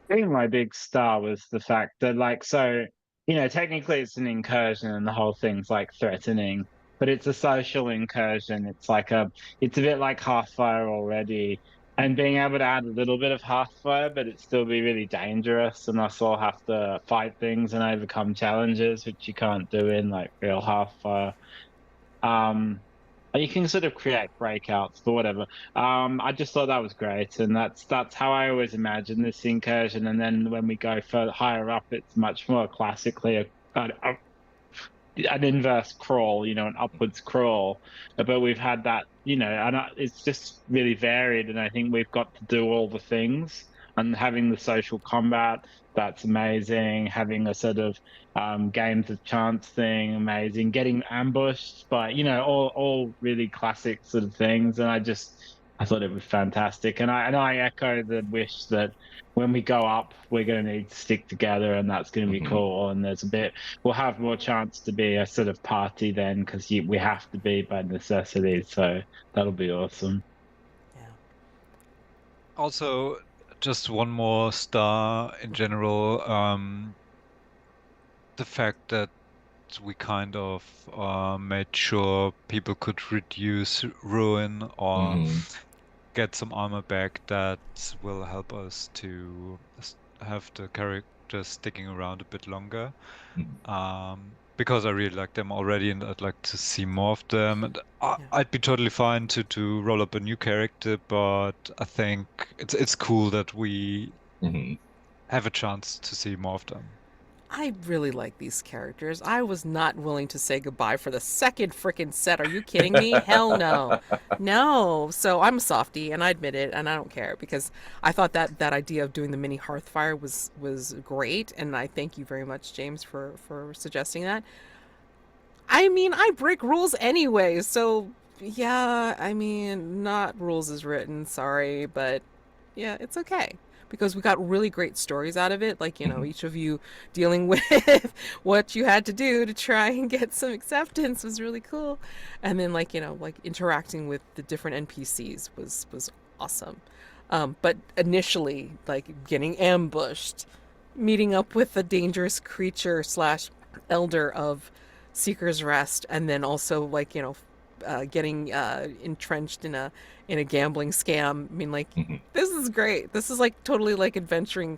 I think my big star was the fact that, like, so, technically it's an incursion and the whole thing's like threatening, but it's a social incursion. It's a bit like Hearthfire already, and being able to add a little bit of Hearthfire, but it still be really dangerous, and us all have to fight things and overcome challenges, which you can't do in like real Hearthfire. Um, you can sort of create breakouts, but whatever. I just thought that was great, and that's how I always imagine this incursion. And then when we go further higher up, it's much more classically an inverse crawl, an upwards crawl. But we've had that, and it's just really varied. And I think we've got to do all the things. And having the social combat, that's amazing. Having a sort of games of chance thing, amazing. Getting ambushed by, all really classic sort of things. And I thought it was fantastic. And I echo the wish that when we go up, we're going to need to stick together, and that's going to be cool. And we'll have more chance to be a sort of party then, because we have to be by necessity. So that'll be awesome. Yeah. Also, just one more star in general. The fact that we kind of made sure people could reduce ruin or get some armor back, that will help us to have the characters sticking around a bit longer. Because I really like them already and I'd like to see more of them. And I'd be totally fine to roll up a new character, but I think it's cool that we have a chance to see more of them. I really like these characters. I was not willing to say goodbye for the second frickin' set. Are you kidding me? Hell no. No. So I'm a softie, and I admit it, and I don't care, because I thought that idea of doing the mini Hearthfire was great, and I thank you very much, James, for suggesting that. I mean, I break rules anyway, so yeah, I mean, not rules as written, sorry, but yeah, it's okay. Because we got really great stories out of it, like, each of you dealing with what you had to do to try and get some acceptance was really cool. And then, like, interacting with the different NPCs was awesome. But initially, like, getting ambushed, meeting up with the dangerous creature / elder of Seeker's Rest, and then also, like, getting entrenched in a gambling scam. I mean, like, this is great. This is like totally like adventuring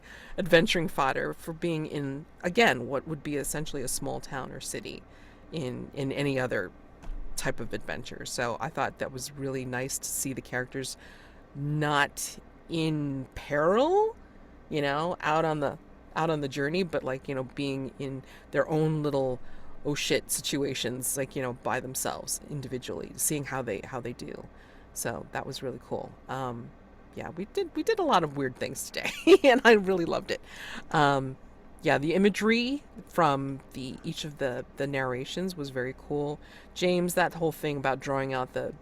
fodder for being in, again, what would be essentially a small town or city in any other type of adventure. So I thought that was really nice to see the characters not in peril, out on the journey, but like, being in their own little oh shit situations, like, by themselves individually, seeing how they do. So that was really cool. Yeah, we did a lot of weird things today, and I really loved it. Yeah, the imagery from each of the narrations was very cool. James, that whole thing about drawing out the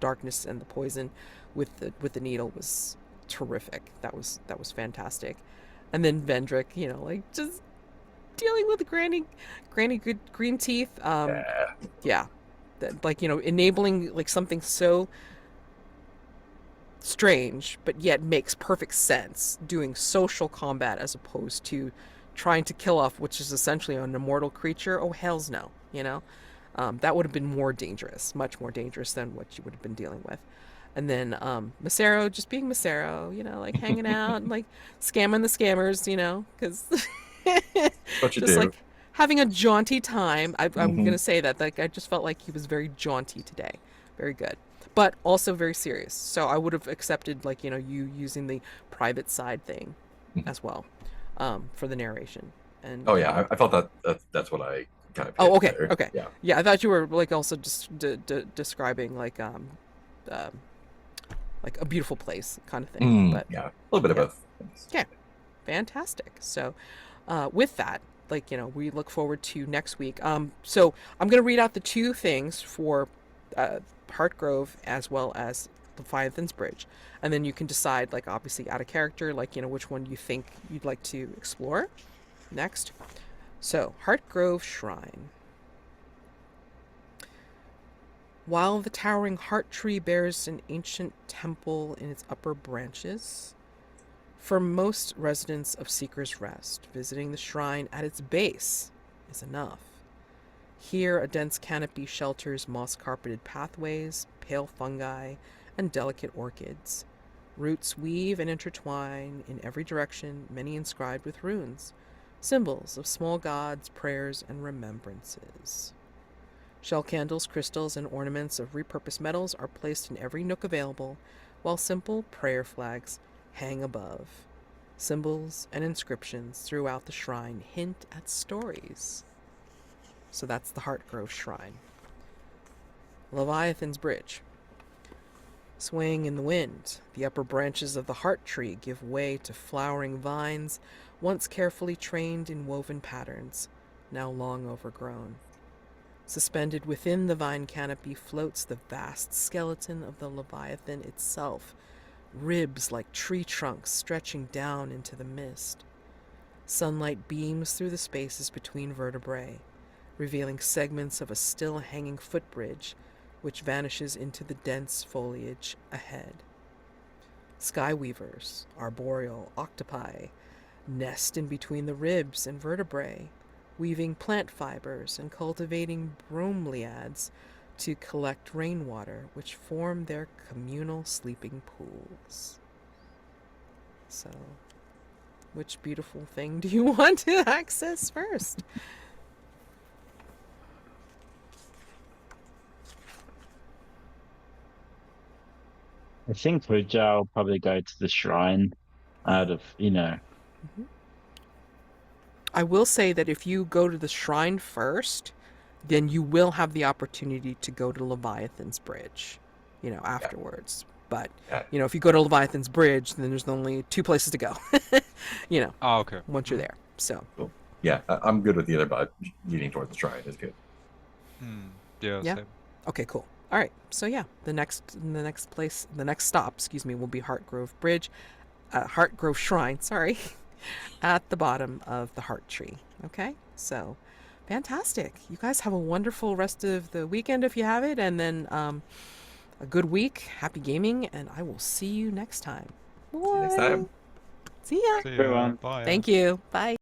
darkness and the poison with the needle was terrific. That was fantastic. And then Vendric, like, just dealing with Granny good green teeth. Yeah. Like, enabling like something so strange, but yet makes perfect sense, doing social combat as opposed to trying to kill off, which is essentially an immortal creature. Oh, hells no, you know? That would have been more dangerous, much more dangerous than what you would have been dealing with. And then Masero just being Masero, you know, like hanging out and like scamming the scammers, you know, because What you just do. like having a jaunty time. I'm Mhm. going to say that. Like, I just felt like he was very jaunty today. Very good. But also very serious. So I would have accepted, like, you know, you using the private side thing Mhm. as well for the narration. And Oh yeah, I felt that's what I kind of. Oh, hit okay, there. okay. Yeah. Yeah, I thought you were like also just describing like a beautiful place kind of thing. But Yeah, a little bit of yeah. both. Yeah, fantastic. So, with that, like, you know, we look forward to next week. So I'm gonna read out the two things for Heartgrove as well as Leviathan's Bridge, and then you can decide, like, obviously out of character, like, you know, which one you think you'd like to explore next. So, Heartgrove Shrine. While the towering heart tree bears an ancient temple in its upper branches, for most residents of Seeker's Rest, visiting the shrine at its base is enough. Here, a dense canopy shelters moss-carpeted pathways, pale fungi, and delicate orchids. Roots weave and intertwine in every direction, many inscribed with runes, symbols of small gods, prayers, and remembrances. Shell candles, crystals, and ornaments of repurposed metals are placed in every nook available, while simple prayer flags hang above. Symbols and inscriptions throughout the shrine hint at stories. So that's the Heartgrove Shrine. Leviathan's Bridge. Swaying in the wind, the upper branches of the heart tree give way to flowering vines, once carefully trained in woven patterns, now long overgrown. Suspended within the vine canopy floats the vast skeleton of the Leviathan itself, ribs like tree trunks stretching down into the mist. Sunlight beams through the spaces between vertebrae, revealing segments of a still hanging footbridge which vanishes into the dense foliage ahead. Skyweavers, arboreal octopi, nest in between the ribs and vertebrae, weaving plant fibers and cultivating bromeliads to collect rainwater, which form their communal sleeping pools. So, which beautiful thing do you want to access first? I think Hudjar will probably go to the shrine out of, you know. I will say that if you go to the shrine first, then you will have the opportunity to go to Leviathan's Bridge, you know, afterwards. But, Yeah. you know, if you go to Leviathan's Bridge, then there's only two places to go, you know, Oh, okay. once you're there. So, Cool. Yeah, I'm good with either, but leaning towards the shrine is good. Yeah, Yeah. same. okay, cool. All right. So, yeah, the next stop, will be Heartgrove Shrine, sorry, at the bottom of the heart tree. Okay? So, fantastic. You guys have a wonderful rest of the weekend if you have it, and then a good week. Happy gaming, and I will see you next time. See you next time. See ya. See ya. Everyone. Bye. Thank you. Bye.